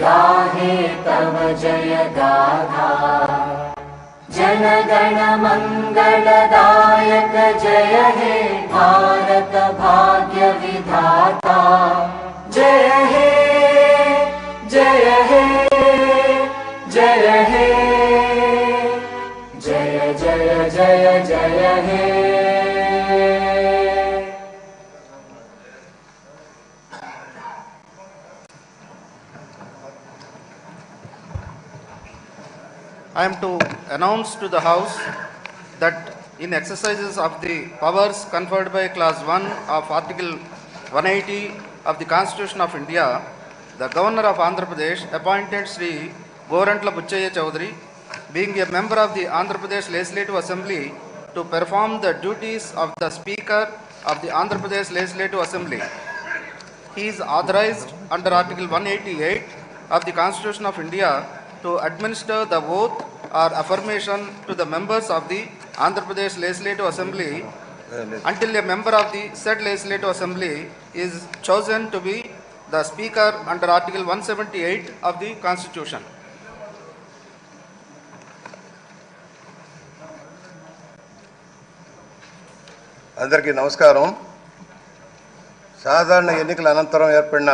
गाहे तव जय गाथा। जनगण मंगलदायक जय हे भारत भाग्य विधाता। जय हे जय हे जय हे जय जय जय जय हे। I am to announce to the House that in exercises of the powers conferred by Clause 1 of Article 180 of the Constitution of India, the Governor of Andhra Pradesh appointed Sri Gorantla Buchaya Chaudhary, being a member of the Andhra Pradesh Legislative Assembly, to perform the duties of the Speaker of the Andhra Pradesh Legislative Assembly. He is authorized under Article 188 of the Constitution of India to administer the oath or affirmation to the members of the Andhra Pradesh Legislative Assembly until a member of the said Legislative Assembly is chosen to be the Speaker under Article 178 of the Constitution. అందరికీ నమస్కారం. సాధారణ ఎన్నికల అనంతరం ఏర్పడిన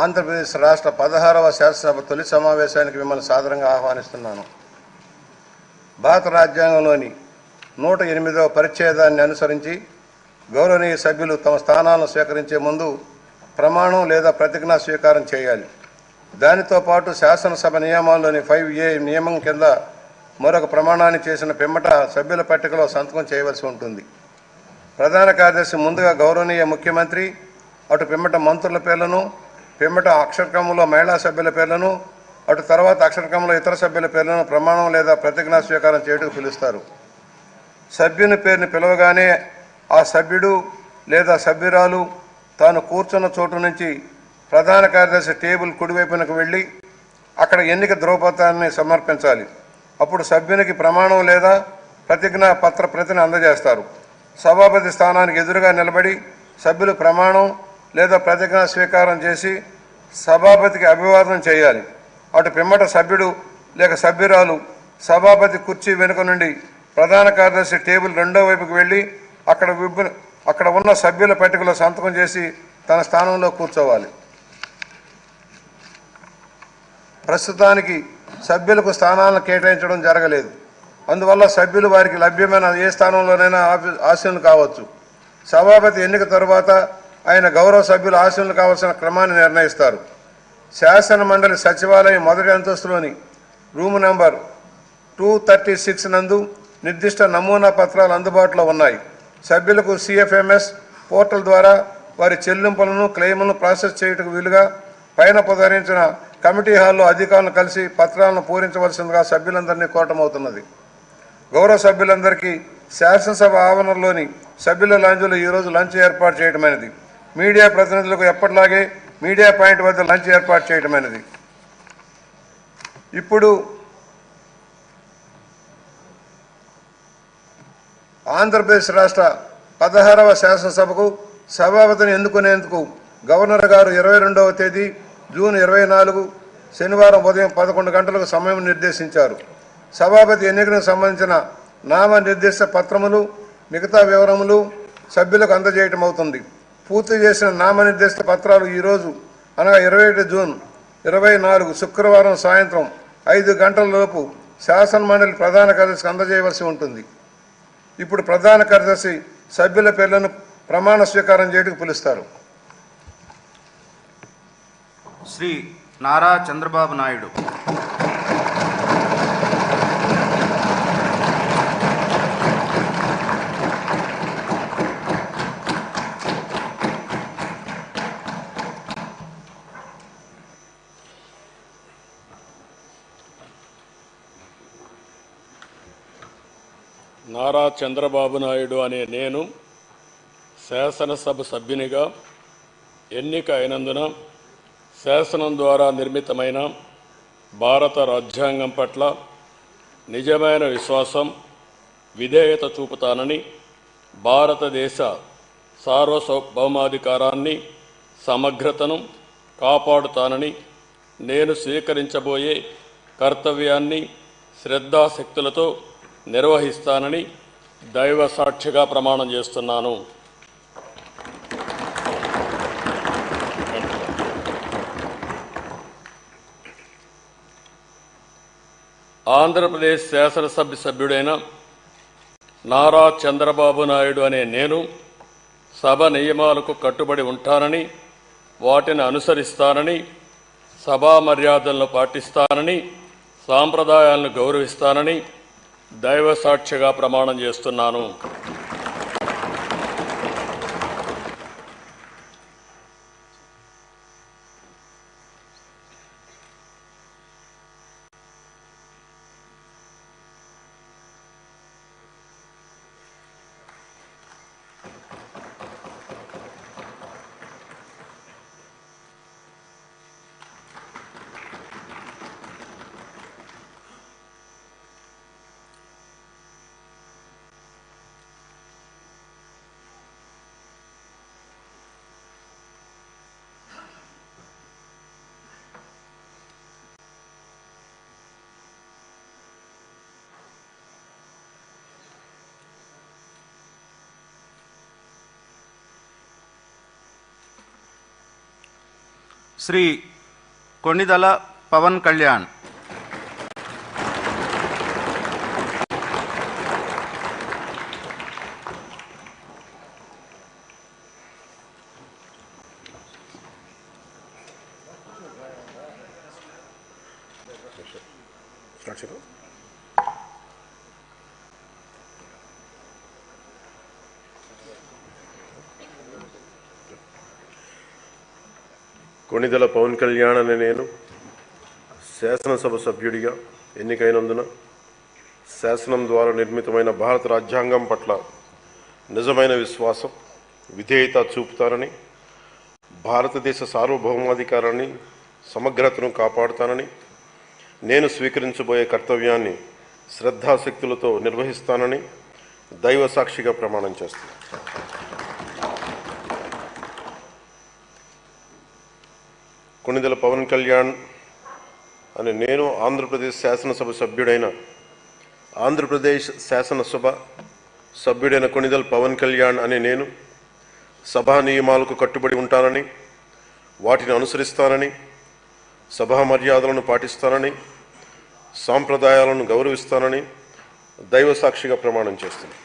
ఆంధ్రప్రదేశ్ రాష్ట్ర 16వ శాసనసభ తొలి సమావేశానికి మిమ్మల్ని సాదరంగా ఆహ్వానిస్తున్నాను. భారత రాజ్యాంగంలోని 108వ పరిచ్ఛేదాన్ని అనుసరించి గౌరవనీయ సభ్యులు తమ స్థానాలను స్వీకరించే ముందు ప్రమాణం లేదా ప్రతిజ్ఞా స్వీకారం చేయాలి. దానితో పాటు శాసనసభ నియమాల్లోని 5A నియమం కింద మరొక ప్రమాణాన్ని చేసిన పిమ్మట సభ్యుల పట్టికలో సంతకం చేయవలసి ఉంటుంది. ప్రధాన కార్యదర్శి ముందుగా గౌరవనీయ ముఖ్యమంత్రి, అటు పిమ్మట మంత్రుల పేర్లను, పిమ్మట అక్షరక్రమంలో మహిళా సభ్యుల పేర్లను, అటు తర్వాత అక్షరక్రమంలో ఇతర సభ్యుల పేర్లను ప్రమాణం లేదా ప్రతిజ్ఞా స్వీకారం చేయడానికి పిలుస్తారు. సభ్యుని పేరుని పిలవగానే ఆ సభ్యుడు లేదా సభ్యురాలు తాను కూర్చున్న చోటు నుంచి ప్రధాన కార్యదర్శి టేబుల్ కుడివైపునకు వెళ్ళి అక్కడ ఎన్నిక ధ్రువపత్రాన్ని సమర్పించాలి. అప్పుడు సభ్యునికి ప్రమాణం లేదా ప్రతిజ్ఞా పత్ర ప్రతిని అందజేస్తారు. సభాపతి స్థానానికి ఎదురుగా నిలబడి సభ్యులు ప్రమాణం లేదా ప్రతిజ్ఞా స్వీకారం చేసి సభాపతికి అభివాదనం చేయాలి. అటు పిమ్మట సభ్యుడు లేక సభ్యురాలు సభాపతి కుర్చీ వెనుక నుండి ప్రధాన కార్యదర్శి టేబుల్ రెండో వైపుకి వెళ్ళి అక్కడ ఉన్న సభ్యుల పట్టికలో సంతకం చేసి తన స్థానంలో కూర్చోవాలి. ప్రస్తుతానికి సభ్యులకు స్థానాలను కేటాయించడం జరగలేదు. అందువల్ల సభ్యులు వారికి లభ్యమైన ఏ స్థానంలోనైనా ఆసీనులు కావచ్చు. సభాపతి ఎన్నిక తరువాత ఆయన గౌరవ సభ్యులు ఆసీనులు కావాల్సిన క్రమాన్ని నిర్ణయిస్తారు. శాసన మండలి సచివాలయం మొదటి అంతస్తులోని రూమ్ నెంబర్ 236 నందు నిర్దిష్ట నమూనా పత్రాలు అందుబాటులో ఉన్నాయి. సభ్యులకు CFMS పోర్టల్ ద్వారా వారి చెల్లింపులను క్లెయిములను ప్రాసెస్ చేయటకు వీలుగా పైన పొందరించిన కమిటీ హాల్లో అధికారులను కలిసి పత్రాలను పూరించవలసిందిగా సభ్యులందరినీ కోరటమవుతున్నది. గౌరవ సభ్యులందరికీ శాసనసభ ఆవరణలోని సభ్యుల లాంజ్లో ఈరోజు లంచ్ ఏర్పాటు చేయటమైనది. మీడియా ప్రతినిధులకు ఎప్పటిలాగే మీడియా పాయింట్ వద్ద లంచ్ ఏర్పాటు చేయటమైనది. ఇప్పుడు ఆంధ్రప్రదేశ్ రాష్ట్ర 16వ శాసనసభకు సభాపతిని ఎన్నుకునేందుకు గవర్నర్ గారు 22వ తేదీ జూన్ 24 శనివారం ఉదయం 11 గంటలకు సమయం నిర్దేశించారు. సభాపతి ఎన్నికలకు సంబంధించిన నామ నిర్దేశ పత్రములు మిగతా వివరములు సభ్యులకు అందజేయటం అవుతుంది. పూర్తి చేసిన నామనిర్దేశిత పత్రాలు ఈరోజు అనగా 27 జూన్ 24 శుక్రవారం సాయంత్రం 5 గంటలలోపు శాసన మండలి ప్రధాన కార్యదర్శికి అందజేయవలసి ఉంటుంది. ఇప్పుడు ప్రధాన కార్యదర్శి సభ్యుల పేర్లను ప్రమాణ స్వీకారం చేయడానికి పిలుస్తారు. శ్రీ నారా చంద్రబాబు నాయుడు, నారా చంద్రబాబు నాయుడు అనే నేను శాసనసభ సభ్యునిగా ఎన్నిక అయినందున శాసనం ద్వారా నిర్మితమైన భారత రాజ్యాంగం పట్ల నిజమైన విశ్వాసం, విధేయత చూపుతానని, భారతదేశ సార్వభౌమాధికారాన్ని, సమగ్రతను కాపాడుతానని నేను స్వీకరించబోయే కర్తవ్యాన్ని శ్రద్ధాశక్తులతో నిర్వహిస్తానని దైవ సాక్షిగా ప్రమాణం చేస్తున్నాను. ఆంధ్రప్రదేశ్ శాసనసభ సభ్యుడైన నారా చంద్రబాబు నాయుడు అనే నేను సభ నియమాలకు కట్టుబడి ఉంటానని, వాటిని అనుసరిస్తానని, సభా మర్యాదలను పాటిస్తానని, సాంప్రదాయాలను గౌరవిస్తానని దైవ సాక్షిగా ప్రమాణం చేస్తున్నాను. శ్రీ కొణిదల పవన్ కళ్యాణ్. కొణిదెల పవన్ కళ్యాణ్ అనే నేను శాసనసభ సభ్యుడిగా ఎన్నికైనందున శాసనం ద్వారా నిర్మితమైన భారత రాజ్యాంగం పట్ల నిజమైన విశ్వాసం, విధేయత చూపుతానని, భారతదేశ సార్వభౌమాధికారాన్ని, సమగ్రతను కాపాడుతానని, నేను స్వీకరించబోయే కర్తవ్యాన్ని శ్రద్ధాశక్తులతో నిర్వహిస్తానని దైవ సాక్షిగా ప్రమాణం చేస్తాను. కొణిదెల పవన్ కళ్యాణ్ అనే నేను ఆంధ్రప్రదేశ్ శాసనసభ సభ్యుడైన కొణిదెల పవన్ కళ్యాణ్ అనే నేను సభా నియమాలకు కట్టుబడి ఉంటానని, వాటిని అనుసరిస్తానని, సభా మర్యాదలను పాటిస్తానని, సాంప్రదాయాలను గౌరవిస్తానని దైవ సాక్షిగా ప్రమాణం చేస్తున్నాను.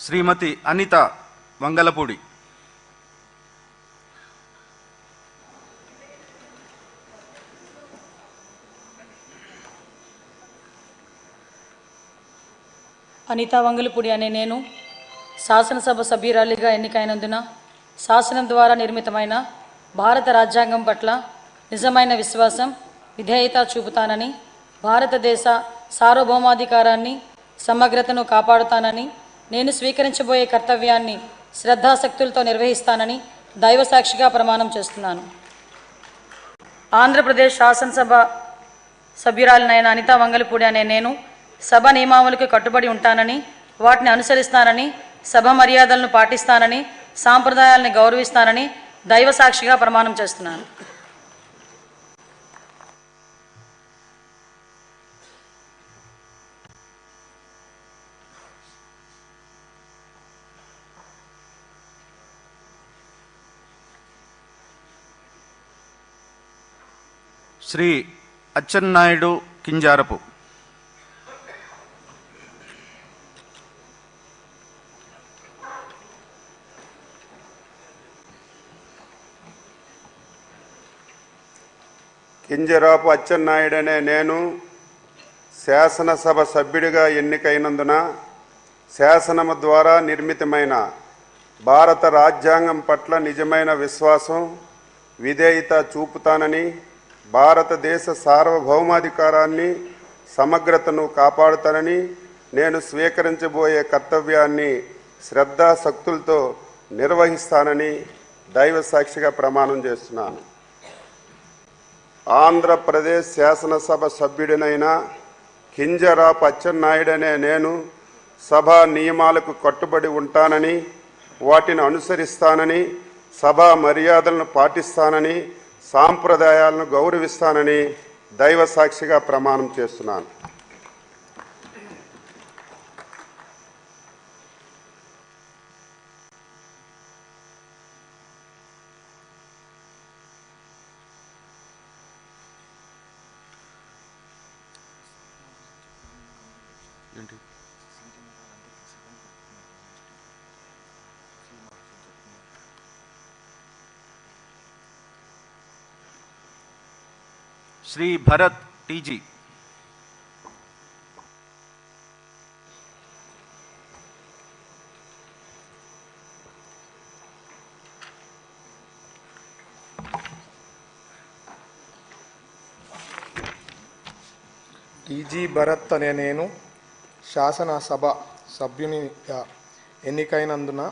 శ్రీమతి అనిత వంగలపూడి. అనిత వంగలపూడి అనే నేను శాసనసభ సభ్యురాలిగా ఎన్నికైనందున శాసనం ద్వారా నిర్మితమైన భారత రాజ్యాంగం పట్ల నిజమైన విశ్వాసం, విధేయత చూపుతానని, భారతదేశ సార్వభౌమాధికారాన్ని, సమగ్రతను కాపాడుతానని, నేను స్వీకరించబోయే కర్తవ్యాన్ని శ్రద్ధాశక్తులతో నిర్వహిస్తానని దైవ సాక్షిగా ప్రమాణం చేస్తున్నాను. ఆంధ్రప్రదేశ్ శాసనసభ సభ్యురాలినైన అనిత వంగలపూడి అనే నేను సభ నియమావళికి కట్టుబడి ఉంటానని, వాటిని అనుసరిస్తానని, సభ మర్యాదలను పాటిస్తానని, సాంప్రదాయాలను గౌరవిస్తానని దైవ సాక్షిగా ప్రమాణం చేస్తున్నాను. శ్రీ అచ్చెన్నాయుడు కింజారపు. కింజరాపు అచ్చెన్నాయుడు అనే నేను శాసనసభ సభ్యుడిగా ఎన్నికైనందున శాసనము ద్వారా నిర్మితమైన భారత రాజ్యాంగం పట్ల నిజమైన విశ్వాసం, విధేయత చూపుతానని, భారతదేశ సార్వభౌమాధికారాన్ని, సమగ్రతను కాపాడుతానని నేను స్వీకరించబోయే కర్తవ్యాన్ని శ్రద్ధాశక్తులతో నిర్వహిస్తానని దైవ సాక్షిగా ప్రమాణం చేస్తున్నాను. ఆంధ్రప్రదేశ్ శాసనసభ సభ్యుడినైన కింజరాపు అచ్చెన్నాయుడనే నేను సభా నియమాలకు కట్టుబడి ఉంటానని, వాటిని అనుసరిస్తానని, సభా మర్యాదలను పాటిస్తానని, సాంప్రదాయాలను గౌరవిస్తానని దైవ సాక్షిగా ప్రమాణం చేస్తున్నాను. శ్రీ భరత్ టీజీ. టీజీ భరత్ అనే నేను శాసనసభ సభ్యునిగా ఎన్నికైనందున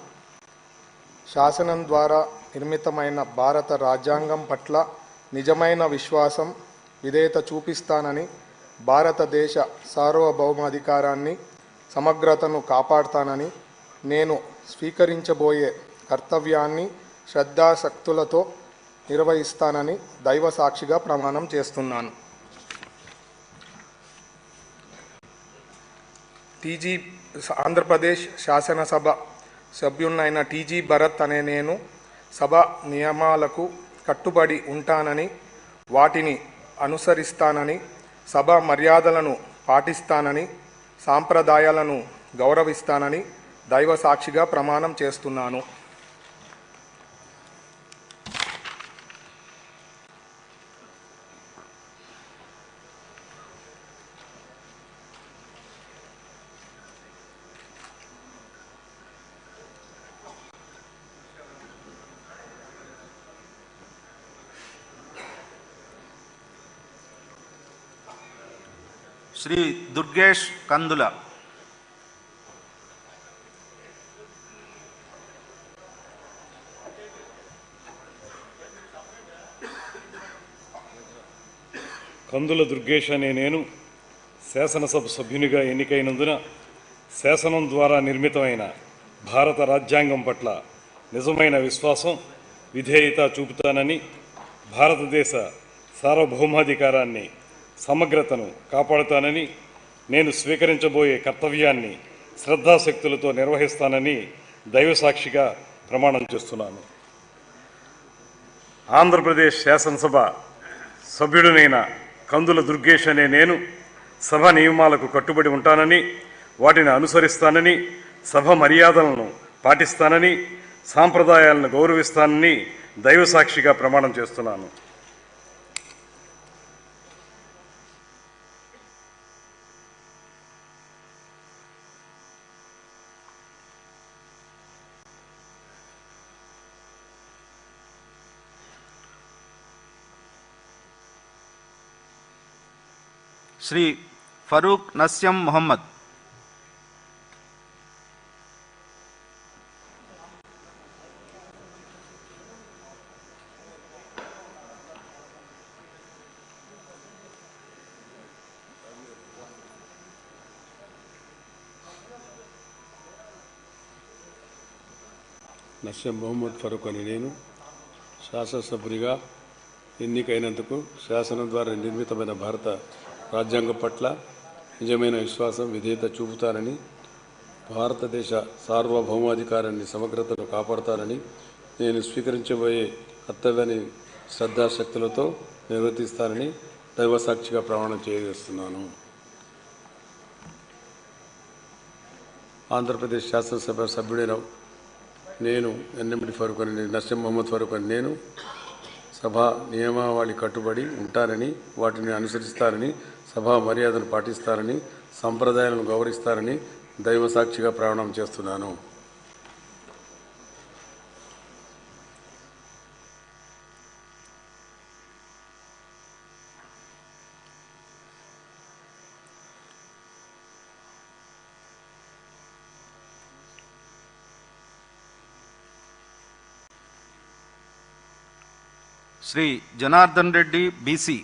శాసనం ద్వారా నిర్మితమైన భారత రాజ్యాంగం పట్ల నిజమైన విశ్వాసం, విధేయత చూపిస్తానని, భారతదేశ సార్వభౌమాధికారాన్ని, సమగ్రతను కాపాడుతానని, నేను స్వీకరించబోయే కర్తవ్యాన్ని శ్రద్ధాశక్తులతో నిర్వహిస్తానని దైవ సాక్షిగా ప్రమాణం చేస్తున్నాను. ఆంధ్రప్రదేశ్ శాసనసభ సభ్యున్నైన టీజీ భరత్ అనే నేను సభ నియమాలకు కట్టుబడి ఉంటానని, వాటిని అనుసరిస్తానని, సభ మర్యాదలను పాటిస్తానని, సాంప్రదాయాలను గౌరవిస్తానని దైవ సాక్షిగా ప్రమాణం చేస్తున్నాను. శ్రీ దుర్గేష్ కందుల. కందుల దుర్గేష్ అనే నేను శాసనసభ సభ్యునిగా ఎన్నికైనందున శాసనం ద్వారా నిర్మితమైన భారత రాజ్యాంగం పట్ల నిజమైన విశ్వాసం, విధేయత చూపుతానని, భారతదేశ సార్వభౌమాధికారాన్ని, సమగ్రతను కాపాడుతానని, నేను స్వీకరించబోయే కర్తవ్యాన్ని శ్రద్ధాశక్తులతో నిర్వహిస్తానని దైవసాక్షిగా ప్రమాణం చేస్తున్నాను. ఆంధ్రప్రదేశ్ శాసనసభ సభ్యుడినైన కందుల దుర్గేష్ అనే నేను సభ నియమాలకు కట్టుబడి ఉంటానని, వాటిని అనుసరిస్తానని, సభ మర్యాదలను పాటిస్తానని, సాంప్రదాయాలను గౌరవిస్తానని దైవసాక్షిగా ప్రమాణం చేస్తున్నాను. శ్రీ ఫరూక్ నస్యం మొహమ్మద్. నస్యం మొహమ్మద్ ఫరూక్ అని నేను శాసనసభ్యునిగా ఎన్నికైనందుకు శాసనం ద్వారా నిర్మితమైన భారత రాజ్యాంగం పట్ల నిజమైన విశ్వాసం, విధేయత చూపుతానని, భారతదేశ సార్వభౌమాధికారాన్ని, సమగ్రతను కాపాడుతానని, నేను స్వీకరించబోయే కర్తవ్యాన్ని శ్రద్ధాశక్తులతో నిర్వర్తిస్తానని దైవసాక్షిగా ప్రమాణం చేయజేస్తున్నాను. ఆంధ్రప్రదేశ్ శాసనసభ సభ్యుడైన నేను ఎన్ఎండి ఫరూక్ అని నస్యం మొహమ్మద్ ఫరూక్ అని నేను సభా నియమావళి కట్టుబడి ఉంటానని, వాటిని అనుసరిస్తానని, సభా మర్యాదను పాటిస్తానని, సంప్రదాయాలను గౌరవిస్తానని దైవసాక్షిగా ప్రమాణం చేస్తున్నాను. శ్రీ జనార్దన్ రెడ్డి బీసీ.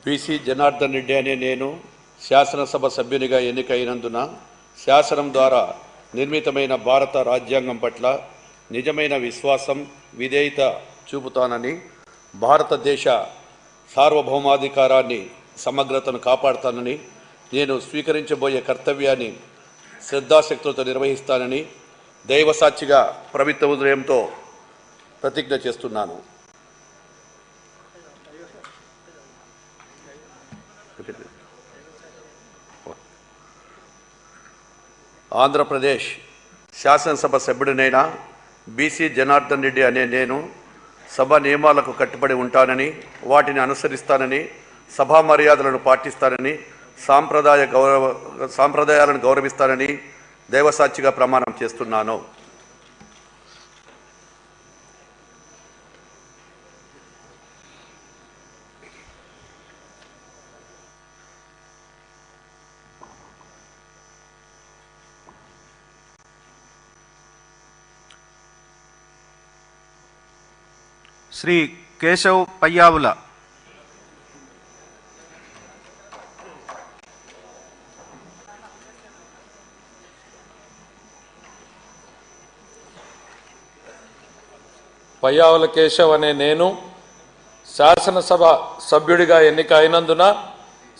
బీసీ జనార్దన్ రెడ్డి అనే నేను శాసనసభ సభ్యునిగా ఎన్నికైనందున శాసనం ద్వారా నిర్మితమైన భారత రాజ్యాంగం పట్ల నిజమైన విశ్వాసం, విధేయత చూపుతానని, భారతదేశ సార్వభౌమాధికారాన్ని, సమగ్రతను కాపాడుతానని, నేను స్వీకరించబోయే కర్తవ్యాన్ని శ్రద్ధాశక్తులతో నిర్వహిస్తానని దైవసాక్షిగా పవిత్ర ఉదయంతో ప్రతిజ్ఞ చేస్తున్నాను. ఆంధ్రప్రదేశ్ శాసనసభ సభ్యుడినైన బీసీ జనార్దన్ రెడ్డి అనే నేను సభ నియమాలకు కట్టుబడి ఉంటానని, వాటిని అనుసరిస్తానని, సభా మర్యాదలను పాటిస్తానని, సాంప్రదాయాలను గౌరవిస్తానని దైవసాక్షిగా ప్రమాణం చేస్తున్నాను. శ్రీ కేశవ్ పయ్యావుల. పయ్యావుల కేశవ్ అనే నేను శాసనసభ సభ్యుడిగా ఎన్నిక అయినందున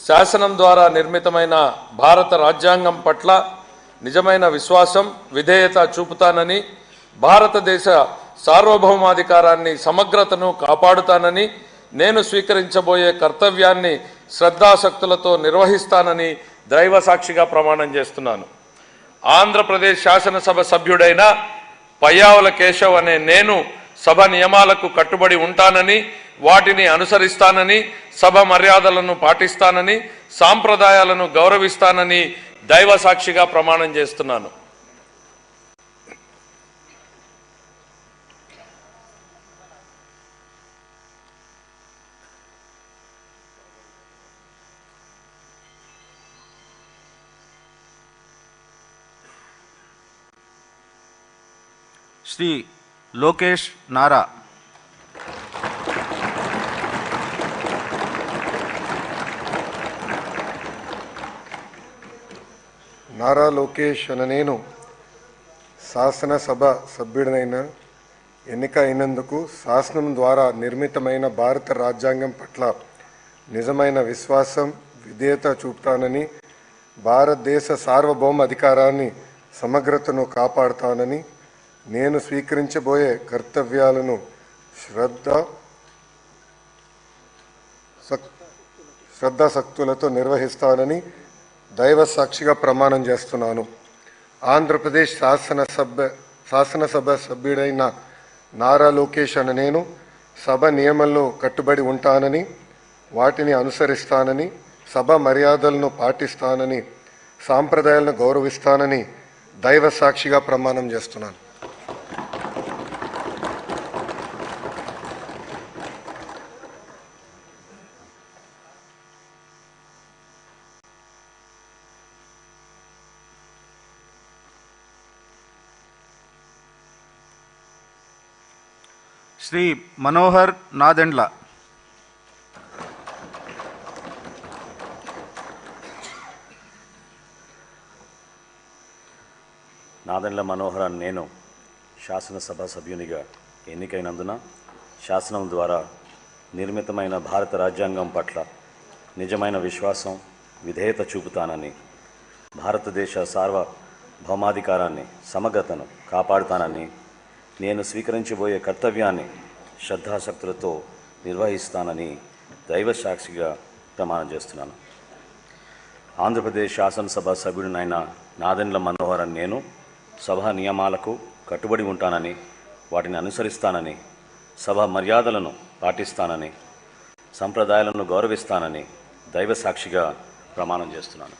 శాసనం ద్వారా నిర్మితమైన భారత రాజ్యాంగం పట్ల నిజమైన విశ్వాసం, విధేయత చూపుతానని, భారతదేశ సార్వభౌమాధికారాన్ని, సమగ్రతను కాపాడుతానని, నేను స్వీకరించబోయే కర్తవ్యాన్ని శ్రద్ధాశక్తులతో నిర్వహిస్తానని దైవసాక్షిగా ప్రమాణం చేస్తున్నాను. ఆంధ్రప్రదేశ్ శాసనసభ సభ్యుడైన పయ్యావుల కేశవ్ అనే నేను సభ నియమాలకు కట్టుబడి ఉంటానని, వాటిని అనుసరిస్తానని, సభ మర్యాదలను పాటిస్తానని, సాంప్రదాయాలను గౌరవిస్తానని దైవసాక్షిగా ప్రమాణం చేస్తున్నాను. శ్రీ లోకేష్ నారా. నారా లోకేష్ అనే నేను శాసనసభ సభ్యుడినైన ఎన్నిక అయినందుకు శాసనం ద్వారా నిర్మితమైన భారత రాజ్యాంగం పట్ల నిజమైన విశ్వాసం, విధేయత చూపుతానని, భారతదేశ సార్వభౌమ అధికారాన్ని, సమగ్రతను కాపాడుతానని, నేను స్వీకరించబోయే కర్తవ్యాలను శ్రద్ధాశక్తులతో నిర్వహిస్తానని దైవసాక్షిగా ప్రమాణం చేస్తున్నాను. ఆంధ్రప్రదేశ్ శాసనసభ సభ్యుడైన నారా లోకేష్ అనే నేను సభ నియమంలో కట్టుబడి ఉంటానని, వాటిని అనుసరిస్తానని, సభ మర్యాదలను పాటిస్తానని, సాంప్రదాయాలను గౌరవిస్తానని దైవసాక్షిగా ప్రమాణం చేస్తున్నాను. శ్రీ మనోహర్ నాదెండ్ల. నాదెండ్ల మనోహర్ అని నేను శాసనసభ సభ్యునిగా ఎన్నికైనందున శాసనం ద్వారా నిర్మితమైన భారత రాజ్యాంగం పట్ల నిజమైన విశ్వాసం, విధేయత చూపుతానని, భారతదేశ సార్వభౌమాధికారాన్ని, సమగ్రతను కాపాడుతానని, నేను స్వీకరించబోయే కర్తవ్యాన్ని శ్రద్ధాశక్తులతో నిర్వహిస్తానని దైవసాక్షిగా ప్రమాణం చేస్తున్నాను. ఆంధ్రప్రదేశ్ శాసనసభ సభ్యుడినైన నాదెండ్ల మనోహర్ అని నేను సభ నియమాలకు కట్టుబడి ఉంటానని, వాటిని అనుసరిస్తానని, సభ మర్యాదలను పాటిస్తానని, సంప్రదాయాలను గౌరవిస్తానని దైవసాక్షిగా ప్రమాణం చేస్తున్నాను.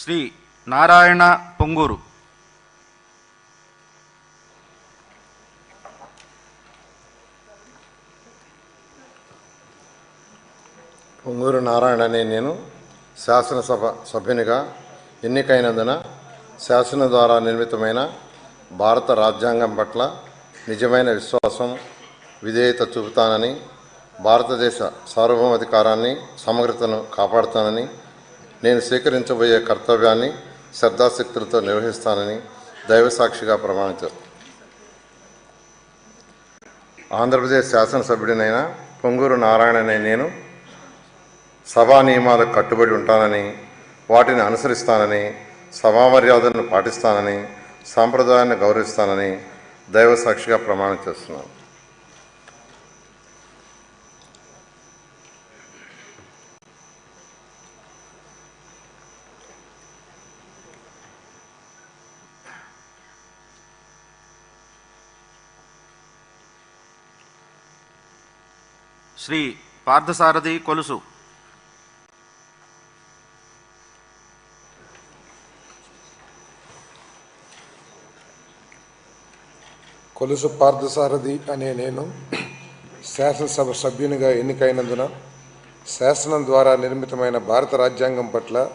శ్రీ నారాయణ పొంగూరు. పొంగూరు నారాయణ అనే నేను శాసనసభ సభ్యునిగా ఎన్నికైనందున శాసనం ద్వారా నిర్మితమైన భారత రాజ్యాంగం పట్ల నిజమైన విశ్వాసం, విధేయత చూపుతానని, భారతదేశ సార్వభౌమాధికారాన్ని, సమగ్రతను కాపాడుతానని, నేను స్వీకరించబోయే కర్తవ్యాన్ని శ్రద్ధాశక్తులతో నిర్వహిస్తానని దైవసాక్షిగా ప్రమాణించారు. ఆంధ్రప్రదేశ్ శాసనసభ్యుడినైన పొంగూరు నారాయణ అనే నేను సభా నియమాలకు కట్టుబడి ఉంటానని, వాటిని అనుసరిస్తానని, సభా మర్యాదలను పాటిస్తానని, సాంప్రదాయాన్ని గౌరవిస్తానని దైవసాక్షిగా ప్రమాణం చేస్తున్నాను. శ్రీ పార్థసారథి కొలుసు. కొలుసు పార్థసారథి అనే నేను శాసనసభ సభ్యునిగా ఎన్నికైనందున శాసనం ద్వారా నిర్మితమైన భారత రాజ్యాంగం పట్ల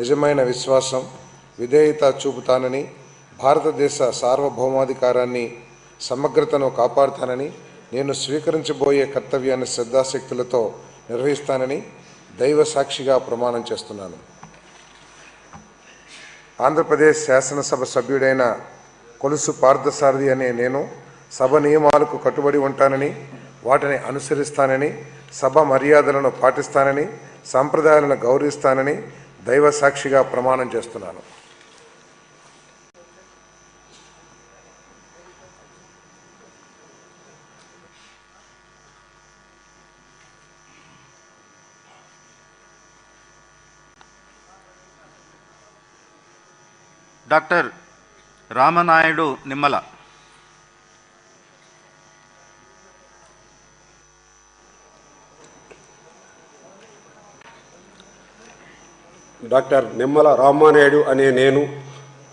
నిజమైన విశ్వాసం, విధేయత చూపుతానని, భారతదేశ సార్వభౌమాధికారాన్ని, సమగ్రతను కాపాడుతానని, నేను స్వీకరించబోయే కర్తవ్యాన్ని శ్రద్ధాశక్తులతో నిర్వహిస్తానని దైవ సాక్షిగా ప్రమాణం చేస్తున్నాను. ఆంధ్రప్రదేశ్ శాసనసభ సభ్యుడైన కొలుసు పార్థసారథి అనే నేను సభ నియమాలకు కట్టుబడి ఉంటానని, వాటిని అనుసరిస్తానని, సభ మర్యాదలను పాటిస్తానని, సాంప్రదాయాలను గౌరవిస్తానని దైవ సాక్షిగా ప్రమాణం చేస్తున్నాను. డాక్టర్ రామనాయుడు నిమ్మల. డాక్టర్ నిమ్మల రామానాయుడు అనే నేను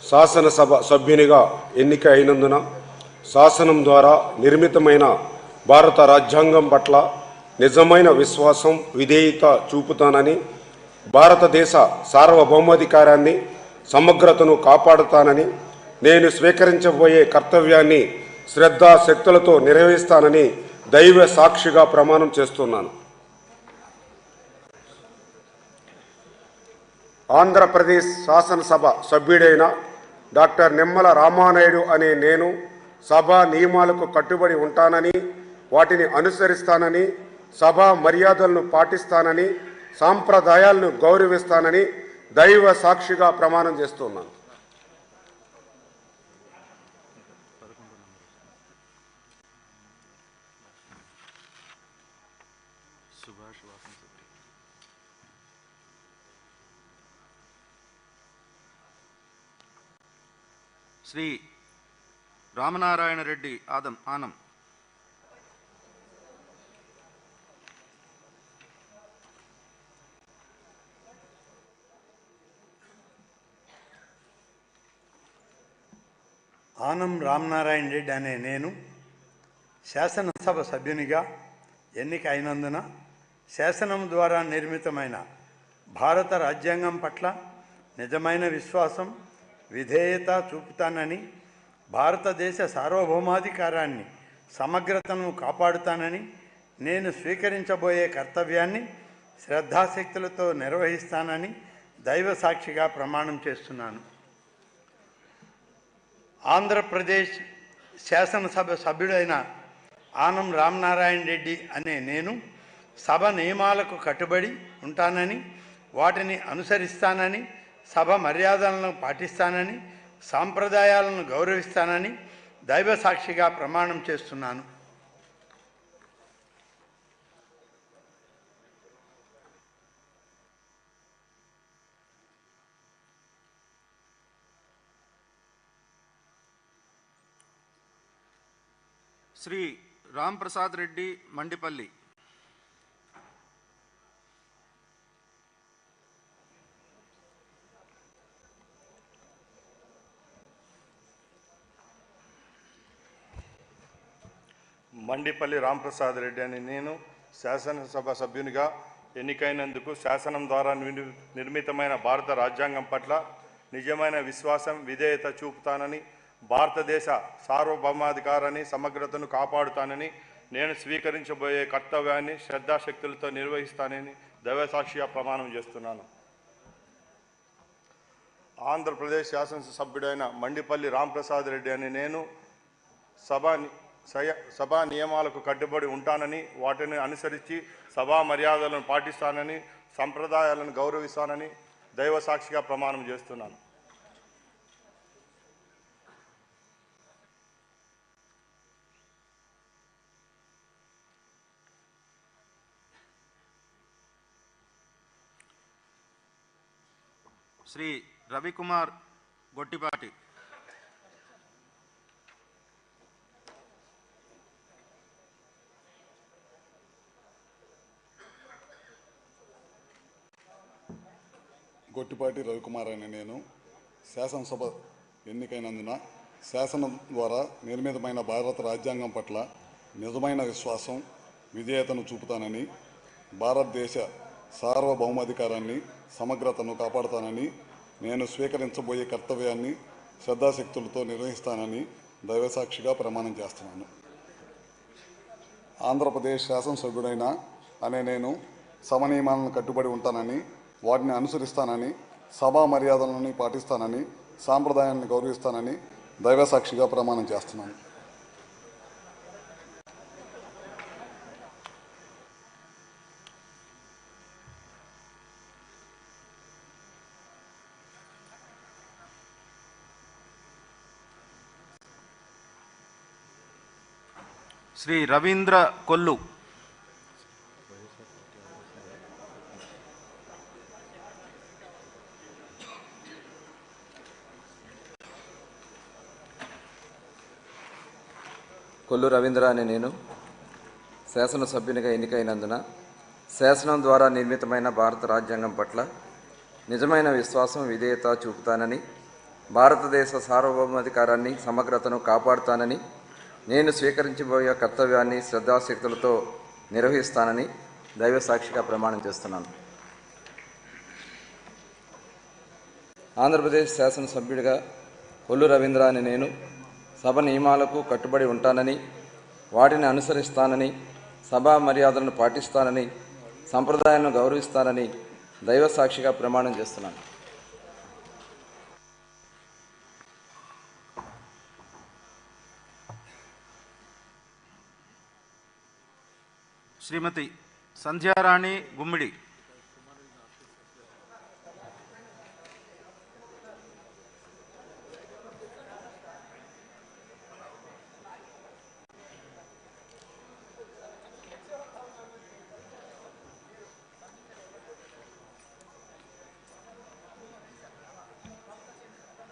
శాసనసభ సభ్యునిగా ఎన్నిక అయినందున శాసనం ద్వారా నిర్మితమైన భారత రాజ్యాంగం పట్ల నిజమైన విశ్వాసం, విధేయత చూపుతానని, భారతదేశ సార్వభౌమాధికారాన్ని, సమగ్రతను కాపాడుతానని, నేను స్వీకరించబోయే కర్తవ్యాన్ని శ్రద్ధాశక్తులతో నిర్వహిస్తానని దైవ సాక్షిగా ప్రమాణం చేస్తున్నాను. ఆంధ్రప్రదేశ్ శాసనసభ సభ్యుడైన డాక్టర్ నిమ్మల రామానాయుడు అనే నేను సభా నియమాలకు కట్టుబడి ఉంటానని, వాటిని అనుసరిస్తానని, సభా మర్యాదలను పాటిస్తానని, సాంప్రదాయాలను గౌరవిస్తానని దైవ సాక్షిగా ప్రమాణం చేస్తున్నాను. శ్రీ రామనారాయణ రెడ్డి ఆనం. ఆనం రామనారాయణ రెడ్డి అనే నేను శాసనసభ సభ్యునిగా ఎన్నిక అయినందున శాసనం ద్వారా నిర్మితమైన భారత రాజ్యాంగం పట్ల నిజమైన విశ్వాసం, విధేయత చూపుతానని, భారతదేశ సార్వభౌమాధికారాన్ని, సమగ్రతను కాపాడుతానని, నేను స్వీకరించబోయే కర్తవ్యాన్ని శ్రద్ధాశక్తులతో నిర్వహిస్తానని దైవ సాక్షిగా ప్రమాణం చేస్తున్నాను. ఆంధ్రప్రదేశ్ శాసనసభ సభ్యుడైన ఆనం రామనారాయణ రెడ్డి అనే నేను సభ నియమాలకు కట్టుబడి ఉంటానని, వాటిని అనుసరిస్తానని, సభ మర్యాదలను పాటిస్తానని, సాంప్రదాయాలను గౌరవిస్తానని దైవ సాక్షిగా ప్రమాణం చేస్తున్నాను. శ్రీ రామ్ ప్రసాద్ రెడ్డి మండిపల్లి. మండిపల్లి రాంప్రసాద్ రెడ్డి అని నేను శాసనసభ సభ్యునిగా ఎన్నికైనందుకు శాసనం ద్వారా నిర్మితమైన భారత రాజ్యాంగం పట్ల నిజమైన విశ్వాసం విధేయత చూపుతానని, భారతదేశ సార్వభౌమాధికారాన్ని సమగ్రతను కాపాడుతానని, నేను స్వీకరించబోయే కర్తవ్యాన్ని శ్రద్ధాశక్తులతో నిర్వహిస్తానని దైవసాక్షిగా ప్రమాణం చేస్తున్నాను. ఆంధ్రప్రదేశ్ శాసనసభ్యుడైన మండిపల్లి రాంప్రసాద్ రెడ్డి అని నేను సభా నియమాలకు కట్టుబడి ఉంటానని, వాటిని అనుసరించి సభా మర్యాదలను పాటిస్తానని, సంప్రదాయాలను గౌరవిస్తానని దైవసాక్షిగా ప్రమాణం చేస్తున్నాను. శ్రీ రవికుమార్ గొట్టిపాటి. గొట్టిపాటి రవికుమార్ అనే నేను శాసనసభ ఎన్నికైనందున శాసనం ద్వారా నిర్మితమైన భారత రాజ్యాంగం పట్ల నిజమైన విశ్వాసం విధేయతను చూపుతానని, భారతదేశ సార్వభౌమాధికారాన్ని సమగ్రతను కాపాడుతానని, నేను స్వీకరించబోయే కర్తవ్యాన్ని శ్రద్ధాశక్తులతో నిర్వహిస్తానని దైవసాక్షిగా ప్రమాణం చేస్తున్నాను. ఆంధ్రప్రదేశ్ శాసనసభ్యుడైన అనే నేను సభ నియమాలను కట్టుబడి ఉంటానని, వాటిని అనుసరిస్తానని, సభా మర్యాదలను పాటిస్తానని, సాంప్రదాయాన్ని గౌరవిస్తానని దైవసాక్షిగా ప్రమాణం చేస్తున్నాను. శ్రీ రవీంద్ర కొల్లు. కొల్లు రవీంద్ర అనే నేను శాసనసభ్యునిగా ఎన్నికైనందున శాసనం ద్వారా నిర్మితమైన భారత రాజ్యాంగం పట్ల నిజమైన విశ్వాసం విధేయత చూపుతానని, భారతదేశ సార్వభౌమాధికారాన్ని సమగ్రతను కాపాడుతానని, నేను స్వీకరించబోయే కర్తవ్యాన్ని శ్రద్ధాశక్తులతో నిర్వహిస్తానని దైవసాక్షిగా ప్రమాణం చేస్తున్నాను. ఆంధ్రప్రదేశ్ శాసనసభ్యుడిగా కొల్లు రవీంద్ర అనే నేను సభ నియమాలకు కట్టుబడి ఉంటానని, వాటిని అనుసరిస్తానని, సభా మర్యాదలను పాటిస్తానని, సంప్రదాయాలను గౌరవిస్తానని దైవసాక్షిగా ప్రమాణం చేస్తున్నాను. శ్రీమతి సంధ్యారాణి గుమ్మిడి.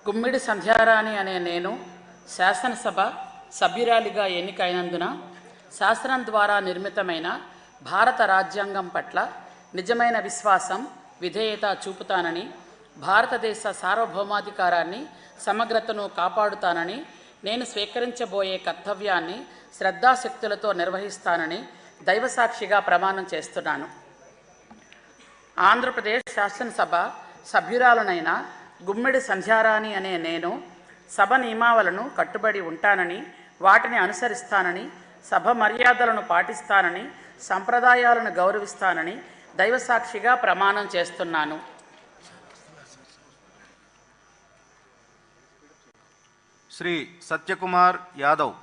గుమ్మిడి సంధ్యారాణి అనే నేను శాసనసభ సభ్యురాలిగా ఎన్నికైనందున శాసనం ద్వారా నిర్మితమైన భారత రాజ్యాంగం పట్ల నిజమైన విశ్వాసం విధేయత చూపుతానని, భారతదేశ సార్వభౌమాధికారాన్ని సమగ్రతను కాపాడుతానని, నేను స్వీకరించబోయే కర్తవ్యాన్ని శ్రద్ధాశక్తులతో నిర్వహిస్తానని దైవసాక్షిగా ప్రమాణం చేస్తున్నాను. ఆంధ్రప్రదేశ్ శాసనసభ సభ్యురాలనైన గుమ్మిడి సంధ్యారాణి అనే నేను సభ నియమావళను కట్టుబడి ఉంటానని, వాటిని అనుసరిస్తానని, సభ మర్యాదలను పాటిస్తానని, సంప్రదాయాలను గౌరవిస్తానని దైవసాక్షిగా ప్రమాణం చేస్తున్నాను. శ్రీ సత్యకుమార్ యాదవ్.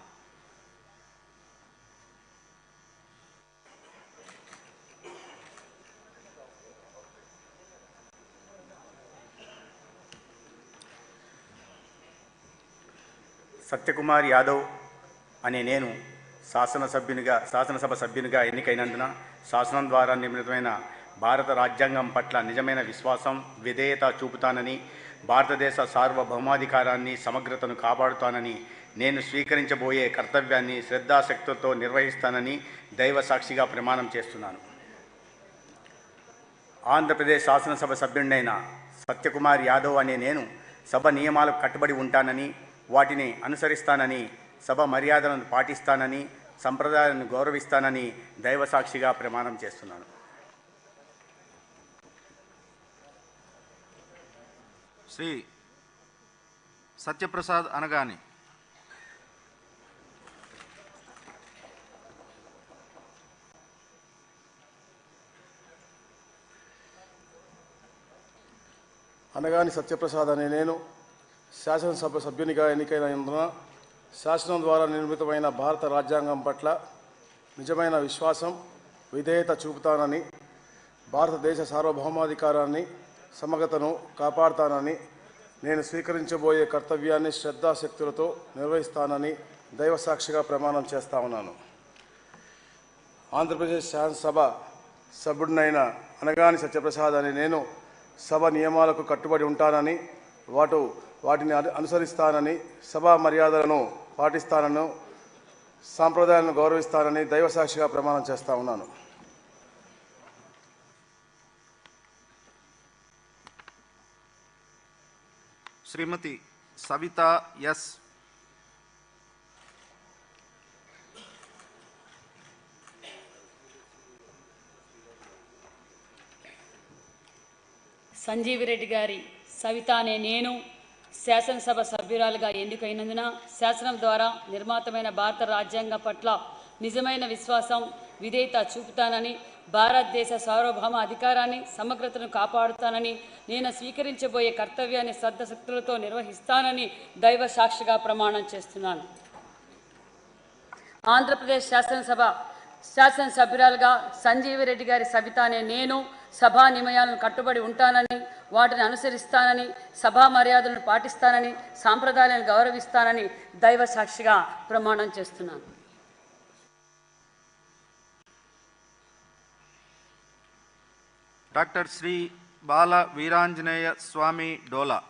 సత్యకుమార్ యాదవ్ అనే నేను శాసనసభ సభ్యునిగా ఎన్నికైనందున శాసనం ద్వారా నిర్మితమైన భారత రాజ్యాంగం పట్ల నిజమైన విశ్వాసం విధేయత చూపుతానని, భారతదేశ సార్వభౌమాధికారాన్ని సమగ్రతను కాపాడుతానని, నేను స్వీకరించబోయే కర్తవ్యాన్ని శ్రద్ధాశక్తులతో నిర్వహిస్తానని దైవసాక్షిగా ప్రమాణం చేస్తున్నాను. ఆంధ్రప్రదేశ్ శాసనసభ సభ్యుడినైన సత్యకుమార్ యాదవ్ అనే నేను సభ నియమాలకు కట్టుబడి ఉంటానని, వాటిని అనుసరిస్తానని, సభ మర్యాదలను పాటిస్తానని, సంప్రదాయాలను గౌరవిస్తానని దైవ సాక్షిగా ప్రమాణం చేస్తున్నాను. శ్రీ సత్యప్రసాద్ అనగాని. అనగాని సత్యప్రసాద్ అనే నేను శాసనసభ సభ్యునిగా ఎన్నికైనందున శాసనం ద్వారా నిర్మితమైన భారత రాజ్యాంగం పట్ల నిజమైన విశ్వాసం, విధేయత చూపుతానని, భారతదేశ సార్వభౌమాధికారాన్ని, సమగ్రతను కాపాడుతానని, నేను స్వీకరించబోయే కర్తవ్యాన్ని శ్రద్ధాశక్తులతో నిర్వహిస్తానని దైవసాక్షిగా ప్రమాణం చేస్తా ఉన్నాను. ఆంధ్రప్రదేశ్ శాసనసభ సభ్యుడినైన అనగాని సత్యప్రసాద్ అనే నేను సభ నియమాలకు కట్టుబడి ఉంటానని, వాటిని అనుసరిస్తానని, సభా మర్యాదలను పాటిస్తానని, సాంప్రదాయాలను గౌరవిస్తానని దైవసాక్షిగా ప్రమాణం చేస్తా ఉన్నాను. శ్రీమతి సవిత ఎస్. సంజీవిరెడ్డి గారి సవిత అనే నేను శాసనసభ సభ్యురాలుగా ఎన్నికైనందున శాసనం ద్వారా నిర్మాతమైన భారత రాజ్యాంగం పట్ల నిజమైన విశ్వాసం, విధేయత చూపుతానని, భారతదేశ సార్వభౌమ అధికారాన్ని, సమగ్రతను కాపాడుతానని, నేను స్వీకరించబోయే కర్తవ్యాన్ని శ్రద్ధశక్తులతో నిర్వహిస్తానని దైవ సాక్షిగా ప్రమాణం చేస్తున్నాను. ఆంధ్రప్రదేశ్ శాసనసభ్యురాలుగా సంజీవిరెడ్డి గారి సవిత అనే నేను సభా నియమాలను కట్టుబడి ఉంటానని, వాటిని అనుసరిస్తానని, సభా మర్యాదలను పాటిస్తానని, సాంప్రదాయాలను గౌరవిస్తానని దైవ సాక్షిగా ప్రమాణం చేస్తున్నాను. డాక్టర్ శ్రీ బాల వీరాంజనేయ స్వామి డోలా.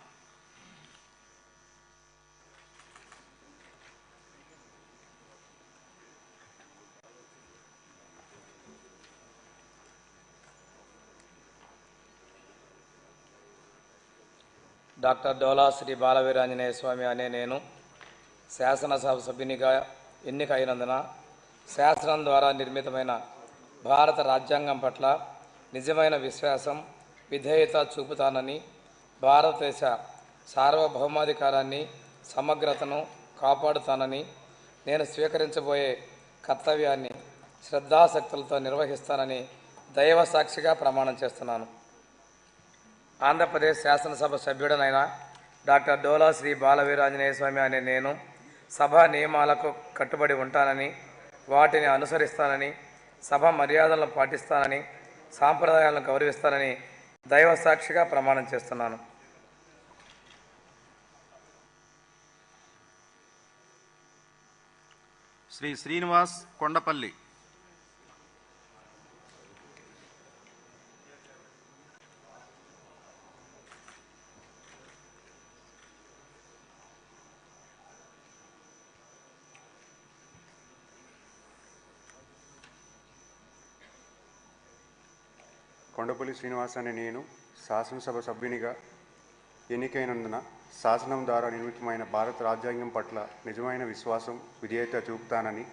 డాక్టర్ డోలా శ్రీ బాలవీరాంజనేయ స్వామి అనే నేను శాసనసభ సభ్యునిగా ఎన్నికైనందున శాసనం ద్వారా నిర్మితమైన భారత రాజ్యాంగం పట్ల నిజమైన విశ్వాసం, విధేయత చూపుతానని, భారతదేశ సార్వభౌమాధికారాన్ని, సమగ్రతను కాపాడుతానని, నేను స్వీకరించబోయే కర్తవ్యాన్ని శ్రద్ధాశక్తులతో నిర్వహిస్తానని దైవ సాక్షిగా ప్రమాణం చేస్తున్నాను. ఆంధ్రప్రదేశ్ శాసనసభ సభ్యుడనైన డాక్టర్ డోలా శ్రీ బాలవీరాంజనేయ స్వామి అనే నేను సభా నియమాలకు కట్టుబడి ఉంటానని, వాటిని అనుసరిస్తానని, సభ మర్యాదలను పాటిస్తానని, సాంప్రదాయాలను గౌరవిస్తానని దైవ సాక్షిగా ప్రమాణం చేస్తున్నాను. శ్రీ శ్రీనివాస్ కొండపల్లి. కొండపల్లి శ్రీనివాస్ అనే నేను శాసనసభ సభ్యునిగా ఎన్నికైనందున శాసనం ద్వారా నిర్మితమైన భారత రాజ్యాంగం పట్ల నిజమైన విశ్వాసం, విధేయత చూపుతానని,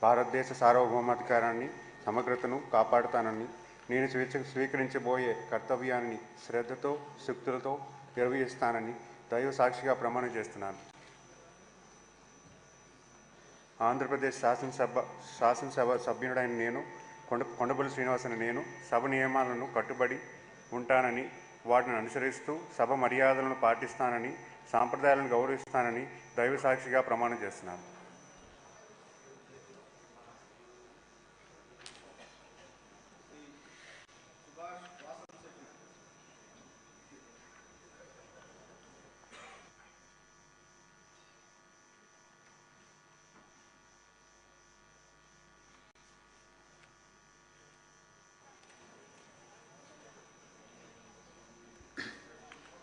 భారతదేశ సార్వభౌమాధికారాన్ని, సమగ్రతను కాపాడుతానని, నేను స్వీకరించబోయే కర్తవ్యాన్ని శ్రద్ధతో, శక్తులతో నిర్వహిస్తానని దైవ సాక్షిగా ప్రమాణం చేస్తున్నాను. ఆంధ్రప్రదేశ్ శాసనసభ సభ్యుడైన నేను కొండపల్లి శ్రీనివాస్ అనే నేను సభ నియమాలను కట్టుబడి ఉంటానని, వాటిని అనుసరిస్తూ సభ మర్యాదలను పాటిస్తానని, సాంప్రదాయాలను గౌరవిస్తానని దైవ సాక్షిగా ప్రమాణం చేస్తున్నాను.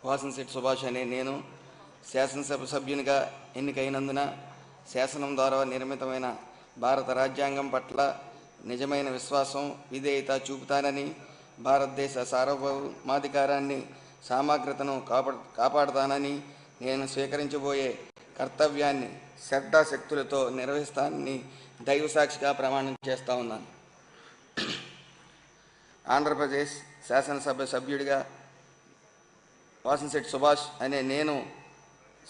వాసంశెట్టి సుభాష్ అనే నేను శాసనసభ సభ్యునిగా ఎన్నికైనందున శాసనం ద్వారా నిర్మితమైన భారత రాజ్యాంగం పట్ల నిజమైన విశ్వాసం, విధేయత చూపుతానని, భారతదేశ సార్వభౌమాధికారాన్ని, సమగ్రతను కాపాడుతానని, నేను స్వీకరించబోయే కర్తవ్యాన్ని శ్రద్ధాశక్తులతో నిర్వహిస్తానని దైవసాక్షిగా ప్రమాణం చేస్తా ఉన్నాను. ఆంధ్రప్రదేశ్ శాసనసభ సభ్యుడిగా వాసంశెట్టి సుభాష్ అనే నేను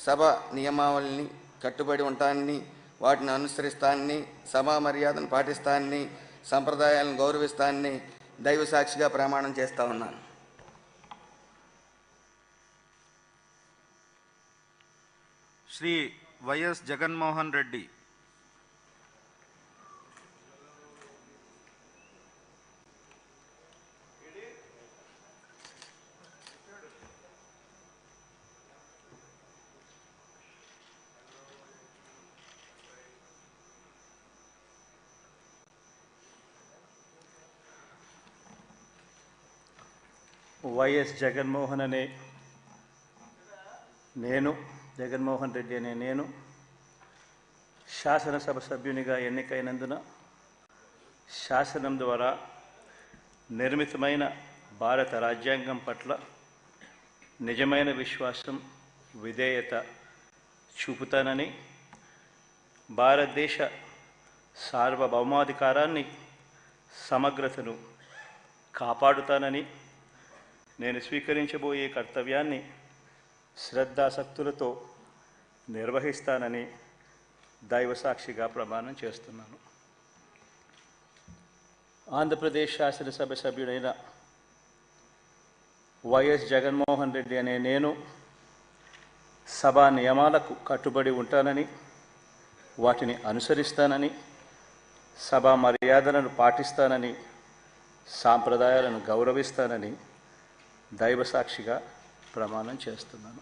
సభ నియమావళిని కట్టుబడి ఉంటానని, వాటిని అనుసరిస్తానని, సభా మర్యాదను పాటిస్తానని, సంప్రదాయాలను గౌరవిస్తానని దైవసాక్షిగా ప్రమాణం చేస్తా ఉన్నాను. శ్రీ వైఎస్ జగన్మోహన్ రెడ్డి. వైఎస్ జగన్మోహన్ అనే నేను, జగన్మోహన్ రెడ్డి అనే నేను శాసనసభ సభ్యునిగా ఎన్నికైనందున శాసనం ద్వారా నిర్మితమైన భారత రాజ్యాంగం పట్ల నిజమైన విశ్వాసం, విధేయత చూపుతానని, భారతదేశ సార్వభౌమాధికారాన్ని, సమగ్రతను కాపాడుతానని, నేను స్వీకరించబోయే కర్తవ్యాన్ని శ్రద్ధాసక్తులతో నిర్వహిస్తానని దైవసాక్షిగా ప్రమాణం చేస్తున్నాను. ఆంధ్రప్రదేశ్ శాసనసభ సభ్యుడైన వైఎస్ జగన్మోహన్ రెడ్డి అనే నేను సభా నియమాలకు కట్టుబడి ఉంటానని, వాటిని అనుసరిస్తానని, సభా మర్యాదలను పాటిస్తానని, సాంప్రదాయాలను గౌరవిస్తానని దైవసాక్షిగా ప్రమాణం చేస్తున్నాను.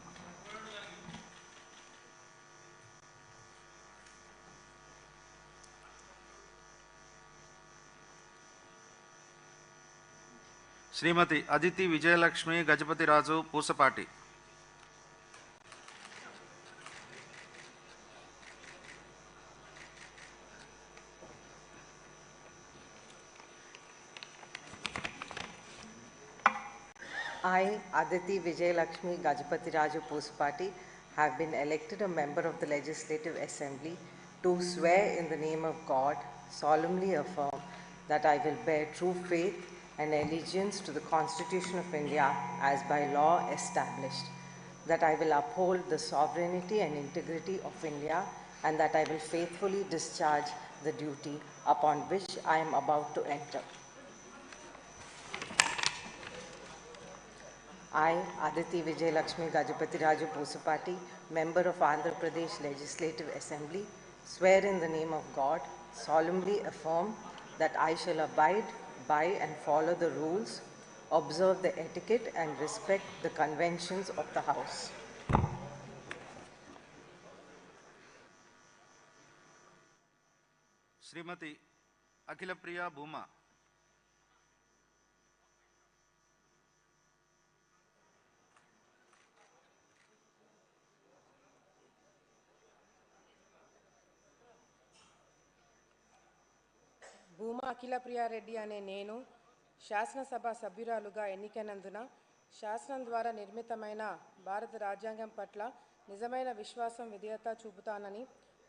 శ్రీమతి Aditi Vijayalakshmi Gajapathiraju Pusapati. I, Aditi Vijayalakshmi Gajapati Raju Pusapati, have been elected a member of the Legislative Assembly to swear in the name of God, solemnly affirm that I will bear true faith and allegiance to the Constitution of India as by law established, that I will uphold the sovereignty and integrity of India, and that I will faithfully discharge the duty upon which I am about to enter. I, Aditi Vijayalakshmi Gajapati Raju Pusapati, member of Andhra Pradesh Legislative Assembly, swear in the name of God, solemnly affirm that I shall abide by and follow the rules, observe the etiquette and respect the conventions of the House. శ్రీమతి అఖిల ప్రియ భూమా. భూమా అఖిల ప్రియారెడ్డి అనే నేను శాసనసభ సభ్యురాలుగా ఎన్నికైనందున శాసనం ద్వారా నిర్మితమైన భారత రాజ్యాంగం పట్ల నిజమైన విశ్వాసం, విధేయత చూపుతానని,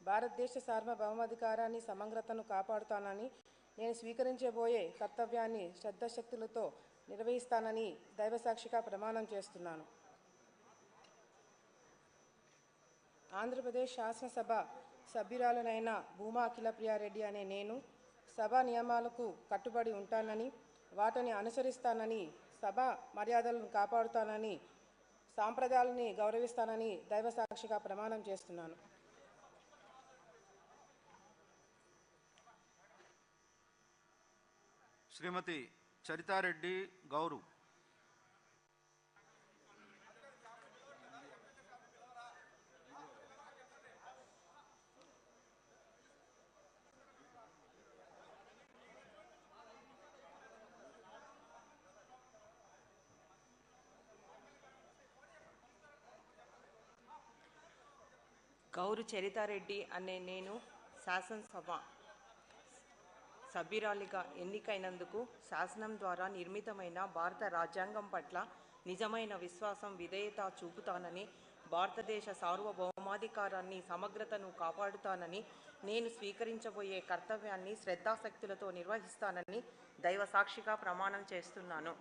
భారతదేశ సార్వభౌమాధికారాన్ని, సమగ్రతను కాపాడుతానని, నేను స్వీకరించబోయే కర్తవ్యాన్ని శ్రద్ధశక్తులతో నిర్వహిస్తానని దైవసాక్షిగా ప్రమాణం చేస్తున్నాను. ఆంధ్రప్రదేశ్ శాసనసభ సభ్యురాలునైన భూమా అఖిల ప్రియారెడ్డి అనే నేను సభా నియమాలకు కట్టుబడి ఉంటానని, వాటిని అనుసరిస్తానని, సభా మర్యాదలను కాపాడుతానని, సాంప్రదాయాలని గౌరవిస్తానని దైవసాక్షిగా ప్రమాణం చేస్తున్నాను. శ్రీమతి చరితారెడ్డి గౌరు. గౌరు చరితారెడ్డి అనే నేను శాసనసభ సభ్యురాలిగా ఎన్నికైనందుకు శాసనం ద్వారా నిర్మితమైన భారత రాజ్యాంగం పట్ల నిజమైన విశ్వాసం, విధేయత చూపుతానని, భారతదేశ సార్వభౌమాధికారాన్ని సమగ్రతను కాపాడుతానని నేను స్వీకరించబోయే కర్తవ్యాన్ని శ్రద్ధాశక్తులతో నిర్వహిస్తానని దైవ సాక్షిగా ప్రమాణం చేస్తున్నాను.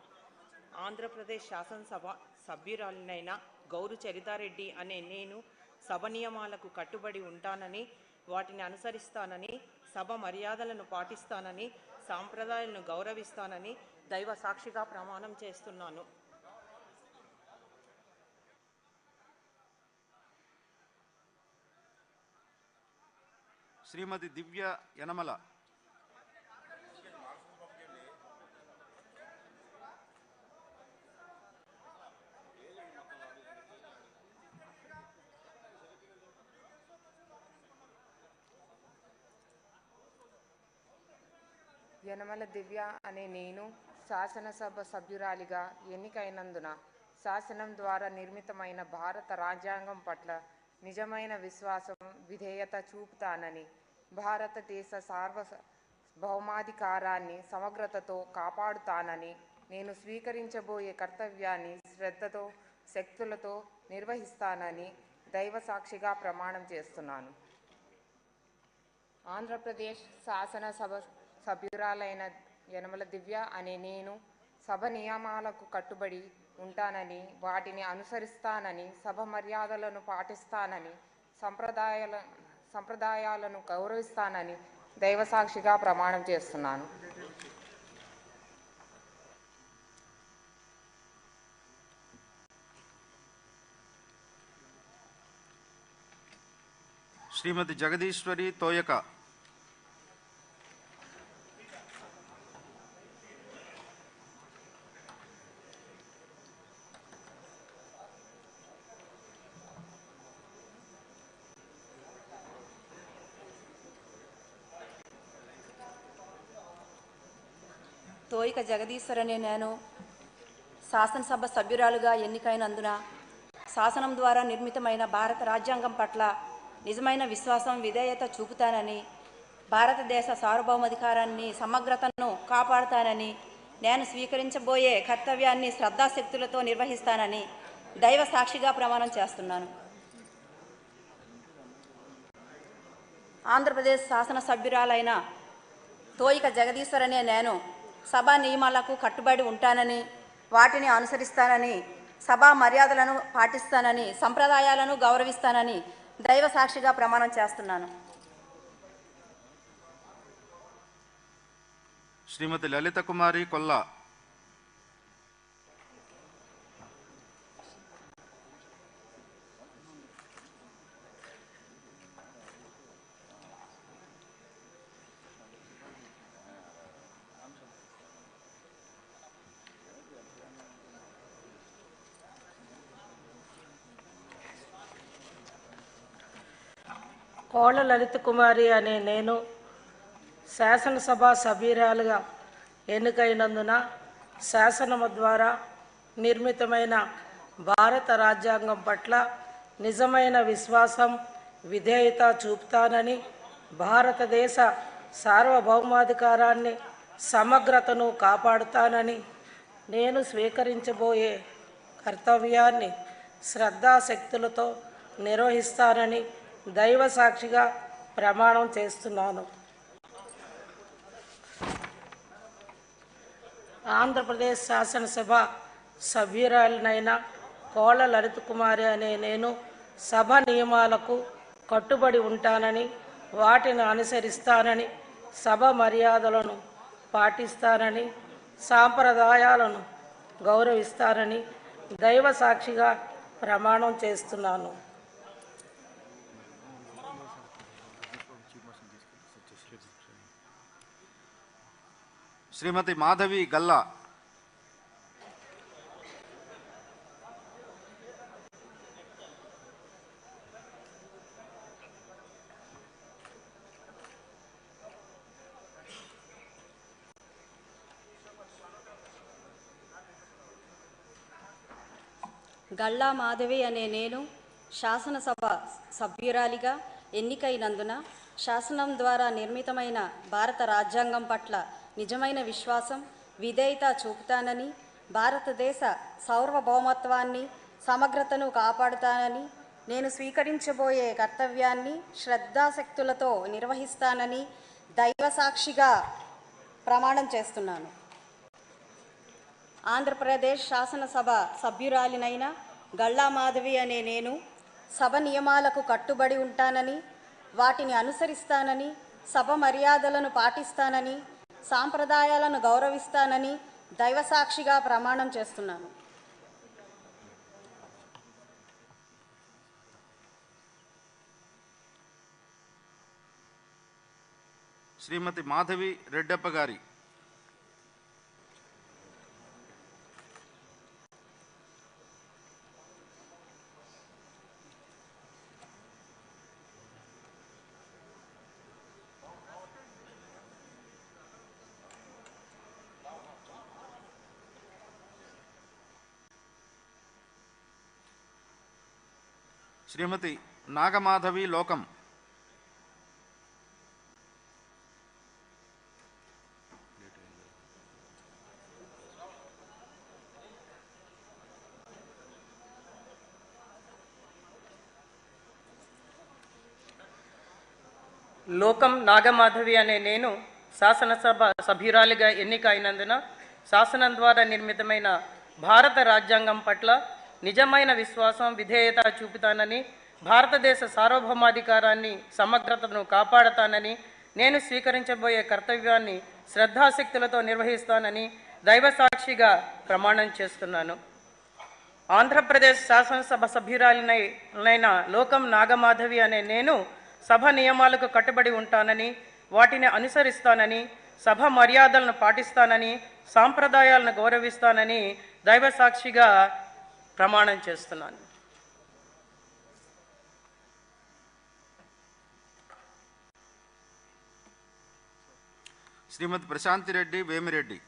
ఆంధ్రప్రదేశ్ శాసనసభ సభ్యురాలినైన గౌరు చరితారెడ్డి అనే నేను సభ నియమాలకు కట్టుబడి ఉంటానని, వాటిని అనుసరిస్తానని, సభ మర్యాదలను పాటిస్తానని, సాంప్రదాయాలను గౌరవిస్తానని దైవ సాక్షిగా ప్రమాణం చేస్తున్నాను. శ్రీమతి దివ్య యనమల. యనమల దివ్య అనే నేను శాసనసభ సభ్యురాలిగా ఎన్నికైనందున శాసనం ద్వారా నిర్మితమైన భారత రాజ్యాంగం పట్ల నిజమైన విశ్వాసం, విధేయత చూపుతానని, భారతదేశ సార్వభౌమాధికారాన్ని సమగ్రతతో కాపాడుతానని, నేను స్వీకరించబోయే కర్తవ్యాన్ని శ్రద్ధతో, శక్తులతో నిర్వహిస్తానని దైవ సాక్షిగా ప్రమాణం చేస్తున్నాను. ఆంధ్రప్రదేశ్ శాసనసభ సభ్యురాలైన యనమల దివ్య అనే నేను సభ నియమాలకు కట్టుబడి ఉంటానని, వాటిని అనుసరిస్తానని, సభ మర్యాదలను పాటిస్తానని, సంప్రదాయాలను గౌరవిస్తానని దైవ సాక్షిగా ప్రమాణం చేస్తున్నాను. శ్రీమతి జగదీశ్వరి తోయక. తోయిక జగదీశ్వర్ అనే నేను శాసనసభ సభ్యురాలుగా ఎన్నికైనందున శాసనం ద్వారా నిర్మితమైన భారత రాజ్యాంగం పట్ల నిజమైన విశ్వాసం, విధేయత చూపుతానని, భారతదేశ సార్వభౌమాధికారాన్ని సమగ్రతను కాపాడుతానని, నేను స్వీకరించబోయే కర్తవ్యాన్ని శ్రద్ధాశక్తులతో నిర్వహిస్తానని దైవ సాక్షిగా ప్రమాణం చేస్తున్నాను. ఆంధ్రప్రదేశ్ శాసనసభ్యురాలైన తోయిక జగదీశ్వర్ అనే నేను సభా నియమాలకు కట్టుబడి ఉంటానని, వాటిని అనుసరిస్తానని, సభా మర్యాదలను పాటిస్తానని, సంప్రదాయాలను గౌరవిస్తానని దైవ సాక్షిగా ప్రమాణం చేస్తున్నాను. శ్రీమతి లలిత కుమారి కొల్లా. కోళ్ళ లలిత కుమారి అనే నేను శాసనసభ సభ్యురాలుగా ఎన్నికైనందున శాసనము ద్వారా నిర్మితమైన భారత రాజ్యాంగం పట్ల నిజమైన విశ్వాసం, విధేయత చూపుతానని, భారతదేశ సార్వభౌమాధికారాన్ని సమగ్రతను కాపాడుతానని, నేను స్వీకరించబోయే కర్తవ్యాన్ని శ్రద్ధాశక్తులతో నిర్వహిస్తానని దైవ సాక్షిగా ప్రమాణం చేస్తున్నాను. ఆంధ్రప్రదేశ్ శాసనసభ సభ్యురాలినైన కోళ్ళ లలిత కుమారి అనే నేను సభ నియమాలకు కట్టుబడి ఉంటానని, వాటిని అనుసరిస్తానని, సభ మర్యాదలను పాటిస్తానని, సాంప్రదాయాలను గౌరవిస్తానని దైవ సాక్షిగా ప్రమాణం చేస్తున్నాను. శ్రీమతి మాధవి గల్లా. గల్లా మాధవి అనే నేను శాసనసభ సభ్యురాలిగా ఎన్నికైనందున శాసనం ద్వారా నిర్మితమైన భారత రాజ్యాంగం పట్ల నిజమైన విశ్వాసం, విధేయత చూపుతానని, భారతదేశ సార్వభౌమత్వాన్ని, సమగ్రతను కాపాడుతానని, నేను స్వీకరించబోయే కర్తవ్యాన్ని శ్రద్ధాశక్తులతో నిర్వహిస్తానని దైవ సాక్షిగా ప్రమాణం చేస్తున్నాను. ఆంధ్రప్రదేశ్ శాసనసభ సభ్యురాలినైన గళ్ళా మాధవి అనే నేను సభ నియమాలకు కట్టుబడి ఉంటానని, వాటిని అనుసరిస్తానని, సభ మర్యాదలను పాటిస్తానని, సాంప్రదాయాలను గౌరవిస్తానని దైవసాక్షిగా ప్రమాణం చేస్తున్నాను. శ్రీమతి మాధవి రెడ్డప్ప గారి శ్రీమతి నాగమాధవి లోకం లోకం నాగమాధవి అనే నేను శాసనసభ సభ్యురాలిగా ఎన్నిక అయినందున శాసనం ద్వారా నిర్మితమైన భారత రాజ్యాంగం పట్ల నిజమైన విశ్వాసం, విధేయత చూపుతానని, భారతదేశ సార్వభౌమాధికారాన్ని, సమగ్రతను కాపాడతానని, నేను స్వీకరించబోయే కర్తవ్యాన్ని శ్రద్ధాశక్తులతో నిర్వహిస్తానని దైవసాక్షిగా ప్రమాణం చేస్తున్నాను. ఆంధ్రప్రదేశ్ శాసనసభ సభ్యురాలినైన లోకం నాగమాధవి అనే నేను సభ నియమాలకు కట్టుబడి ఉంటానని, వాటిని అనుసరిస్తానని, సభ మర్యాదలను పాటిస్తానని, సాంప్రదాయాలను గౌరవిస్తానని దైవసాక్షిగా ప్రమాణం చేస్తున్నాను. శ్రీమతి ప్రశాంతి రెడ్డి వేమిరెడ్డి.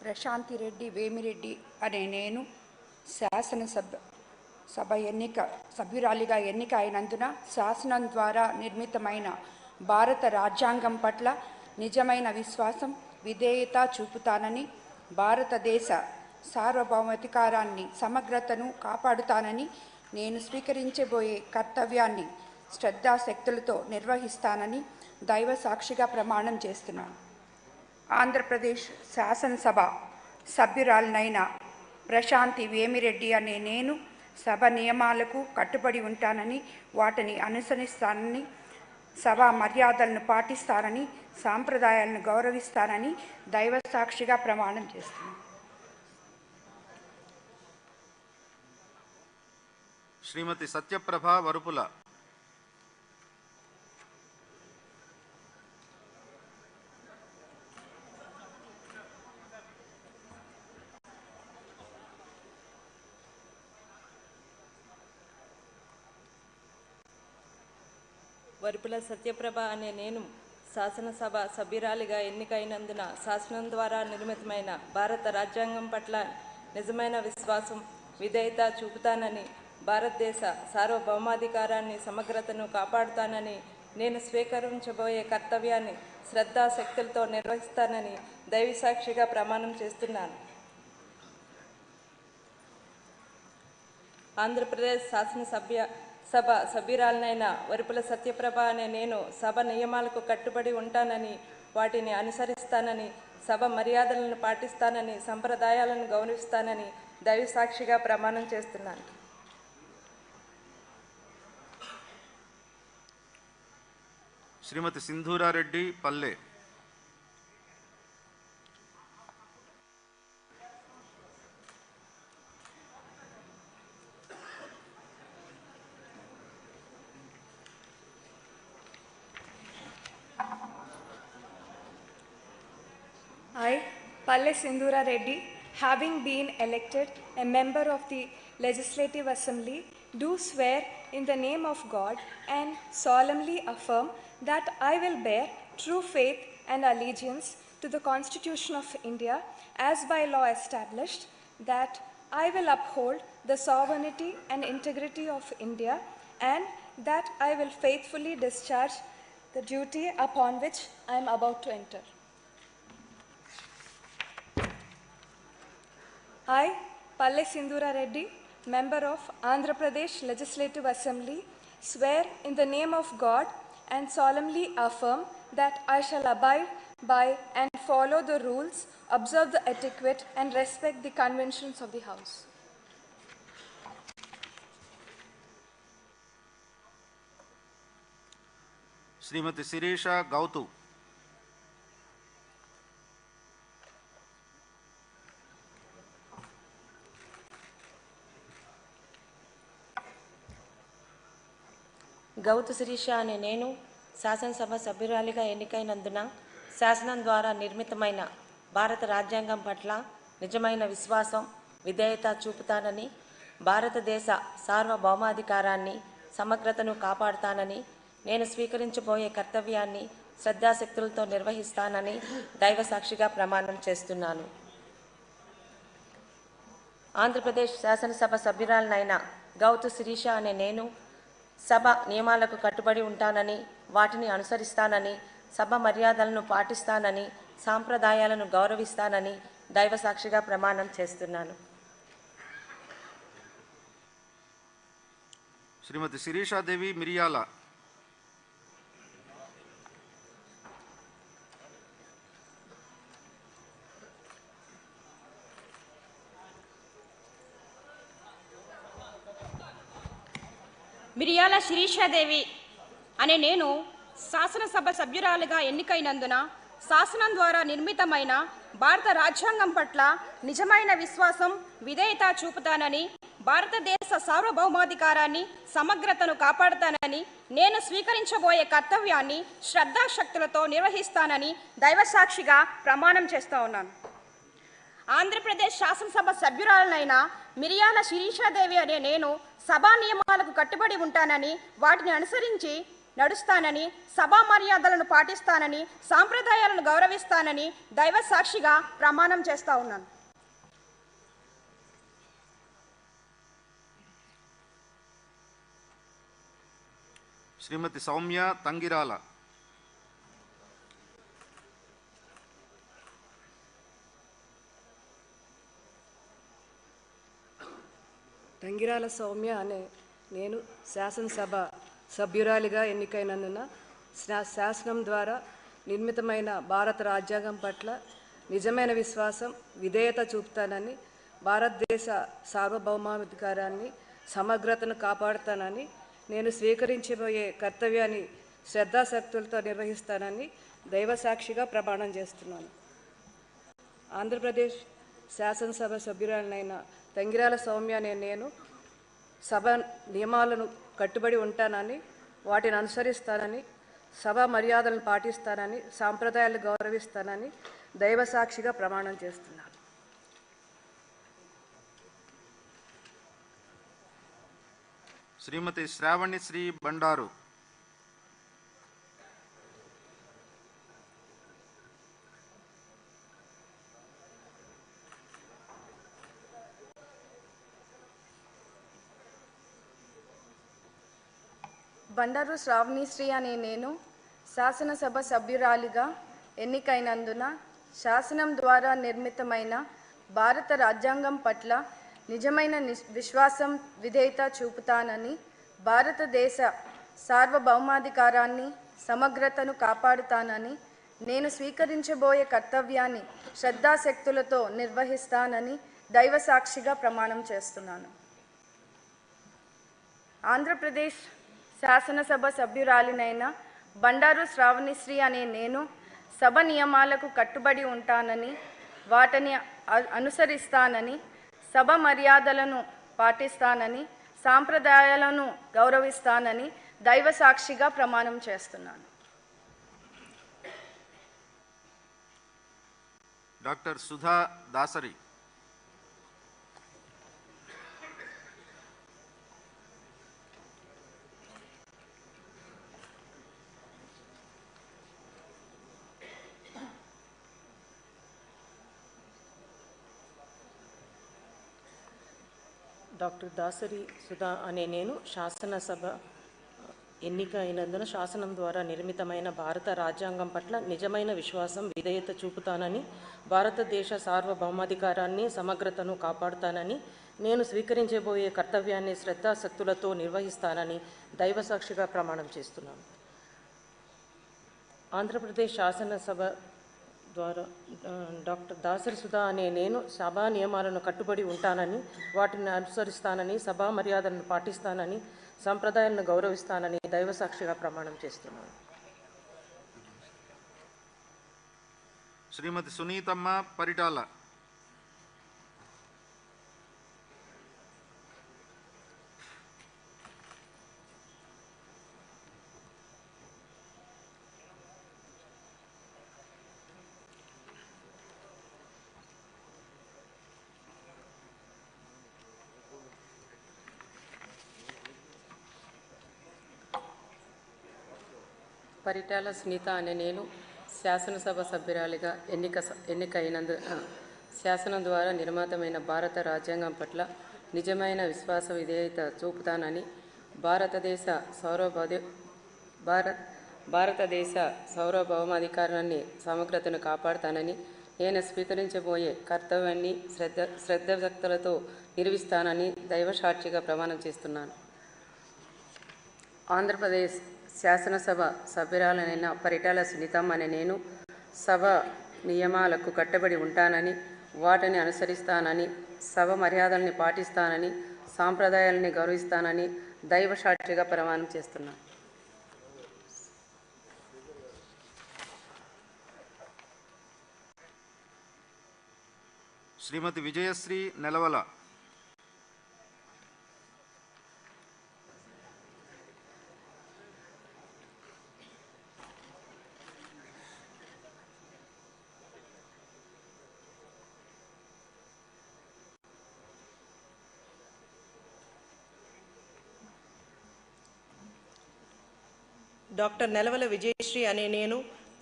ప్రశాంతి రెడ్డి వేమిరెడ్డి అనే నేను సభ సభ్యురాలిగా ఎన్నిక అయినందున శాసనం ద్వారా నిర్మితమైన భారత రాజ్యాంగం పట్ల నిజమైన విశ్వాసం, విధేయత చూపుతానని, భారతదేశ సార్వభౌమాధికారాన్ని, సమగ్రతను కాపాడుతానని, నేను స్వీకరించబోయే కర్తవ్యాన్ని శ్రద్ధాశక్తులతో నిర్వహిస్తానని దైవ సాక్షిగా ప్రమాణం చేస్తున్నాను. ఆంధ్రప్రదేశ్ శాసనసభ సభ్యురాలినైన ప్రశాంతి వేమిరెడ్డి అనే నేను సభ నియమాలకు కట్టుబడి ఉంటానని, వాటిని అనుసరిస్తానని, సభా మర్యాదలను పాటిస్తానని, సాంప్రదాయాలను గౌరవిస్తానని దైవ సాక్షిగా ప్రమాణం చేస్తున్నాను. శ్రీమతి సత్యప్రభ వరుపుల. వరుపుల సత్యప్రభ అనే నేను శాసనసభ సభ్యురాలిగా ఎన్నికైనందున శాసనం ద్వారా నిర్మితమైన భారత రాజ్యాంగం పట్ల నిజమైన విశ్వాసం, విధేయత చూపుతానని, భారతదేశ సార్వభౌమాధికారాన్ని, సమగ్రతను కాపాడుతానని, నేను స్వీకరించబోయే కర్తవ్యాన్ని శ్రద్ధాశక్తులతో నిర్వహిస్తానని దైవసాక్షిగా ప్రమాణం చేస్తున్నాను. ఆంధ్రప్రదేశ్ సభ సభ్యురాలనైన వరుపుల సత్యప్రభ అనే నేను సభ నియమాలకు కట్టుబడి ఉంటానని, వాటిని అనుసరిస్తానని, సభ మర్యాదలను పాటిస్తానని, సంప్రదాయాలను గౌరవిస్తానని దైవసాక్షిగా ప్రమాణం చేస్తున్నాను. శ్రీమతి సింధూరారెడ్డి పల్లె. I, Palle Sindhura Reddy, having been elected a member of the Legislative Assembly, do swear in the name of God and solemnly affirm that I will bear true faith and allegiance to the Constitution of India as by law established, that I will uphold the sovereignty and integrity of India, and that I will faithfully discharge the duty upon which I am about to enter. I, Palle Sindhura Reddy, member of Andhra Pradesh Legislative Assembly, swear in the name of God and solemnly affirm that I shall abide by and follow the rules, observe the etiquette, and respect the conventions of the House. శ్రీమతి శిరీష గౌతు. గౌతు శిరీష అనే నేను శాసనసభ సభ్యురాలిగా ఎన్నికైనందున శాసనం ద్వారా నిర్మితమైన భారత రాజ్యాంగం పట్ల నిజమైన విశ్వాసం, విధేయత చూపుతానని, భారతదేశ సార్వభౌమాధికారాన్ని, సమగ్రతను కాపాడుతానని, నేను స్వీకరించబోయే కర్తవ్యాన్ని శ్రద్ధాశక్తులతో నిర్వహిస్తానని దైవసాక్షిగా ప్రమాణం చేస్తున్నాను. ఆంధ్రప్రదేశ్ శాసనసభ సభ్యురాలనైన గౌతు శిరీష అనే నేను సభ నియమాలకు కట్టుబడి ఉంటానని, వాటిని అనుసరిస్తానని, సభ మర్యాదలను పాటిస్తానని, సాంప్రదాయాలను గౌరవిస్తానని దైవసాక్షిగా ప్రమాణం చేస్తున్నాను. శ్రీమతి శిరీషాదేవి మిరియాల. మిరియాల శిరీషాదేవి అనే నేను శాసనసభ సభ్యురాలిగా ఎన్నికైనందున శాసనం ద్వారా నిర్మితమైన భారత రాజ్యాంగం పట్ల నిజమైన విశ్వాసం, విధేయత చూపుతానని, భారతదేశ సార్వభౌమాధికారాన్ని, సమగ్రతను కాపాడుతానని, నేను స్వీకరించబోయే కర్తవ్యాన్ని శ్రద్ధాశక్తులతో నిర్వహిస్తానని దైవసాక్షిగా ప్రమాణం చేస్తూ ఉన్నాను. ఆంధ్రప్రదేశ్ శాసనసభ సభ్యురాలనైన మిరియాల శిరీషాదేవి అనే నేను సభా నియమాలకు కట్టుబడి ఉంటానని, వాటిని అనుసరించి నడుస్తానని, సభా మర్యాదలను పాటిస్తానని, సాంప్రదాయాలను గౌరవిస్తానని దైవసాక్షిగా ప్రమాణం చేస్తూ ఉన్నాను. శ్రీమతి సౌమ్య తంగిరాల. తంగిరాల సౌమ్య అనే నేను శాసనసభ సభ్యురాలిగా ఎన్నికైనందున శాసనం ద్వారా నిర్మితమైన భారత రాజ్యాంగం పట్ల నిజమైన విశ్వాసం, విధేయత చూపుతానని, భారతదేశ సార్వభౌమాధికారాన్ని, సమగ్రతను కాపాడుతానని, నేను స్వీకరించబోయే కర్తవ్యాన్ని శ్రద్ధాశక్తులతో నిర్వహిస్తానని దైవసాక్షిగా ప్రమాణం చేస్తున్నాను. ఆంధ్రప్రదేశ్ శాసనసభ సభ్యురాలనైన తంగిరాల సౌమ్య అనే నేను సభ నియమాలను కట్టుబడి ఉంటానని, వాటిని అనుసరిస్తానని, సభ మర్యాదలను పాటిస్తానని, సాంప్రదాయాలు గౌరవిస్తానని దైవసాక్షిగా ప్రమాణం చేస్తున్నాను. శ్రీమతి శ్రావణి శ్రీ బండారు. బండారు శ్రావణిశ్రీ అనే నేను శాసనసభ సభ్యురాలిగా ఎన్నికైనందున శాసనం ద్వారా నిర్మితమైన భారత రాజ్యాంగం పట్ల నిజమైన విశ్వాసం, విధేయత చూపుతానని, భారతదేశ సార్వభౌమాధికారాన్ని, సమగ్రతను కాపాడుతానని, నేను స్వీకరించబోయే కర్తవ్యాన్ని శ్రద్ధాశక్తులతో నిర్వహిస్తానని దైవసాక్షిగా ప్రమాణం చేస్తున్నాను. ఆంధ్రప్రదేశ్ శాసనసభ సభ్యురాలినైన బండారు శ్రావణిశ్రీ అనే నేను సభ నియమాలకు కట్టుబడి ఉంటానని, వాటిని అనుసరిస్తానని, సభ మర్యాదలను పాటిస్తానని, సాంప్రదాయాలను గౌరవిస్తానని దైవసాక్షిగా ప్రమాణం చేస్తున్నాను. డాక్టర్ సుధా దాసరి. డాక్టర్ దాసరి సుధా అనే నేను శాసనసభ ఎన్నిక అయినందున శాసనం ద్వారా నిర్మితమైన భారత రాజ్యాంగం పట్ల నిజమైన విశ్వాసం విధేయత చూపుతానని, భారతదేశ సార్వభౌమాధికారాన్ని సమగ్రతను కాపాడుతానని, నేను స్వీకరించబోయే కర్తవ్యాన్ని శ్రద్ధాశక్తులతో నిర్వహిస్తానని దైవసాక్షిగా ప్రమాణం చేస్తున్నాను. ఆంధ్రప్రదేశ్ శాసనసభ ద్వారా డాక్టర్ దాసరి సుధా అనే నేను సభా నియమాలను కట్టుబడి ఉంటానని, వాటిని అనుసరిస్తానని, సభా మర్యాదలను పాటిస్తానని, సంప్రదాయాలను గౌరవిస్తానని దైవసాక్షిగా ప్రమాణం చేస్తున్నాను. శ్రీమతి సునీతమ్మ పరిటాల. పరిటాల సునీత అనే నేను శాసనసభ సభ్యురాలిగా ఎన్నిక అయినందున శాసనం ద్వారా నిర్మితమైన భారత రాజ్యాంగం పట్ల నిజమైన విశ్వాస విధేయత చూపుతానని, భారతదేశ సార్వభౌమాధికారాన్ని సమగ్రతను కాపాడుతానని, నేను స్వీకరించబోయే కర్తవ్యాన్ని శ్రద్ధాశక్తులతో నిర్వహిస్తానని దైవసాక్షిగా ప్రమాణం చేస్తున్నాను. ఆంధ్రప్రదేశ్ శాసనసభ సభ్యురాలైన పరిటాల సునీతమ్మ అనే నేను సభ నియమాలకు కట్టుబడి ఉంటానని, వాటిని అనుసరిస్తానని, సభ మర్యాదల్ని పాటిస్తానని, సాంప్రదాయాలని గౌరవిస్తానని దైవసాక్షిగా ప్రమాణం చేస్తున్నాను. శ్రీమతి విజయశ్రీ నెలవల. డాక్టర్ నెలవల విజయశ్రీ అనే నేను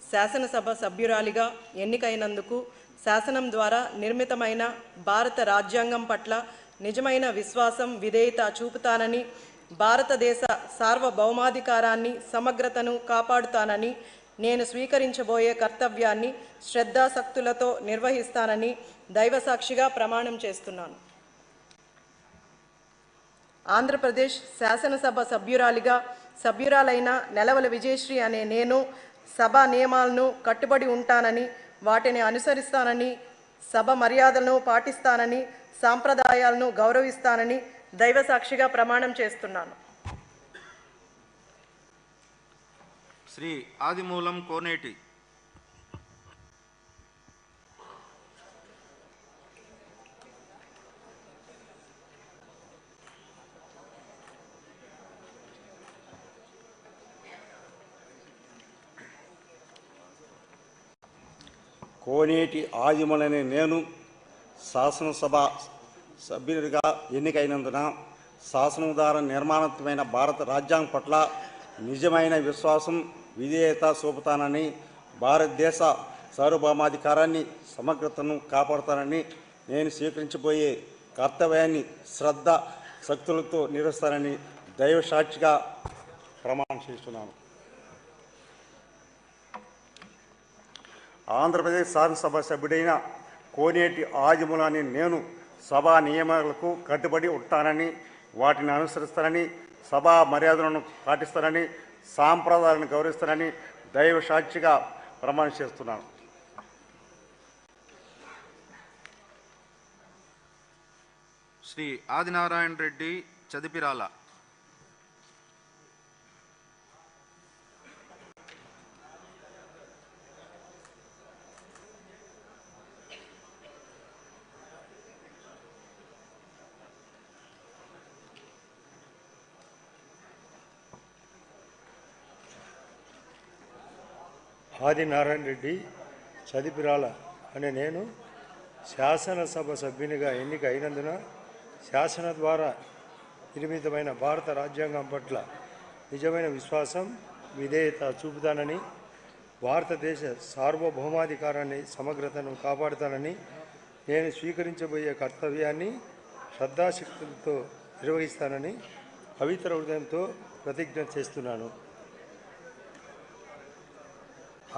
శాసనసభ సభ్యురాలిగా ఎన్నికైనందుకు శాసనం ద్వారా నిర్మితమైన భారత రాజ్యాంగం పట్ల నిజమైన విశ్వాసం విధేయత చూపుతానని, భారతదేశ సార్వభౌమాధికారాన్ని సమగ్రతను కాపాడుతానని, నేను స్వీకరించబోయే కర్తవ్యాన్ని శ్రద్ధాశక్తులతో నిర్వహిస్తానని దైవసాక్షిగా ప్రమాణం చేస్తున్నాను. ఆంధ్రప్రదేశ్ శాసనసభ సభ్యురాలైన నెలవల విజయశ్రీ అనే నేను సభా నియమాలను కట్టుబడి ఉంటానని, వాటిని అనుసరిస్తానని, సభ మర్యాదలను పాటిస్తానని, సాంప్రదాయాలను గౌరవిస్తానని దైవసాక్షిగా ప్రమాణం చేస్తున్నాను. శ్రీ ఆదిమూలం కోనేటి. కోనేటి ఆదిమూలనే నేను శాసనసభ సభ్యుడిగా ఎన్నికైనందున శాసనం ద్వారా నిర్మాణమైన భారత రాజ్యాంగం పట్ల నిజమైన విశ్వాసం విధేయత చూపుతానని, భారతదేశ సార్వభౌమాధికారాన్ని సమగ్రతను కాపాడుతానని, నేను స్వీకరించబోయే కర్తవ్యాన్ని శ్రద్ధ శక్తులతో నిర్వహిస్తానని దైవసాక్షిగా ప్రమాణం చేస్తున్నాను. ఆంధ్రప్రదేశ్ శాసనసభ సభ్యుడైన కోనేటి ఆదిమూలని నేను సభా నియమాలకు కట్టుబడి ఉంటానని, వాటిని అనుసరిస్తానని, సభా మర్యాదలను పాటిస్తానని, సాంప్రదాయాలను గౌరవిస్తానని దైవ సాక్షిగా ప్రమాణం చేస్తున్నాను. శ్రీ ఆదినారాయణ రెడ్డి చదిపిరాల. ఆదినారాయణ రెడ్డి చదిపిరాల అనే నేను శాసనసభ సభ్యునిగా ఎన్నిక అయినందున శాసన ద్వారా నిర్మితమైన భారత రాజ్యాంగం పట్ల నిజమైన విశ్వాసం విధేయత చూపుతానని, భారతదేశ సార్వభౌమాధికారాన్ని సమగ్రతను కాపాడుతానని, నేను స్వీకరించబోయే కర్తవ్యాన్ని శ్రద్ధాశక్తులతో నిర్వహిస్తానని పవిత్ర హృదయంతో ప్రతిజ్ఞ చేస్తున్నాను.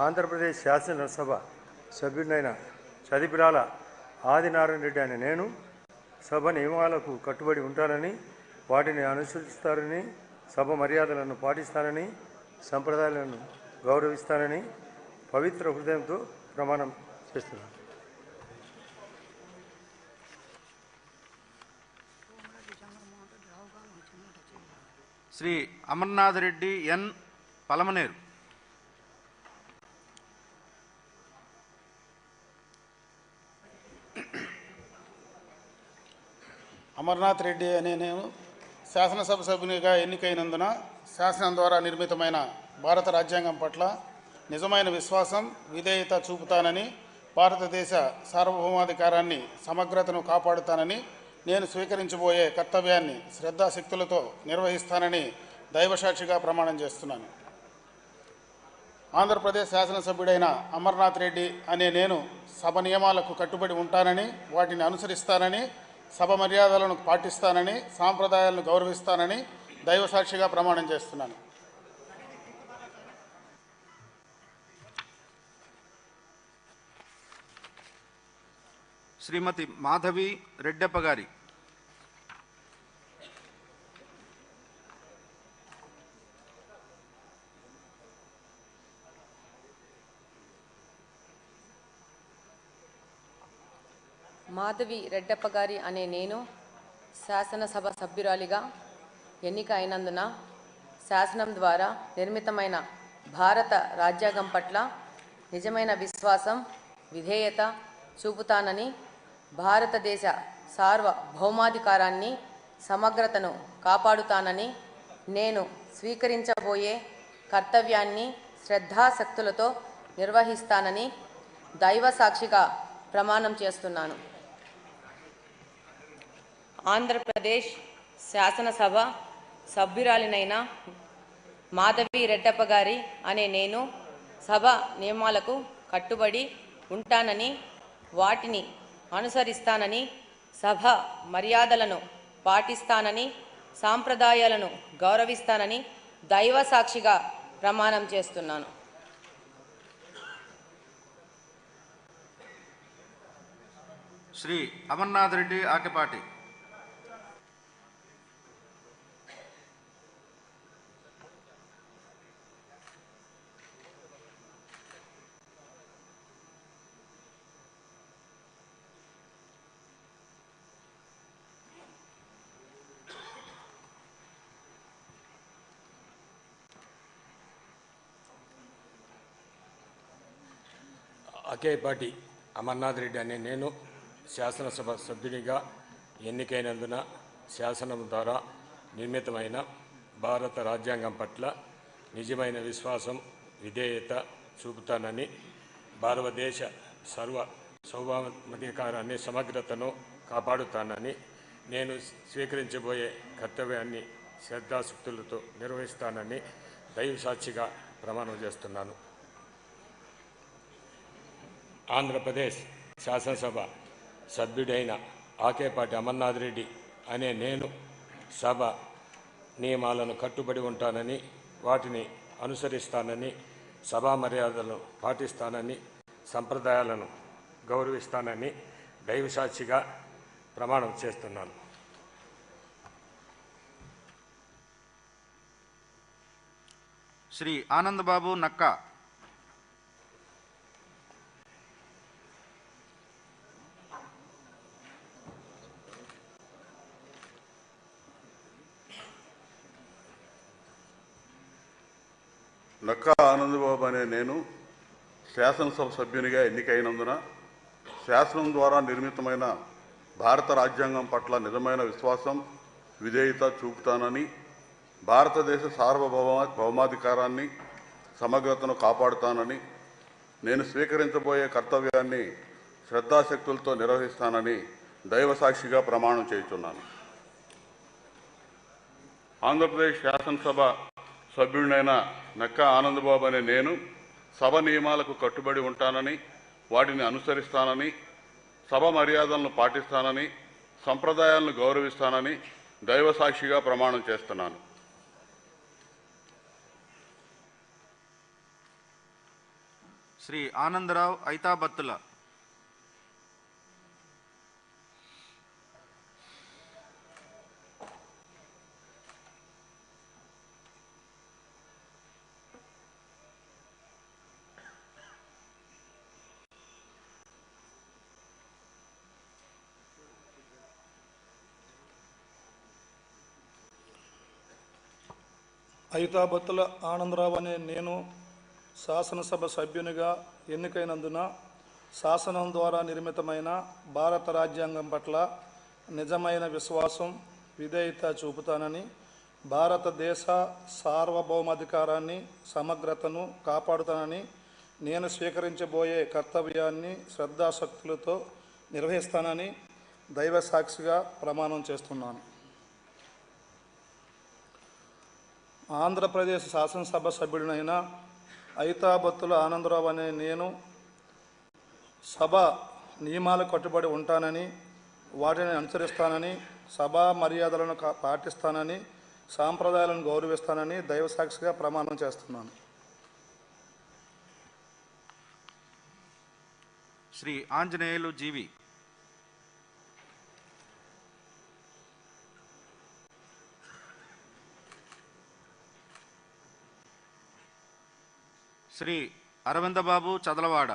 ఆంధ్రప్రదేశ్ శాసనసభ సభ్యుడైన చదిపిరాల ఆదినారాయణ రెడ్డి అనే నేను సభ నియమాలకు కట్టుబడి ఉంటానని, వాటిని అనుసరిస్తానని, సభ మర్యాదలను పాటిస్తానని, సంప్రదాయాలను గౌరవిస్తానని పవిత్ర హృదయంతో ప్రమాణం చేస్తున్నాను. శ్రీ అమర్నాథ్ రెడ్డి ఎన్ పలమనేరు. అమర్నాథ్ రెడ్డి అనే నేను శాసనసభ సభ్యునిగా ఎన్నికైనందున శాసనం ద్వారా నిర్మితమైన భారత రాజ్యాంగం పట్ల నిజమైన విశ్వాసం, విధేయత చూపుతానని, భారతదేశ సార్వభౌమాధికారాన్ని, సమగ్రతను కాపాడుతానని, నేను స్వీకరించబోయే కర్తవ్యాన్ని శ్రద్ధాశక్తులతో నిర్వహిస్తానని దైవసాక్షిగా ప్రమాణం చేస్తున్నాను. ఆంధ్రప్రదేశ్ శాసనసభ్యుడైన అమర్నాథ్ రెడ్డి అనే నేను సభ నియమాలకు కట్టుబడి ఉంటానని, వాటిని అనుసరిస్తానని, సభ మర్యాదలను పాటిస్తానని, సాంప్రదాయాలను గౌరవిస్తానని దైవసాక్షిగా ప్రమాణం చేస్తున్నాను. శ్రీమతి మాధవి రెడ్డప్ప గారి. మాధవి రెడ్డప్ప గారి అనే నేను శాసనసభ సభ్యురాలిగా ఎన్నిక అయినందున శాసనం ద్వారా నిర్మితమైన భారత రాజ్యాంగం పట్ల నిజమైన విశ్వాసం, విధేయత చూపుతానని, భారతదేశ సార్వభౌమాధికారాన్ని, సమగ్రతను కాపాడుతానని, నేను స్వీకరించబోయే కర్తవ్యాన్ని శ్రద్ధాశక్తులతో నిర్వహిస్తానని దైవసాక్షిగా ప్రమాణం చేస్తున్నాను. ఆంధ్రప్రదేశ్ శాసనసభ సభ్యురాలినైన మాధవి రెడ్డప్ప గారి అనే నేను సభ నియమాలకు కట్టుబడి ఉంటానని, వాటిని అనుసరిస్తానని, సభ మర్యాదలను పాటిస్తానని, సాంప్రదాయాలను గౌరవిస్తానని దైవ సాక్షిగా ప్రమాణం చేస్తున్నాను. శ్రీ అమర్నాథ్ రెడ్డి ఆకెపాటి. ఆకేపాటి అమర్నాథ్ రెడ్డి అనే నేను శాసనసభ సభ్యునిగా ఎన్నికైనందున శాసనం ద్వారా నిర్మితమైన భారత రాజ్యాంగం పట్ల నిజమైన విశ్వాసం, విధేయత చూపుతానని, భారతదేశ సార్వభౌమాధికారాన్ని, సమగ్రతను కాపాడుతానని, నేను స్వీకరించబోయే కర్తవ్యాన్ని శ్రద్ధాశక్తులతో నిర్వహిస్తానని దైవసాక్షిగా ప్రమాణం చేస్తున్నాను. ఆంధ్రప్రదేశ్ శాసనసభ సభ్యుడైన ఆకేపాటి అమర్నాథ్ రెడ్డి అనే నేను సభ నియమాలను కట్టుబడి ఉంటానని, వాటిని అనుసరిస్తానని, సభా మర్యాదలను పాటిస్తానని, సంప్రదాయాలను గౌరవిస్తానని దైవసాక్షిగా ప్రమాణం చేస్తున్నాను. శ్రీ ఆనందబాబు నక్కా. నక్కా ఆనందబాబు అనే నేను శాసనసభ సభ్యునిగా ఎన్నికైనందున శాసనం ద్వారా నిర్మితమైన భారత రాజ్యాంగం పట్ల నిజమైన విశ్వాసం, విధేయత చూపుతానని, భారతదేశ సార్వభౌమాధికారాన్ని, సమగ్రతను కాపాడుతానని, నేను స్వీకరించబోయే కర్తవ్యాన్ని శ్రద్ధాశక్తులతో నిర్వహిస్తానని దైవసాక్షిగా ప్రమాణం చేస్తున్నాను. ఆంధ్రప్రదేశ్ శాసనసభ సభ్యుడినైన నక్కా ఆనందబాబు అనే నేను సభ నియమాలకు కట్టుబడి ఉంటానని, వాటిని అనుసరిస్తానని, సభ మర్యాదలను పాటిస్తానని, సంప్రదాయాలను గౌరవిస్తానని దైవ సాక్షిగా ప్రమాణం చేస్తున్నాను. శ్రీ ఆనందరావు ఐతాబత్తుల. ఐతాబత్తుల ఆనందరావు అనే నేను శాసనసభ సభ్యునిగా ఎన్నికైనందున శాసనం ద్వారా నిర్మితమైన భారత రాజ్యాంగం పట్ల నిజమైన విశ్వాసం, విధేయత చూపుతానని, భారతదేశ సార్వభౌమాధికారాన్ని, సమగ్రతను కాపాడుతానని నేను స్వీకరించబోయే కర్తవ్యాన్ని శ్రద్ధాశక్తులతో నిర్వహిస్తానని దైవ సాక్షిగా ప్రమాణం చేస్తున్నాను. ఆంధ్రప్రదేశ్ శాసనసభ సభ్యుడినైన ఐతాబత్తుల ఆనందరావు అనే నేను సభ నియమాలకు కట్టుబడి ఉంటానని, వాటిని అనుసరిస్తానని, సభా మర్యాదలను పాటిస్తానని, సాంప్రదాయాలను గౌరవిస్తానని దైవ సాక్షిగా ప్రమాణం చేస్తున్నాను. శ్రీ ఆంజనేయులు జీవి. శ్రీ అరవిందబాబు చదలవాడ.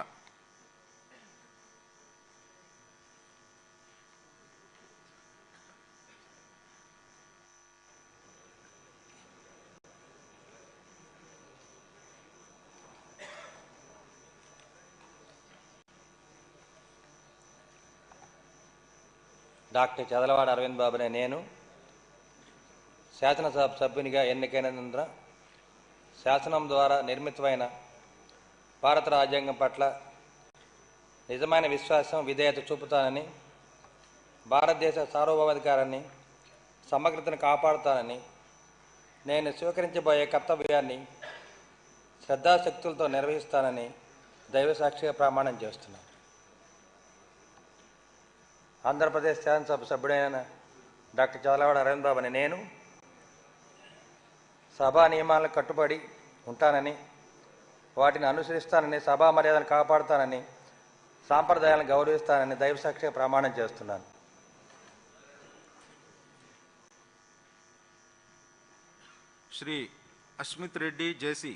డాక్టర్ చదలవాడ అరవింద్ బాబు అనే నేను శాసనసభ సభ్యునిగా ఎన్నికైనందున శాసనం ద్వారా నిర్మితమైన భారత రాజ్యాంగం పట్ల నిజమైన విశ్వాసం, విధేయత చూపుతానని, భారతదేశ సార్వభౌమాధికారాన్ని, సమగ్రతను కాపాడుతానని నేను స్వీకరించబోయే కర్తవ్యాన్ని శ్రద్ధాశక్తులతో నిర్వహిస్తానని దైవ సాక్షిగా ప్రమాణం చేస్తున్నాను. ఆంధ్రప్రదేశ్ శాసనసభ సభ్యుడైన డాక్టర్ చదలవాడ అరవింద్ బాబు అనే నేను సభా నియమాలకు కట్టుబడి ఉంటానని, వాటిని అనుసరిస్తానని, సభా మర్యాదలను కాపాడుతానని, సాంప్రదాయాలను గౌరవిస్తానని దైవ సాక్షిగా ప్రమాణం చేస్తున్నాను. శ్రీ అస్మిత్ రెడ్డి జేసీ.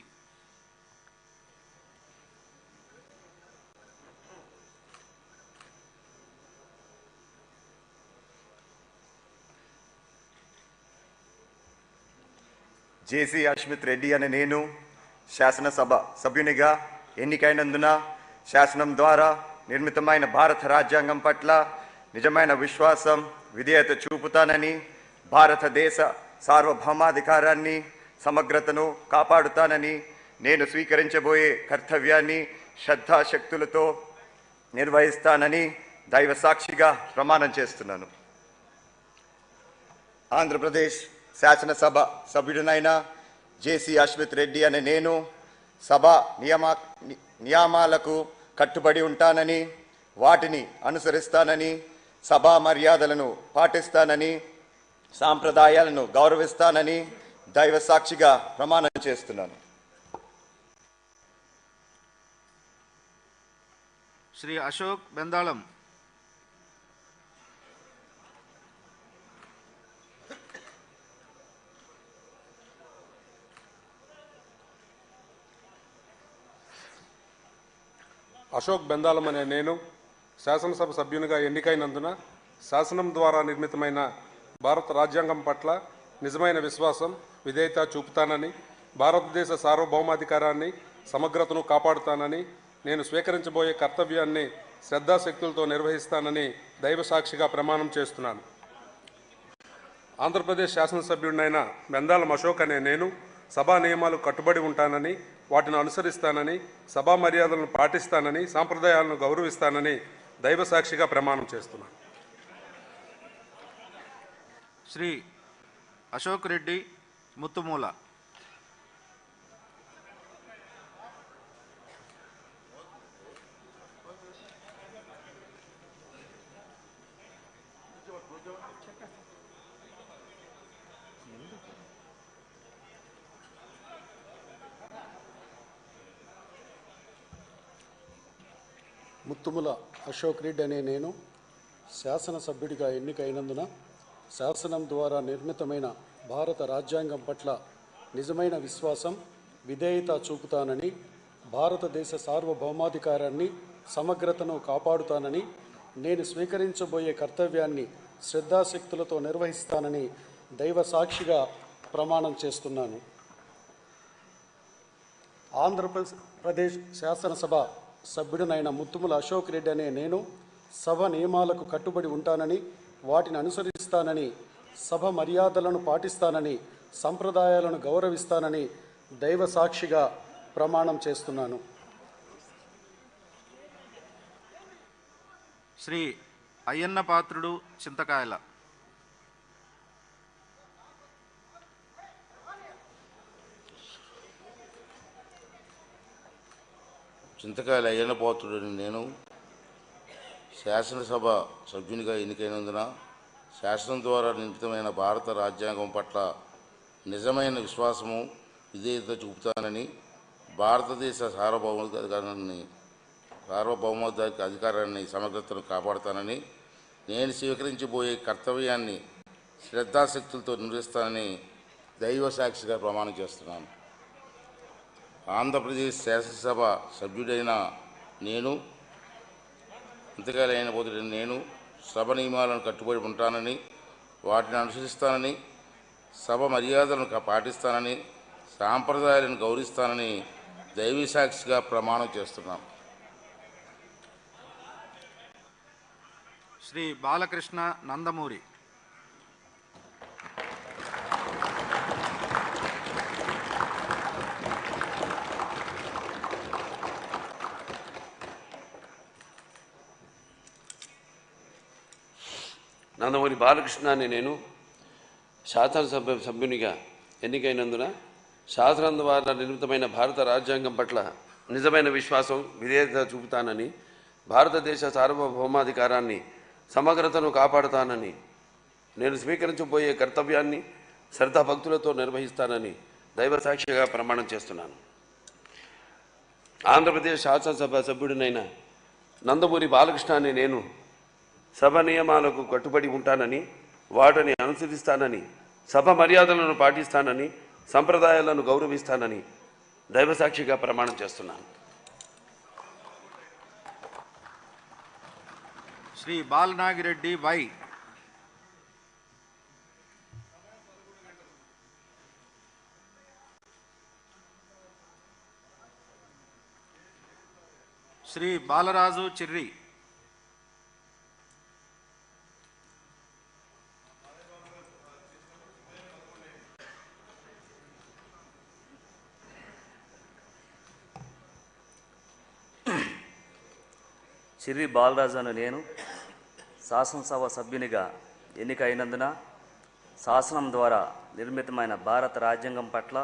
జేసీ అస్మిత్ రెడ్డి అనే నేను శాసనసభ సభ్యునిగా ఎన్నికైనందున శాసనం ద్వారా నిర్మితమైన భారత రాజ్యాంగం పట్ల నిజమైన విశ్వాసం, విధేయత చూపుతానని, భారతదేశ సార్వభౌమాధికారాన్ని, సమగ్రతను కాపాడుతానని నేను స్వీకరించబోయే కర్తవ్యాన్ని శ్రద్ధాశక్తులతో నిర్వహిస్తానని దైవ సాక్షిగా ప్రమాణం చేస్తున్నాను. ఆంధ్రప్రదేశ్ శాసనసభ సభ్యుడినైన జేసీ అస్మిత్ రెడ్డి అనే నేను సభ నియమాలకు కట్టుబడి ఉంటానని, వాటిని అనుసరిస్తానని, సభా మర్యాదలను పాటిస్తానని, సాంప్రదాయాలను గౌరవిస్తానని దైవ సాక్షిగా ప్రమాణం చేస్తున్నాను. శ్రీ అశోక్ బెందాళం. అశోక్ బెందాలం అనే నేను శాసనసభ సభ్యునిగా ఎన్నికైనందున శాసనం ద్వారా నిర్మితమైన భారత రాజ్యాంగం పట్ల నిజమైన విశ్వాసం, విధేయత చూపుతానని, భారతదేశ సార్వభౌమాధికారాన్ని, సమగ్రతను కాపాడుతానని నేను స్వీకరించబోయే కర్తవ్యాన్ని శ్రద్ధాశక్తులతో నిర్వహిస్తానని దైవ సాక్షిగా ప్రమాణం చేస్తున్నాను. ఆంధ్రప్రదేశ్ శాసనసభ్యుడినైన బెందాలం అశోక్ అనే నేను సభా నియమాలకు కట్టుబడి ఉంటానని, వాటిని అనుసరిస్తానని, సభా మర్యాదలను పాటిస్తానని, సాంప్రదాయాలను గౌరవిస్తానని దైవ సాక్షిగా ప్రమాణం చేస్తున్నాను. శ్రీ అశోక్ రెడ్డి ముత్తుమూల. ముత్తుముల అశోక్ రెడ్డి అనే నేను శాసనసభ్యుడిగా ఎన్నికైనందున శాసనం ద్వారా నిర్మితమైన భారత రాజ్యాంగం పట్ల నిజమైన విశ్వాసం, విధేయత చూపుతానని, భారతదేశ సార్వభౌమాధికారాన్ని, సమగ్రతను కాపాడుతానని, నేను స్వీకరించబోయే కర్తవ్యాన్ని శ్రద్ధాశక్తులతో నిర్వహిస్తానని దైవ సాక్షిగా ప్రమాణం చేస్తున్నాను. ఆంధ్రప్రదేశ్ శాసనసభ సభ్యుడినైన ముత్తుముల అశోక్ రెడ్డి అనే నేను సభ నియమాలకు కట్టుబడి ఉంటానని, వాటిని అనుసరిస్తానని, సభ మర్యాదలను పాటిస్తానని, సంప్రదాయాలను గౌరవిస్తానని దైవ సాక్షిగా ప్రమాణం చేస్తున్నాను. శ్రీ అయ్యన్న పాత్రుడు చింతకాయల. చింతకాయల అయ్యన్న పాత్రుడని నేను శాసనసభ సభ్యునిగా ఎన్నికైనందున శాసనం ద్వారా నిర్మితమైన భారత రాజ్యాంగం పట్ల నిజమైన విశ్వాసము, విధేయత చూపుతానని, భారతదేశ సార్వభౌమాధికారాన్ని సమగ్రతను కాపాడుతానని, నేను స్వీకరించబోయే కర్తవ్యాన్ని శ్రద్ధాశక్తులతో నిర్వహిస్తానని దైవ సాక్షిగా ప్రమాణం చేస్తున్నాను. ఆంధ్రప్రదేశ్ శాసనసభ సభ్యుడైన నేను ఇంతకాలైన పోతుడైన నేను సభ నియమాలను కట్టుబడి ఉంటానని, వాటిని అనుసరిస్తానని, సభ మర్యాదలను పాటిస్తానని, సాంప్రదాయాలను గౌరవిస్తానని దైవీ సాక్షిగా ప్రమాణం చేస్తున్నాను. శ్రీ బాలకృష్ణ నందమూరి. నందమూరి బాలకృష్ణ అనే నేను శాసనసభ సభ్యునిగా ఎన్నికైనందున శాసనం ద్వారా నిర్మితమైన భారత రాజ్యాంగం పట్ల నిజమైన విశ్వాసం, విధేయత చూపుతానని, భారతదేశ సార్వభౌమాధికారాన్ని, సమగ్రతను కాపాడుతానని, నేను స్వీకరించబోయే కర్తవ్యాన్ని శ్రద్ధాభక్తులతో నిర్వహిస్తానని దైవ సాక్షిగా ప్రమాణం చేస్తున్నాను. ఆంధ్రప్రదేశ్ శాసనసభ సభ్యుడినైన నందమూరి బాలకృష్ణ అనే నేను సభ నియమాలకు కట్టుబడి ఉంటానని, వాటిని అనుసరిస్తానని, సభ మర్యాదలను పాటిస్తానని, సంప్రదాయాలను గౌరవిస్తానని దైవసాక్షిగా ప్రమాణం చేస్తున్నాను. శ్రీ బాలనాగిరెడ్డి వై. శ్రీ బాలరాజు చిర్రి. చిర్రి బాలరాజు అను నేను శాసనసభ సభ్యునిగా ఎన్నికైనందున శాసనం ద్వారా నిర్మితమైన భారత రాజ్యాంగం పట్ల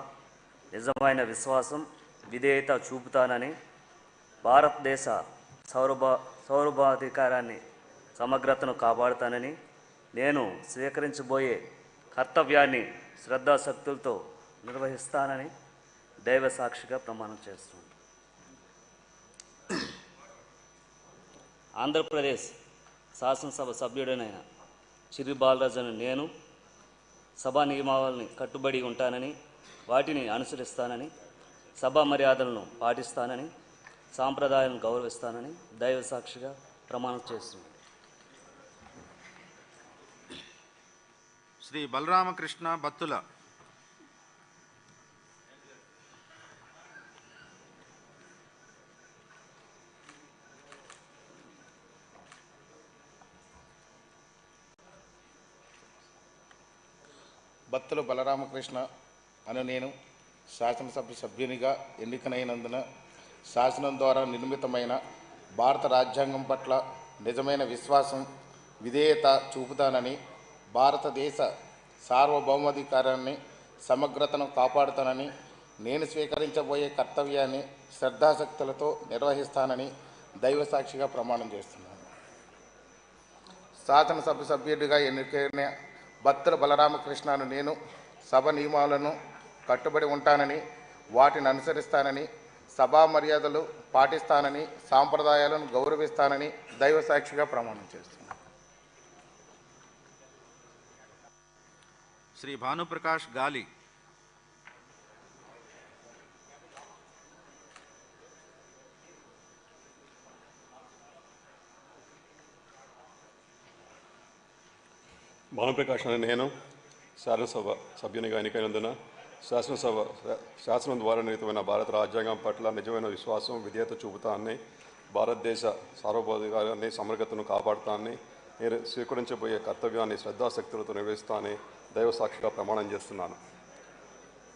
నిజమైన విశ్వాసం, విధేయత చూపుతానని, భారతదేశ సార్వభౌమాధికారాన్ని, సమగ్రతను కాపాడుతానని, నేను స్వీకరించబోయే కర్తవ్యాన్ని శ్రద్ధాశక్తులతో నిర్వహిస్తానని దైవ సాక్షిగా ప్రమాణం చేస్తున్నాను. ఆంధ్రప్రదేశ్ శాసనసభ సభ్యుడైన చిర్రి బాలరాజు అను నేను సభా నియమావళిని కట్టుబడి ఉంటానని, వాటిని అనుసరిస్తానని, సభా మర్యాదలను పాటిస్తానని, సాంప్రదాయాలను గౌరవిస్తానని దైవ సాక్షిగా ప్రమాణం చేస్తున్నాను. శ్రీ బలరామకృష్ణ బత్తుల. బత్తుల బలరామకృష్ణ అను నేను శాసనసభ సభ్యునిగా ఎన్నికైనందున శాసనం ద్వారా నిర్మితమైన భారత రాజ్యాంగం పట్ల నిజమైన విశ్వాసం, విధేయత చూపుతానని, భారతదేశ సార్వభౌమాధికారాన్ని, సమగ్రతను కాపాడుతానని, నేను స్వీకరించబోయే కర్తవ్యాన్ని శ్రద్ధాశక్తులతో నిర్వహిస్తానని దైవ సాక్షిగా ప్రమాణం చేస్తున్నాను. శాసనసభ సభ్యుడిగా ఎన్నికైన బత్తుల బలరామకృష్ణను నేను సభ నియమాలను కట్టుబడి ఉంటానని, వాటిని అనుసరిస్తానని, సభా మర్యాదలు పాటిస్తానని సాంప్రదాయాలను గౌరవిస్తానని దైవ సాక్షిగా ప్రమాణం చేస్తున్నాను. శ్రీ భానుప్రకాష్ గాలి. భానుప్రకాష్ అనే నేను శాసనసభ సభ్యునిగా ఎన్నికైనందున శాసనం ద్వారా నిర్మితమైన భారత రాజ్యాంగం పట్ల నిజమైన విశ్వాసం విధేయత చూపుతానని భారతదేశ సార్వభౌమాధికారాన్ని సమగ్రతను కాపాడుతానని నేను స్వీకరించబోయే కర్తవ్యాన్ని శ్రద్ధాశక్తులతో నిర్వహిస్తానని దైవ సాక్షిగా ప్రమాణం చేస్తున్నాను.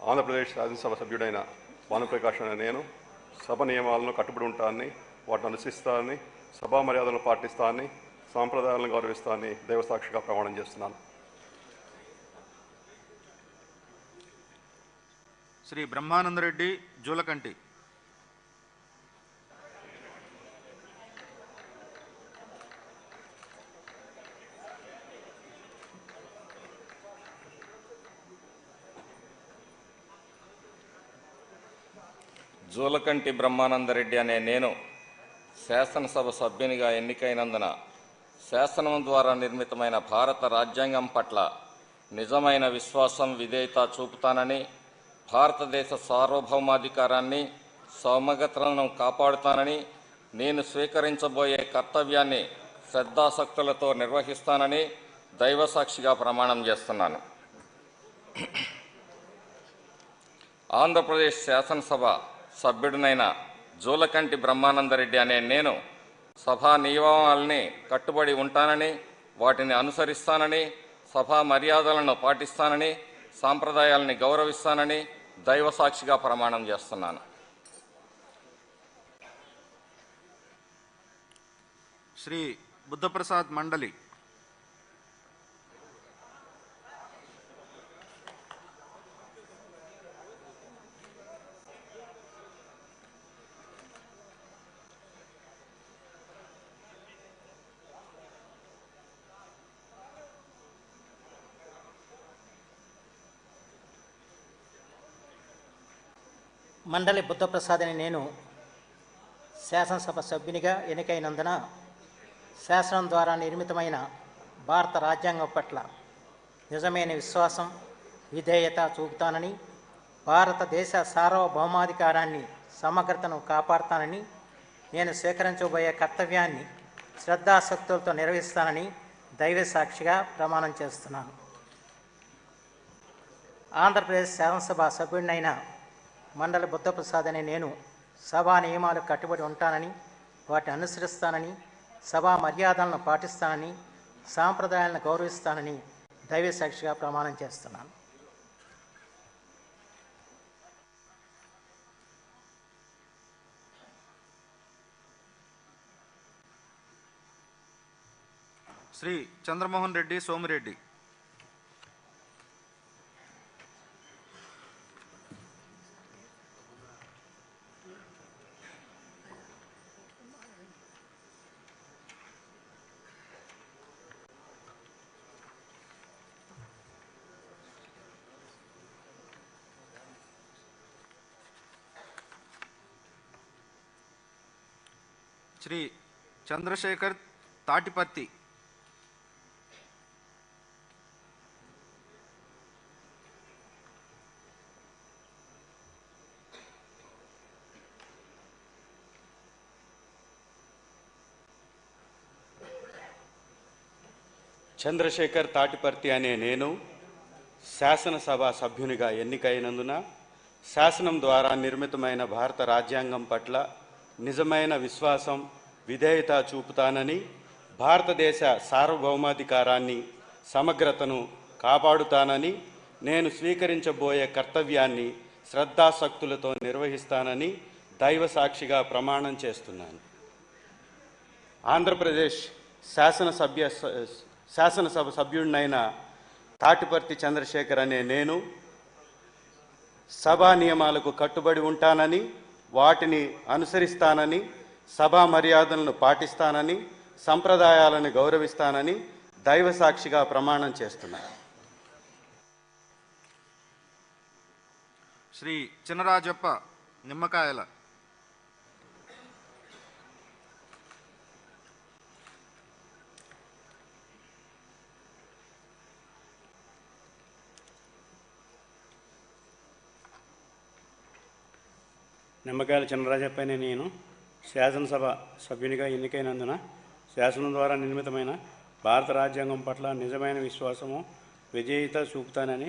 ఆంధ్రప్రదేశ్ శాసనసభ సభ్యుడైన భానుప్రకాష్ అనే నేను సభ నియమాలను కట్టుబడి ఉంటానని వాటిని అనుసరిస్తానని సభా మర్యాదలను పాటిస్తానని సాంప్రదాయాలను గౌరవిస్తానని దైవ సాక్షిగా ప్రమాణం చేస్తున్నాను. శ్రీ బ్రహ్మానందరెడ్డి జూలకంటి. జూలకంటి బ్రహ్మానందరెడ్డి అనే నేను శాసనసభ సభ్యునిగా ఎన్నికైనందున శాసనం ద్వారా నిర్మితమైన భారత రాజ్యాంగం పట్ల నిజమైన విశ్వాసం విధేయత చూపుతానని భారతదేశ సార్వభౌమాధికారాన్ని సమగ్రతలను కాపాడుతానని నేను స్వీకరించబోయే కర్తవ్యాన్ని శ్రద్ధాసక్తులతో నిర్వహిస్తానని దైవసాక్షిగా ప్రమాణం చేస్తున్నాను. ఆంధ్రప్రదేశ్ శాసనసభ సభ్యుడినైన జూలకంటి బ్రహ్మానందరెడ్డి అనే నేను సభా నియమాలని కట్టుబడి ఉంటానని వాటిని అనుసరిస్తానని సభా మర్యాదలను పాటిస్తానని సాంప్రదాయాలని గౌరవిస్తానని దైవ సాక్షిగా ప్రమాణం చేస్తున్నాను. శ్రీ బుద్ధప్రసాద్ మండలి. మండలి బుద్ధప్రసాద్ అని నేను శాసనసభ సభ్యునిగా ఎన్నికైనందున శాసనం ద్వారా నిర్మితమైన భారత రాజ్యాంగం పట్ల నిజమైన విశ్వాసం విధేయత చూపుతానని భారతదేశ సార్వభౌమాధికారాన్ని సమగ్రతను కాపాడుతానని నేను స్వీకరించబోయే కర్తవ్యాన్ని శ్రద్ధాశక్తులతో నిర్వహిస్తానని దైవ సాక్షిగా ప్రమాణం చేస్తున్నాను. ఆంధ్రప్రదేశ్ శాసనసభ సభ్యుడినైన మండలి బుద్ధప్రసాద్ అనే నేను సభా నియమాలకు కట్టుబడి ఉంటానని వాటిని అనుసరిస్తానని సభా మర్యాదలను పాటిస్తానని సాంప్రదాయాలను గౌరవిస్తానని దైవ సాక్షిగా ప్రమాణం చేస్తున్నాను. శ్రీ చంద్రమోహన్ రెడ్డి సోమిరెడ్డి. శ్రీ చంద్రశేఖర్ తాటిపత్తి. చంద్రశేఖర్ తాటిపర్తి అనే నేను శాసనసభ సభ్యునిగా ఎన్నికైనందున శాసనం ద్వారా నిర్మితమైన భారత రాజ్యాంగం పట్ల నిజమైన విశ్వాసం విధేయత చూపుతానని భారతదేశ సార్వభౌమాధికారాన్ని సమగ్రతను కాపాడుతానని నేను స్వీకరించబోయే కర్తవ్యాన్ని శ్రద్ధాశక్తులతో నిర్వహిస్తానని దైవ సాక్షిగా ప్రమాణం చేస్తున్నాను. ఆంధ్రప్రదేశ్ శాసనసభ సభ్యుడినైన తాటిపర్తి చంద్రశేఖర్ అనే నేను సభా నియమాలకు కట్టుబడి ఉంటానని వాటిని అనుసరిస్తానని సభా మర్యాదలను పాటిస్తానని సంప్రదాయాలను గౌరవిస్తానని దైవ సాక్షిగా ప్రమాణం చేస్తున్నాను. శ్రీ చినరాజప్ప నిమ్మకాయల. నిమ్మకాయల చినరాజప్ప అనే నేను శాసనసభ సభ్యునిగా ఎన్నికైనందున శాసనం ద్వారా నిర్మితమైన భారత రాజ్యాంగం పట్ల నిజమైన విశ్వాసము విజేయత చూపుతానని,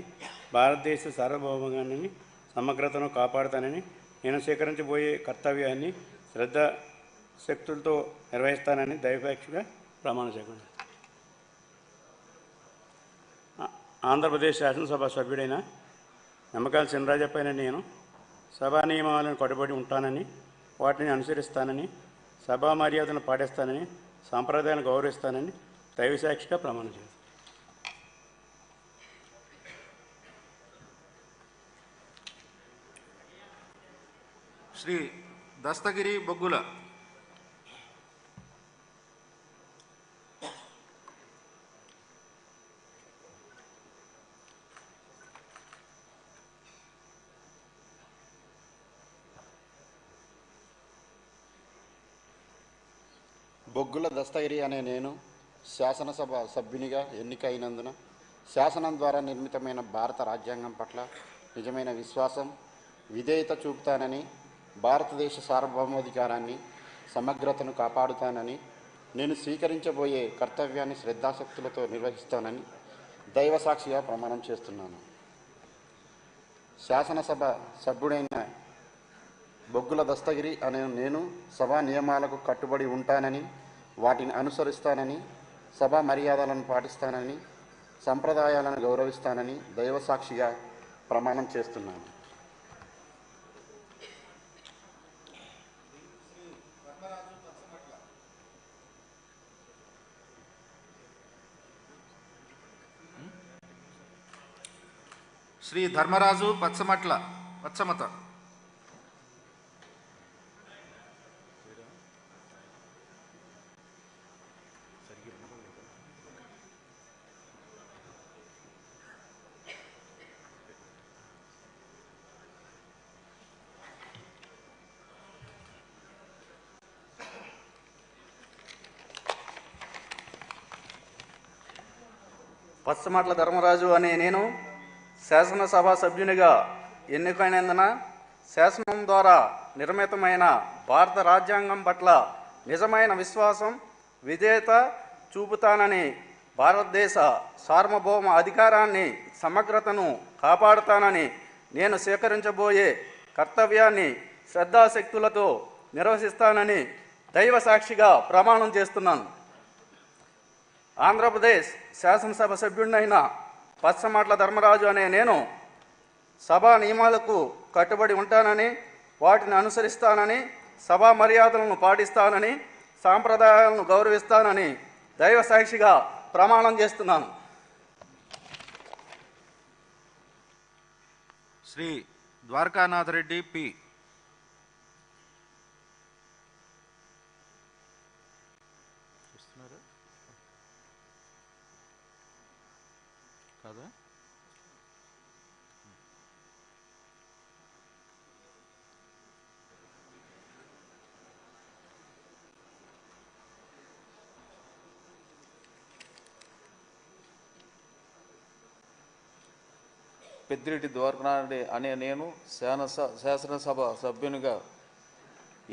భారతదేశ సార్వభౌమాన్ని సమగ్రతను కాపాడుతానని, నేను స్వీకరించబోయే కర్తవ్యాన్ని శ్రద్ధాశక్తులతో నిర్వహిస్తానని దైవసాక్షిగా ప్రమాణ చేస్తాను. ఆంధ్రప్రదేశ్ శాసనసభ సభ్యుడైన నిమ్మకాయల చినరాజప్ప అనే నేను సభా నియమాలను కట్టుబడి ఉంటానని, వాటిని అనుసరిస్తానని, సభా మర్యాదలను పాటిస్తానని, సాంప్రదాయాలను గౌరవిస్తానని దైవసాక్షిగా ప్రమాణం చేస్తాను. శ్రీ దస్తగిరి బొగ్గుల. బొగ్గుల దస్తగిరి అనే నేను శాసనసభ సభ్యునిగా ఎన్నికైనందున శాసనం ద్వారా నిర్మితమైన భారత రాజ్యాంగం పట్ల నిజమైన విశ్వాసం విధేయత చూపుతానని, భారతదేశ సార్వభౌమాధికారాన్ని సమగ్రతను కాపాడుతానని, నేను స్వీకరించబోయే కర్తవ్యాన్ని శ్రద్ధాశక్తులతో నిర్వహిస్తానని దైవసాక్షిగా ప్రమాణం చేస్తున్నాను. శాసనసభ సభ్యుడైన బొగ్గుల దస్తగిరి అనే నేను సభా నియమాలకు కట్టుబడి ఉంటానని, వాటిని అనుసరిస్తానని, సభా మర్యాదలను పాటిస్తానని, సంప్రదాయాలను గౌరవిస్తానని దైవసాక్షిగా ప్రమాణం చేస్తున్నాను. శ్రీ ధర్మరాజు పచ్చమత. పచ్చమట్ల ధర్మరాజు అనే నేను శాసనసభ సభ్యునిగా ఎన్నికైనందున శాసనం ద్వారా నిర్మితమైన భారత రాజ్యాంగం పట్ల నిజమైన విశ్వాసం విధేయత చూపుతానని, భారతదేశ సార్వభౌమ అధికారాన్ని సమగ్రతను కాపాడుతానని, నేను స్వీకరించబోయే కర్తవ్యాన్ని శ్రద్ధాశక్తులతో నిర్వహిస్తానని దైవసాక్షిగా ప్రమాణం చేస్తున్నాను. ఆంధ్రప్రదేశ్ శాసనసభ సభ్యుడినైన పచ్చమట్ల ధర్మరాజు అనే నేను సభా నియమాలకు కట్టుబడి ఉంటానని, వాటిని అనుసరిస్తానని, సభా మర్యాదలను పాటిస్తానని, సాంప్రదాయాలను గౌరవిస్తానని దైవసాక్షిగా ప్రమాణం చేస్తున్నాను. శ్రీ ద్వారకానాథ్ రెడ్డి పి. కదా పెద్దిరెడ్డి ద్వారకానాథ్ అనే నేను శాసనసభ సభ్యునిగా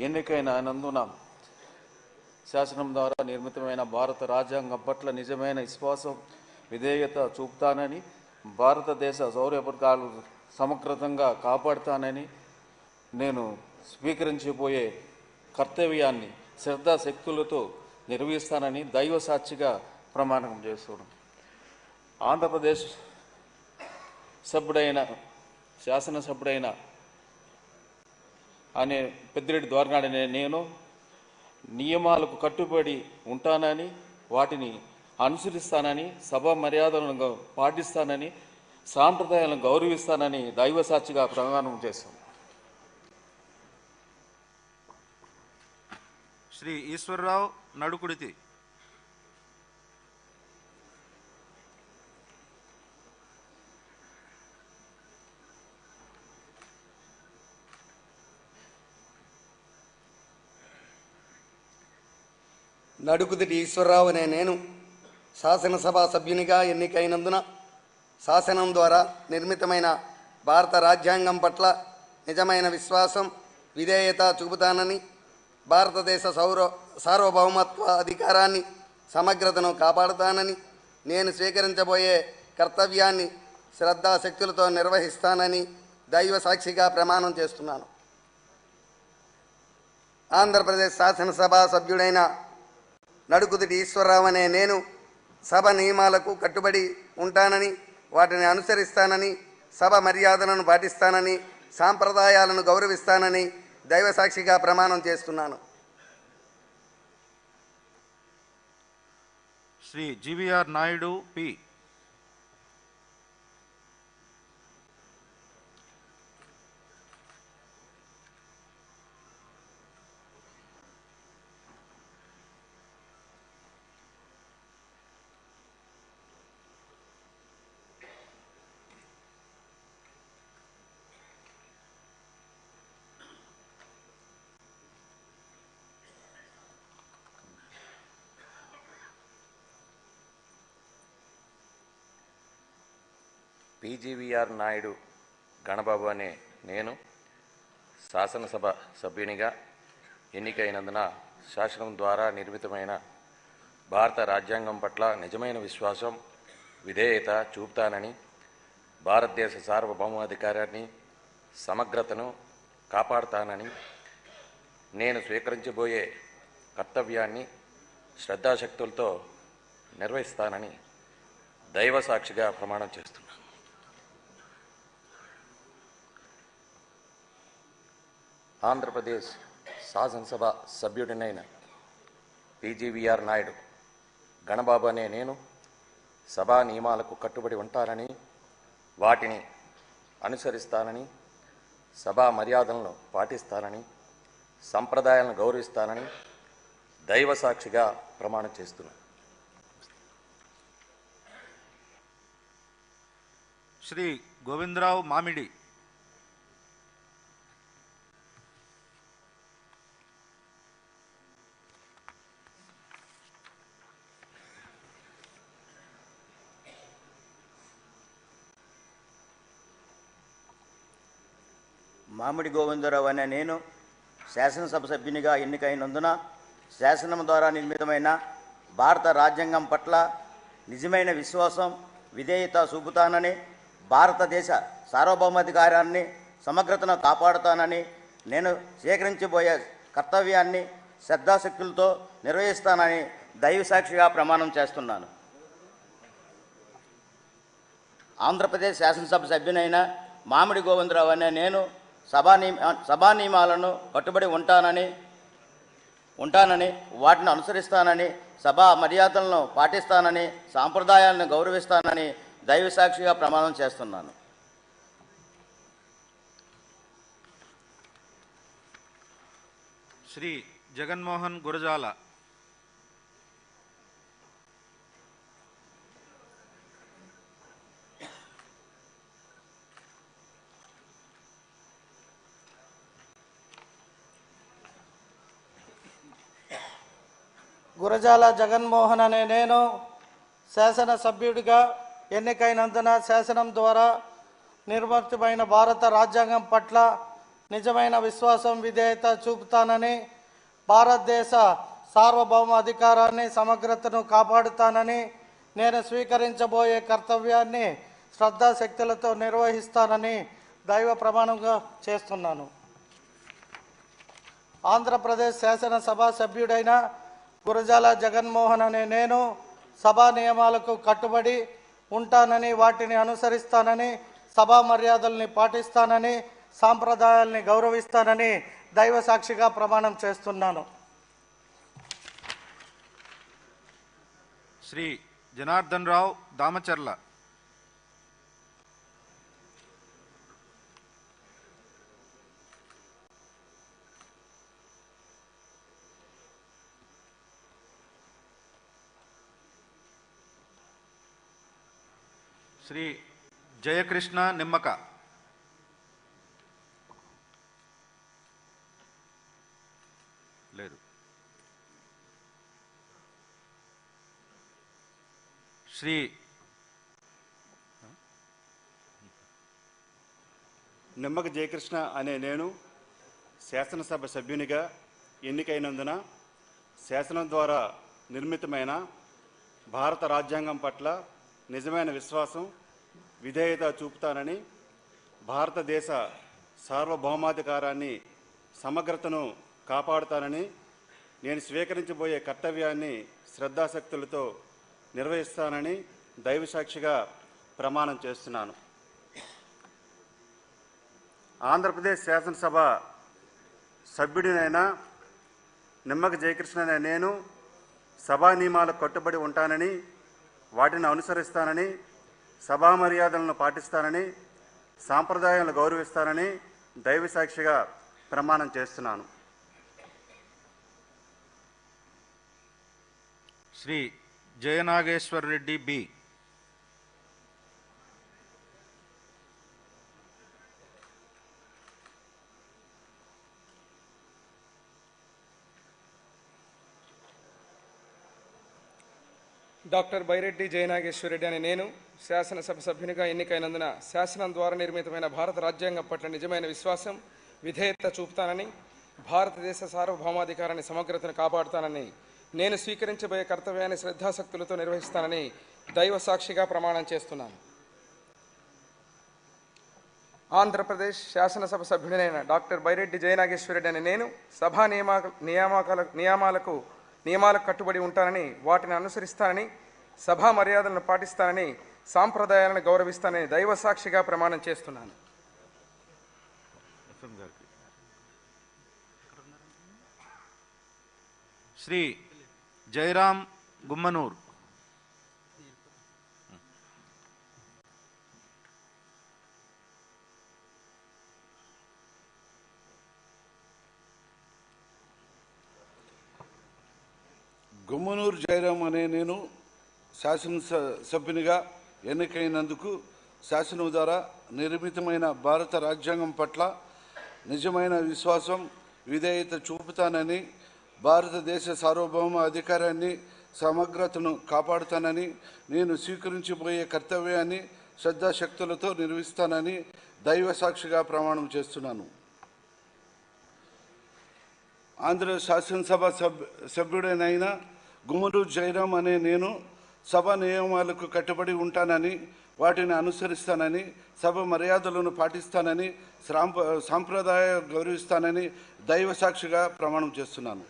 ఎన్నికైనందున శాసనం ద్వారా నిర్మితమైన భారత రాజ్యాంగం పట్ల నిజమైన విశ్వాసం విధేయత చూపుతానని, భారతదేశ సౌర్యపథకాలు సమగ్రతంగా కాపాడుతానని, నేను స్వీకరించబోయే కర్తవ్యాన్ని శ్రద్ధాశక్తులతో నిర్వహిస్తానని దైవసాక్షిగా ప్రమాణం చేస్తున్నాను. ఆంధ్రప్రదేశ్ శాసనసభ్యుడైన అనే పెద్దిరెడ్డి ద్వారకానాథ్ అనే నేను నియమాలకు కట్టుబడి ఉంటానని, వాటిని అనుసరిస్తానని, సభా మర్యాదలను పాటిస్తానని, సాంప్రదాయాలను గౌరవిస్తానని దైవసాక్షిగా ప్రమాణం చేస్తాను. శ్రీ ఈశ్వరరావు నడుకుడితి. నడుకుదిటి ఈశ్వరరావు అనే నేను శాసనసభ సభ్యునిగా ఎన్నికైనందున శాసనం ద్వారా నిర్మితమైన భారత రాజ్యాంగం పట్ల నిజమైన విశ్వాసం విధేయత చూపుతానని భారతదేశ సార్వభౌమత్వ అధికారాన్ని సమగ్రతను కాపాడుతానని నేను స్వీకరించబోయే కర్తవ్యాన్ని శ్రద్ధాశక్తులతో నిర్వహిస్తానని దైవ సాక్షిగా ప్రమాణం చేస్తున్నాను. ఆంధ్రప్రదేశ్ శాసనసభ సభ్యుడైన నడుకుదుటి ఈశ్వరరావు అనే నేను సభ నియమాలకు కట్టుబడి ఉంటానని, వాటిని అనుసరిస్తానని, సభ మర్యాదలను పాటిస్తానని, సాంప్రదాయాలను గౌరవిస్తానని దైవ సాక్షిగా ప్రమాణం చేస్తున్నాను. Shri GVR Naidu P. PGVR Naidu Ganababu అనే నేను శాసనసభ సభ్యునిగా ఎన్నికైనందున శాసనం ద్వారా నిర్మితమైన భారత రాజ్యాంగం పట్ల నిజమైన విశ్వాసం, విధేయత చూపుతానని, భారతదేశ సార్వభౌమాధికారాన్ని సమగ్రతను కాపాడుతానని, నేను స్వీకరించబోయే కర్తవ్యాన్ని శ్రద్ధాశక్తులతో నిర్వహిస్తానని దైవ సాక్షిగా ప్రమాణం చేస్తున్నాను. ఆంధ్రప్రదేశ్ శాసనసభ సభ్యుడినైన పీజీవీఆర్ నాయుడు గణబాబు అనే నేను సభా నియమాలకు కట్టుబడి ఉంటానని, వాటిని అనుసరిస్తానని, సభా మర్యాదలను పాటిస్తానని, సంప్రదాయాలను గౌరవిస్తానని దైవ సాక్షిగా ప్రమాణం చేస్తున్నాను. శ్రీ గోవిందరావు మామిడి. మామిడి గోవిందరావు అనే నేను శాసనసభ సభ్యునిగా ఎన్నికైనందున శాసనం ద్వారా నిర్మితమైన భారత రాజ్యాంగం పట్ల నిజమైన విశ్వాసం, విధేయత చూపుతానని, భారతదేశ సార్వభౌమాధికారాన్ని సమగ్రతను కాపాడుతానని, నేను స్వీకరించబోయే కర్తవ్యాన్ని శ్రద్ధాశక్తులతో నిర్వహిస్తానని దైవ సాక్షిగా ప్రమాణం చేస్తున్నాను. ఆంధ్రప్రదేశ్ శాసనసభ సభ్యునైన మామిడి గోవిందరావు అనే నేను సభా నియమాలను కట్టుబడి ఉంటానని, వాటిని అనుసరిస్తానని, సభా మర్యాదలను పాటిస్తానని, సాంప్రదాయాలను గౌరవిస్తానని దైవ సాక్షిగా ప్రమాణం చేస్తున్నాను. శ్రీ జగన్మోహన్ గురజాల. గురజాల జగన్మోహన్ అనే నేను శాసనసభ్యుడిగా ఎన్నికైనందున శాసనం ద్వారా నిర్మితమైన భారత రాజ్యాంగం పట్ల నిజమైన విశ్వాసం, విధేయత చూపుతానని, భారతదేశ సార్వభౌమ అధికారాన్ని సమగ్రతను కాపాడుతానని, నేను స్వీకరించబోయే కర్తవ్యాన్ని శ్రద్ధాశక్తులతో నిర్వహిస్తానని దైవ ప్రమాణంగా చేస్తున్నాను. ఆంధ్రప్రదేశ్ శాసనసభ సభ్యుడైన గురజాల జగన్మోహన్ అనే నేను సభా నియమాలకు కట్టుబడి ఉంటానని, వాటిని అనుసరిస్తానని, సభా మర్యాదల్ని పాటిస్తానని, సాంప్రదాయాల్ని గౌరవిస్తానని దైవ సాక్షిగా ప్రమాణం చేస్తున్నాను. శ్రీ జనార్దన్ రావు దామచర్ల. శ్రీ జయకృష్ణ నిమ్మక. లేదు. శ్రీ నిమ్మక జయకృష్ణ అనే నేను శాసనసభ సభ్యునిగా ఎన్నికైనందున శాసనం ద్వారా నిర్మితమైన భారత రాజ్యాంగం పట్ల నిజమైన విశ్వాసం, విధేయత చూపుతానని, భారతదేశ సార్వభౌమాధికారాన్ని, సమగ్రతను కాపాడుతానని, నేను స్వీకరించబోయే కర్తవ్యాన్ని శ్రద్ధాశక్తులతో నిర్వహిస్తానని దైవసాక్షిగా ప్రమాణం చేస్తున్నాను. ఆంధ్రప్రదేశ్ శాసనసభ సభ్యుడినైన నిమ్మక జయకృష్ణ అనే నేను సభా నియమాలకు కట్టుబడి ఉంటానని, వాటిని అనుసరిస్తానని, సభా మర్యాదలను పాటిస్తానని, సాంప్రదాయాలను గౌరవిస్తానని దైవసాక్షిగా ప్రమాణం చేస్తున్నాను. శ్రీ జయనాగేశ్వర్ రెడ్డి బి. డాక్టర్ బైరెడ్డి జయనాగేశ్వరరెడ్డి అనే నేను శాసనసభ సభ్యునిగా ఎన్నికైనందున శాసనం ద్వారా నిర్మితమైన భారత రాజ్యాంగం పట్ల నిజమైన విశ్వాసం, విధేయత చూపుతానని, భారతదేశ సార్వభౌమాధికారాన్ని, సమగ్రతను కాపాడుతానని, నేను స్వీకరించబోయే కర్తవ్యాన్ని శ్రద్ధాశక్తులతో నిర్వహిస్తానని దైవ సాక్షిగా ప్రమాణం చేస్తున్నాను. ఆంధ్రప్రదేశ్ శాసనసభ సభ్యుడైన డాక్టర్ బైరెడ్డి జయనాగేశ్వరరెడ్డి అనే నేను సభా నియమాలకు కట్టుబడి ఉంటానని, వాటిని అనుసరిస్తానని, సభా మర్యాదలను పాటిస్తానని, సాంప్రదాయాలను గౌరవిస్తానని దైవ సాక్షిగా ప్రమాణం చేస్తున్నాను. శ్రీ జయరాం గుమ్మనూర్. గుమ్మనూరు జయరాం అనే నేను శాసనసభ్యునిగా ఎన్నికైనందుకు శాసనం ద్వారా నిర్మితమైన భారత రాజ్యాంగం పట్ల నిజమైన విశ్వాసం, విధేయత చూపుతానని, భారతదేశ సార్వభౌమ అధికారాన్ని, సమగ్రతను కాపాడుతానని, నేను స్వీకరించబోయే కర్తవ్యాన్ని శ్రద్ధాశక్తులతో నిర్వహిస్తానని దైవ సాక్షిగా ప్రమాణం చేస్తున్నాను. ఆంధ్ర శాసనసభ సభ్యుడైన గుమ్మనూరు జయరాం అనే నేను సభ నియమాలకు కట్టుబడి ఉంటానని, వాటిని అనుసరిస్తానని, సభ మర్యాదలను పాటిస్తానని, సాంప్రదాయ గౌరవిస్తానని దైవ సాక్షిగా ప్రమాణం చేస్తున్నాను.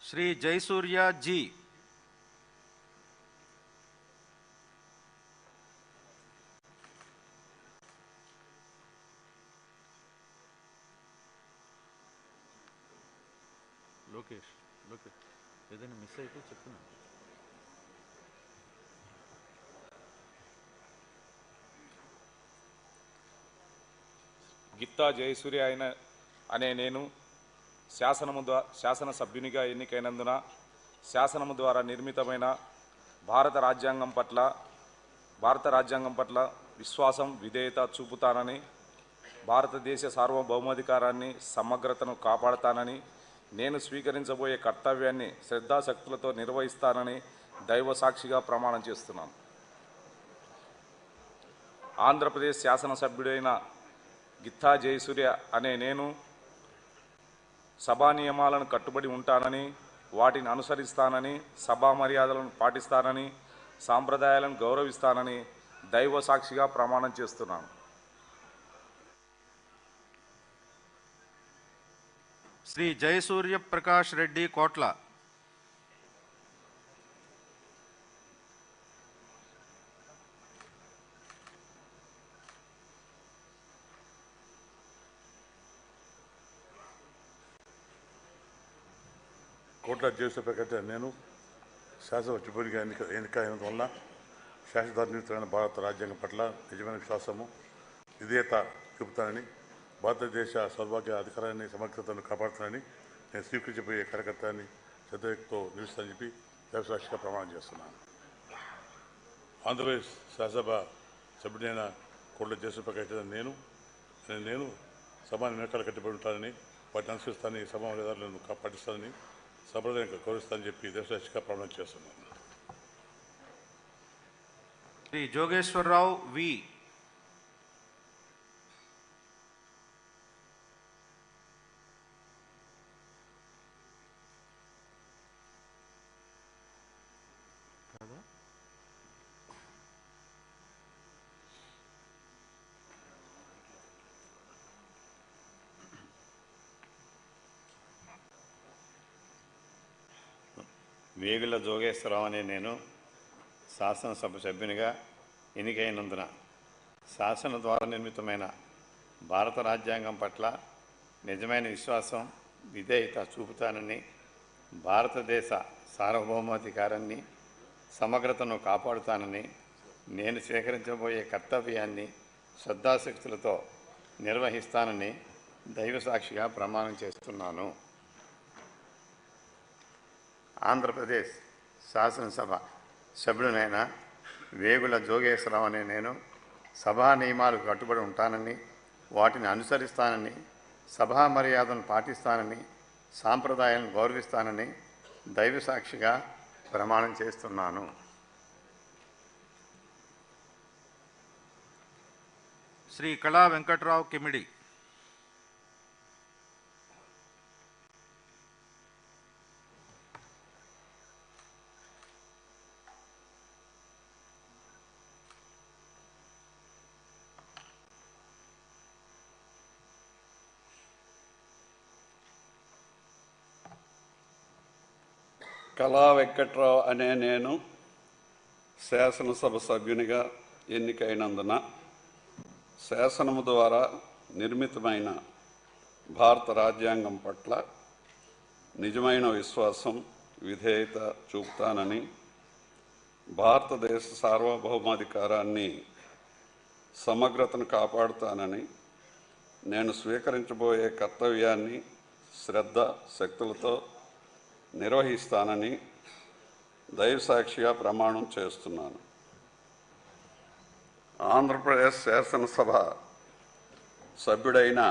శ్రీ జయసూర్య జి. లోకేష్ ఏదైనా మిస్ అయితే చెప్తున్నా. గిత్తా జయసూర్య అనే నేను శాసనసభ్యునిగా ఎన్నికైనందున శాసనము ద్వారా నిర్మితమైన భారత రాజ్యాంగం పట్ల విశ్వాసం, విధేయత చూపుతానని, భారతదేశ సార్వభౌమాధికారాన్ని, సమగ్రతను కాపాడుతానని, నేను స్వీకరించబోయే కర్తవ్యాన్ని శ్రద్ధాశక్తులతో నిర్వహిస్తానని దైవ సాక్షిగా ప్రమాణం చేస్తున్నాను. ఆంధ్రప్రదేశ్ శాసనసభ్యుడైన గిత్తా జయసూర్య అనే నేను సభా నియమాలను కట్టుబడి ఉంటానని, వాటిని అనుసరిస్తానని, సభా మర్యాదలను పాటిస్తానని, సాంప్రదాయాలను గౌరవిస్తానని దైవ సాక్షిగా ప్రమాణం చేస్తున్నాను. శ్రీ జయసూర్య ప్రకాష్ రెడ్డి కోట్ల. కోట్ల జయసూర్యప్రకాష్ నేను శాసనసభ్యునిగా ఎన్నికైనందు వలన శాసనసభ నిర్మితమైన భారత రాజ్యాంగం పట్ల నిజమైన విశ్వాసము, విధేయత చూపుతానని, భారతదేశ సౌభాగ్య అధికారాన్ని, సమగ్రతను కాపాడుతానని, నేను స్వీకరించబోయే కార్యకర్తని శ్రద్ధతో నిలుస్తానని చెప్పి దైవసాక్షిగా ప్రమాణం చేస్తున్నాను. ఆంధ్రప్రదేశ్ శాసనసభ సభ్యుడైన కోట్ల జయసూర్యప్రకాష్ నేను సభా నియమాలకు కట్టుబడి ఉంటానని, వాటిని అనుసరిస్తానని, సభా మర్యాదలను పాటిస్తానని, సంప్రదాయంగా గౌరవిస్తానని చెప్పి దైవసాక్షిగా ప్రమాణం చేస్తున్నాను. శ్రీ జోగేశ్వరరావు వి. వేగుల జోగేశ్వరరావు అనే నేను శాసనసభ సభ్యునిగా ఎన్నికైనందున శాసనం ద్వారా నిర్మితమైన భారత రాజ్యాంగం పట్ల నిజమైన విశ్వాసం విధేయత చూపుతానని భారతదేశ సార్వభౌమాధికారాన్ని సమగ్రతను కాపాడుతానని నేను స్వీకరించబోయే కర్తవ్యాన్ని శ్రద్ధాశక్తులతో నిర్వహిస్తానని దైవసాక్షిగా ప్రమాణం చేస్తున్నాను. ఆంధ్రప్రదేశ్ శాసనసభ సభ్యుడినైన వేగుల జోగేశ్వరరావు అనే నేను సభా నియమాలకు కట్టుబడి ఉంటానని వాటిని అనుసరిస్తానని సభా మర్యాదను పాటిస్తానని సాంప్రదాయాలను గౌరవిస్తానని దైవసాక్షిగా ప్రమాణం చేస్తున్నాను. శ్రీ కళా వెంకట్రావు కిమిడి. కళా వెంకట్రావు అనే నేను శాసనసభ సభ్యునిగా ఎన్నికైనందున శాసనము ద్వారా నిర్మితమైన భారత రాజ్యాంగం పట్ల నిజమైన విశ్వాసం విధేయత చూపుతానని భారతదేశ సార్వభౌమాధికారాన్ని సమగ్రతను కాపాడుతానని నేను స్వీకరించబోయే కర్తవ్యాన్ని శ్రద్ధ శక్తులతో నిర్వహిస్తానని దైవసాక్షిగా ప్రమాణం చేస్తున్నాను. ఆంధ్రప్రదేశ్ శాసనసభ సభ్యుడైన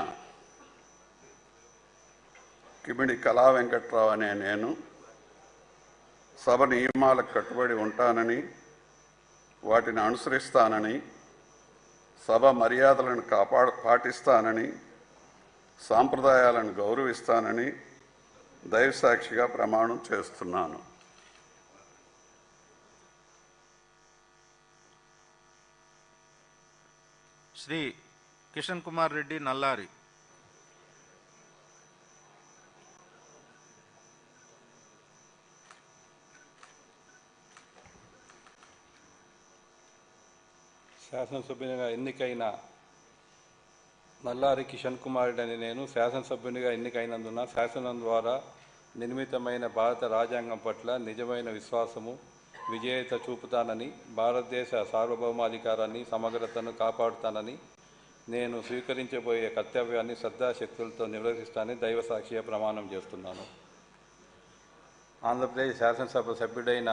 కిమిడి కళా వెంకట్రావు అనే నేను సభ నియమాలకు కట్టుబడి ఉంటానని వాటిని అనుసరిస్తానని సభ మర్యాదలను పాటిస్తానని సాంప్రదాయాలను గౌరవిస్తానని దైవసాక్షిగా ప్రమాణం చేస్తున్నాను. శ్రీ కిషన్ కుమార్ రెడ్డి నల్లారి. శాసనసభ్యునిగా ఎన్నికైన నల్లారి కిషన్ కుమార్ రెడ్డి అని నేను శాసనసభ్యునిగా ఎన్నికైనందున శాసనం ద్వారా నిర్మితమైన భారత రాజ్యాంగం పట్ల నిజమైన విశ్వాసము విజేత చూపుతానని భారతదేశ సార్వభౌమాధికారాన్ని సమగ్రతను కాపాడుతానని నేను స్వీకరించబోయే కర్తవ్యాన్ని శ్రద్ధాశక్తులతో నిర్వహిస్తానని దైవసాక్షిగా ప్రమాణం చేస్తున్నాను. ఆంధ్రప్రదేశ్ శాసనసభ సభ్యుడైన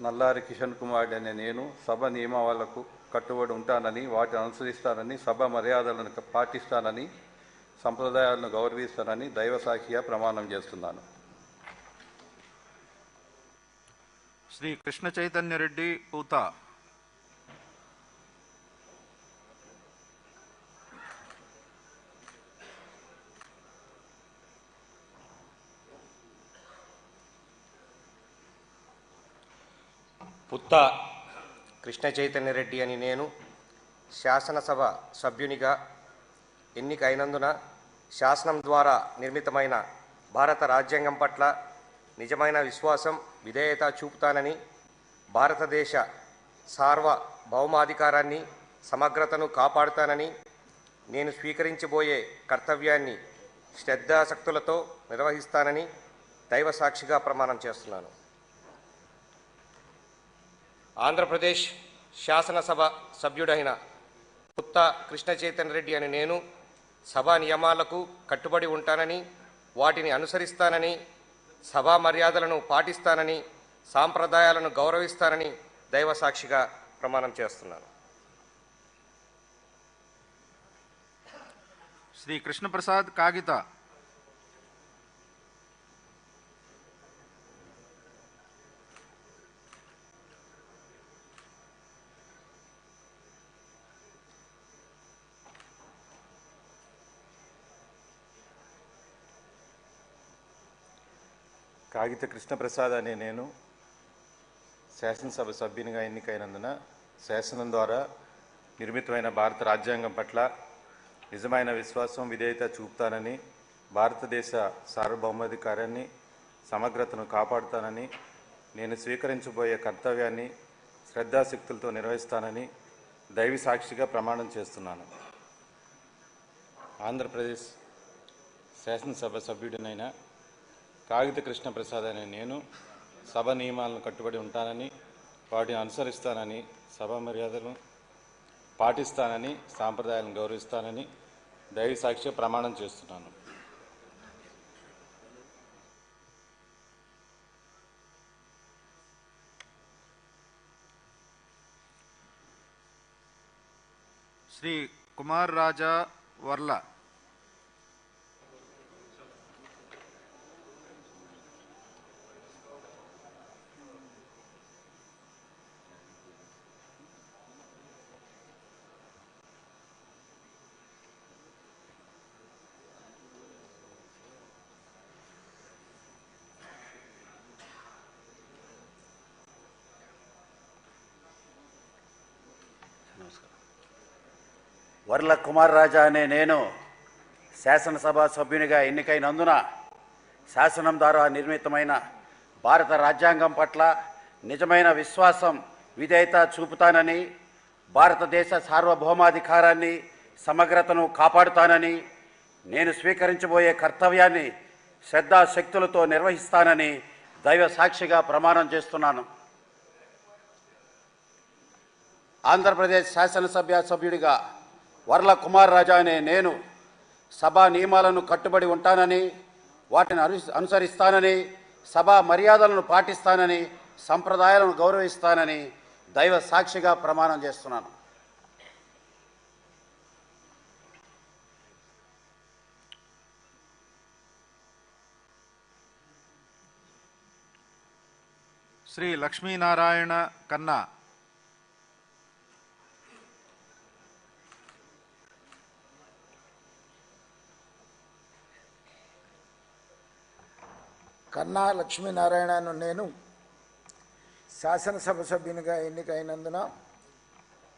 నల్లారి కిషన్ కుమార్ అనే నేను సభ నియమాలకు కట్టుబడి ఉంటానని వాటిని అనుసరిస్తానని సభ మర్యాదలను పాటిస్తానని సంప్రదాయాలను గౌరవిస్తానని దైవసాక్షిగా ప్రమాణం చేస్తున్నాను. శ్రీ కృష్ణ చైతన్య రెడ్డి పూతా. పుత్తా కృష్ణ చైతన్య రెడ్డి అని నేను శాసనసభ సభ్యునిగా ఎన్నికైనందున శాసనం ద్వారా నిర్మితమైన భారత రాజ్యాంగం పట్ల నిజమైన విశ్వాసం విధేయత చూపుతానని భారతదేశ సార్వభౌమాధికారాన్ని సమగ్రతను కాపాడుతానని నేను స్వీకరించబోయే కర్తవ్యాన్ని శ్రద్ధాశక్తులతో నిర్వహిస్తానని దైవసాక్షిగా ప్రమాణం చేస్తున్నాను. ఆంధ్రప్రదేశ్ శాసనసభ సభ్యుడైన పుత్తా కృష్ణ చైతన్య రెడ్డి అని నేను సభా నియమాలకు కట్టుబడి ఉంటానని వాటిని అనుసరిస్తానని సభా మర్యాదలను పాటిస్తానని సాంప్రదాయాలను గౌరవిస్తానని దైవసాక్షిగా ప్రమాణం చేస్తున్నాను. శ్రీ కృష్ణప్రసాద్ కాగిత. కాగిత కృష్ణప్రసాద్ అనే నేను శాసనసభ సభ్యునిగా ఎన్నికైనందున శాసనం ద్వారా నిర్మితమైన భారత రాజ్యాంగం పట్ల నిజమైన విశ్వాసం విధేయత చూపుతానని భారతదేశ సార్వభౌమాధికారాన్ని సమగ్రతను కాపాడుతానని, నేను స్వీకరించబోయే కర్తవ్యాన్ని శ్రద్ధాశక్తులతో నిర్వహిస్తానని దైవ సాక్షిగా ప్రమాణం చేస్తున్నాను. ఆంధ్రప్రదేశ్ శాసనసభ సభ్యుడినైన కాగిత కృష్ణప్రసాద్ అనే నేను సభ నియమాలను కట్టుబడి ఉంటానని, వాటిని అనుసరిస్తానని, సభ మర్యాదలను పాటిస్తానని, సాంప్రదాయాలను గౌరవిస్తానని దైవ సాక్షిగా ప్రమాణం చేస్తున్నాను. శ్రీ కుమార్ రాజా వర్ల. వర్ల కుమార్ రాజా అనే నేను శాసనసభ సభ్యునిగా ఎన్నికైనందున శాసనం ద్వారా నిర్మితమైన భారత రాజ్యాంగం పట్ల నిజమైన విశ్వాసం, విధేయత చూపుతానని, భారతదేశ సార్వభౌమాధికారాన్ని, సమగ్రతను కాపాడుతానని, నేను స్వీకరించబోయే కర్తవ్యాన్ని శ్రద్ధాశక్తులతో నిర్వహిస్తానని దైవ సాక్షిగా ప్రమాణం చేస్తున్నాను. ఆంధ్రప్రదేశ్ శాసనసభ సభ్యుడిగా వర్ల కుమార్ రాజా అనే నేను సభా నియమాలను కట్టుబడి ఉంటానని, వాటిని అనుసరిస్తానని, సభా మర్యాదలను పాటిస్తానని, సంప్రదాయాలను గౌరవిస్తానని దైవ సాక్షిగా ప్రమాణం చేస్తున్నాను. శ్రీ లక్ష్మీనారాయణ కన్నా. కన్నా లక్ష్మీనారాయణను నేను శాసనసభ సభ్యునిగా ఎన్నికైనందున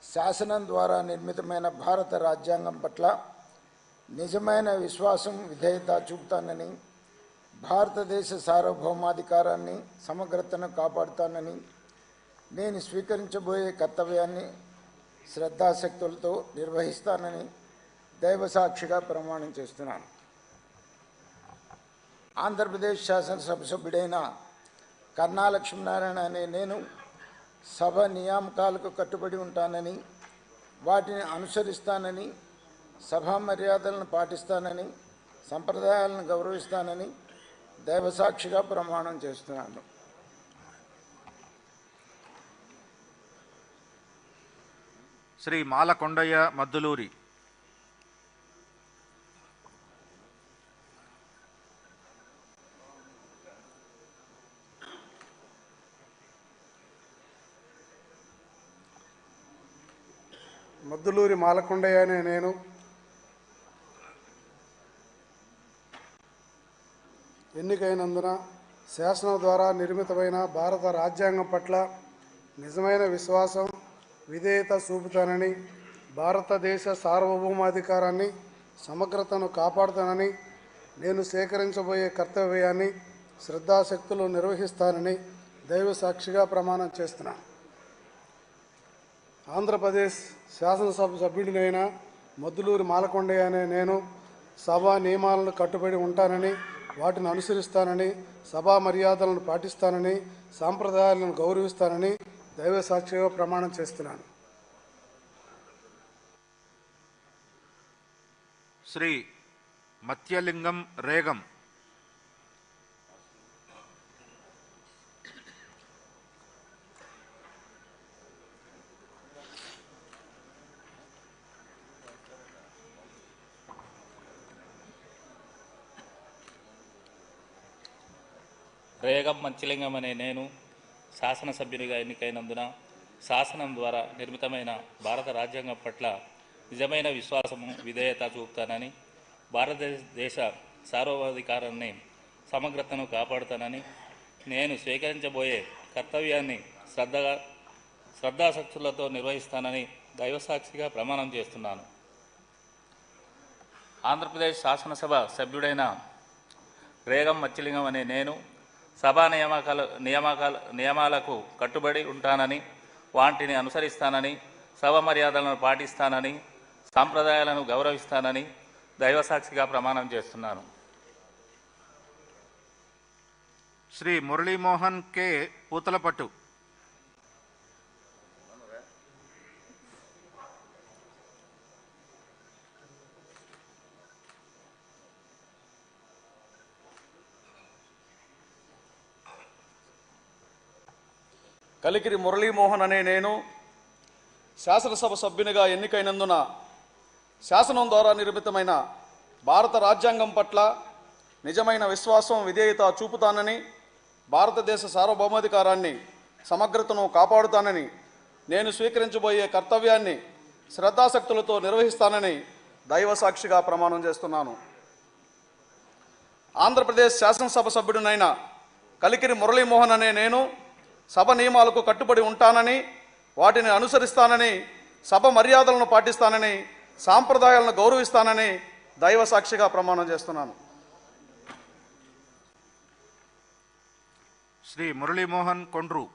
శాసనం ద్వారా నిర్మితమైన భారత రాజ్యాంగం పట్ల నిజమైన విశ్వాసం, విధేయత చూపుతానని, భారతదేశ సార్వభౌమాధికారాన్ని, సమగ్రతను కాపాడుతానని, నేను స్వీకరించబోయే కర్తవ్యాన్ని శ్రద్ధాశక్తులతో నిర్వహిస్తానని దైవ సాక్షిగా ప్రమాణం చేస్తున్నాను. ఆంధ్రప్రదేశ్ శాసనసభ సభ్యుడైన కన్నా లక్ష్మీనారాయణ అనే నేను సభ నియామకాలకు కట్టుబడి ఉంటానని, వాటిని అనుసరిస్తానని, సభా మర్యాదలను పాటిస్తానని, సంప్రదాయాలను గౌరవిస్తానని దైవసాక్షిగా ప్రమాణం చేస్తున్నాను. శ్రీ మాలకొండయ్య మద్దులూరి. మద్దులూరి మాలకొండయ్య అనే నేను ఎన్నికైనందున శాసనం ద్వారా నిర్మితమైన భారత రాజ్యాంగం పట్ల నిజమైన విశ్వాసం, విధేయత చూపుతానని, భారతదేశ సార్వభౌమాధికారాన్ని, సమగ్రతను కాపాడుతానని, నేను స్వీకరించబోయే కర్తవ్యాన్ని శ్రద్ధాశక్తులు నిర్వహిస్తానని దైవ సాక్షిగా ప్రమాణం చేస్తున్నాను. ఆంధ్రప్రదేశ్ శాసనసభ సభ్యుడినైన మద్దులూరి మాలకొండయ్య అనే నేను సభా నియమాలను కట్టుబడి ఉంటానని, వాటిని అనుసరిస్తానని, సభా మర్యాదలను పాటిస్తానని, సాంప్రదాయాలను గౌరవిస్తానని దైవ సాక్షిగా ప్రమాణం చేస్తున్నాను. శ్రీ మత్యలింగం రేగం. రేగం మంచిలింగం అనే నేను శాసనసభ్యునిగా ఎన్నికైనందున శాసనం ద్వారా నిర్మితమైన భారత రాజ్యాంగం పట్ల నిజమైన విశ్వాసము, విధేయత చూపుతానని, భారతదేశ సార్వభౌమాధికారాన్ని, సమగ్రతను కాపాడుతానని, నేను స్వీకరించబోయే కర్తవ్యాన్ని శ్రద్ధాశక్తులతో నిర్వహిస్తానని దైవసాక్షిగా ప్రమాణం చేస్తున్నాను. ఆంధ్రప్రదేశ్ శాసనసభ సభ్యుడైన రేగం మత్స్యలింగం అనే నేను సభా నియమాలకు కట్టుబడి ఉంటానని వాటిని అనుసరిస్తానని సభ మర్యాదలను పాటిస్తానని సాంప్రదాయాలను గౌరవిస్తానని దైవసాక్షిగా ప్రమాణం చేస్తున్నాను. శ్రీ మురళీమోహన్ కె పూతలపట్టు. కలికిరి మురళీమోహన్ అనే నేను శాసనసభ సభ్యునిగా ఎన్నికైనందున శాసనం ద్వారా నిర్మితమైన భారత రాజ్యాంగం పట్ల నిజమైన విశ్వాసం విధేయత చూపుతానని భారతదేశ సార్వభౌమాధికారాన్ని సమగ్రతను కాపాడుతానని నేను స్వీకరించబోయే కర్తవ్యాన్ని శ్రద్ధాశక్తులతో నిర్వహిస్తానని దైవసాక్షిగా ప్రమాణం చేస్తున్నాను. ఆంధ్రప్రదేశ్ శాసనసభ సభ్యుడినైన కలికిరి మురళీమోహన్ అనే నేను సభ నియమాలకు కట్టుబడి ఉంటానని వాటిని అనుసరిస్తానని సభ మర్యాదలను పాటిస్తానని సాంప్రదాయాలను గౌరవిస్తానని దైవసాక్షిగా ప్రమాణం చేస్తున్నాను. శ్రీ మురళీమోహన్ కొండ్రు.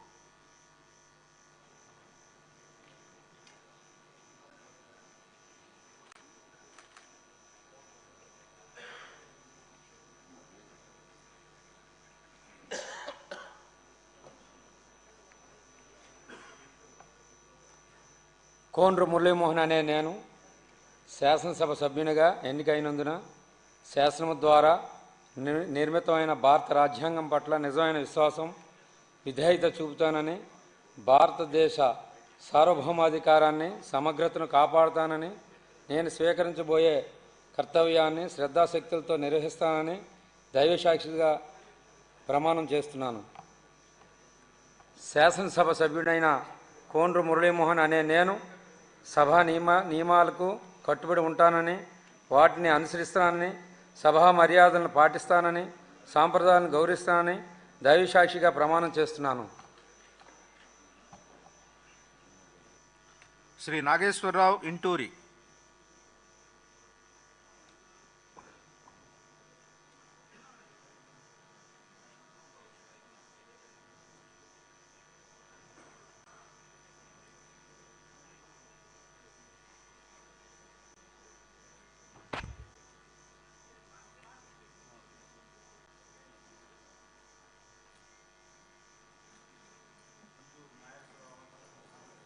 కోండ్రు మురళీమోహన్ అనే నేను శాసనసభ సభ్యునిగా ఎన్నికైనందున శాసనం ద్వారా నిర్మితమైన భారత రాజ్యాంగం పట్ల నిజమైన విశ్వాసం విధేయత చూపుతానని భారతదేశ సార్వభౌమాధికారాన్ని సమగ్రతను కాపాడుతానని నేను స్వీకరించబోయే కర్తవ్యాన్ని శ్రద్ధాశక్తులతో నిర్వహిస్తానని దైవసాక్షిగా ప్రమాణం చేస్తున్నాను. శాసనసభ సభ్యుడైన కోండ్రు మురళీమోహన్ అనే నేను సభా నియమాలకు కట్టుబడి ఉంటానని వాటిని అనుసరిస్తానని సభా మర్యాదలను పాటిస్తానని సాంప్రదాయాలను గౌరవిస్తానని దైవసాక్షిగా ప్రమాణం చేస్తున్నాను. శ్రీ నాగేశ్వరరావు ఇంటూరి.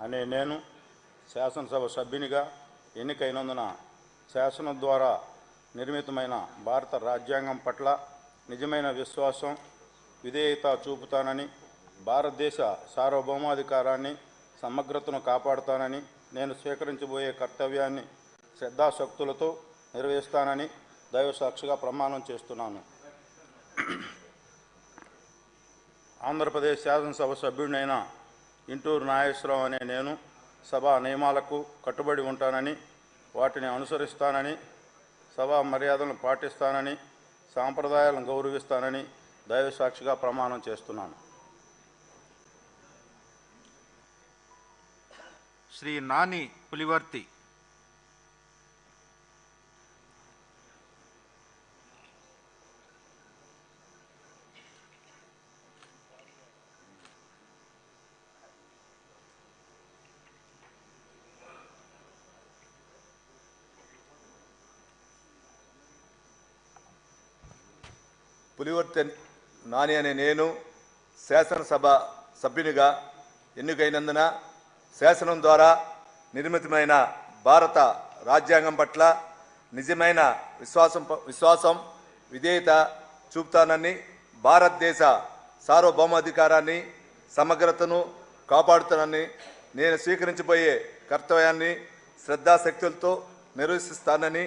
అనే నేను శాసనసభ సభ్యునిగా ఎన్నికైనందున శాసనం ద్వారా నిర్మితమైన భారత రాజ్యాంగం పట్ల నిజమైన విశ్వాసం విధేయత చూపుతానని భారతదేశ సార్వభౌమాధికారాన్ని సమగ్రతను కాపాడుతానని నేను స్వీకరించబోయే కర్తవ్యాన్ని శ్రద్ధాశక్తులతో నిర్వహిస్తానని దైవసాక్షిగా ప్రమాణం చేస్తున్నాను. ఆంధ్రప్రదేశ్ శాసనసభ సభ్యుడినైన ఇంటూరు నాగేశ్వరరావు అనే నేను సభా నియమాలకు కట్టుబడి ఉంటానని వాటిని అనుసరిస్తానని సభా మర్యాదలను పాటిస్తానని సాంప్రదాయాలను గౌరవిస్తానని దైవసాక్షిగా ప్రమాణం చేస్తున్నాను. శ్రీ నాని పులివర్తి. పులివర్తి నాని అనే నేను శాసనసభ సభ్యునిగా ఎన్నికైనందున శాసనం ద్వారా నిర్మితమైన భారత రాజ్యాంగం పట్ల నిజమైన విశ్వాసం విధేయత చూపుతానని భారతదేశ సార్వభౌమాధికారాన్ని సమగ్రతను కాపాడుతానని నేను స్వీకరించబోయే కర్తవ్యాన్ని శ్రద్ధాశక్తులతో నిర్వహిస్తానని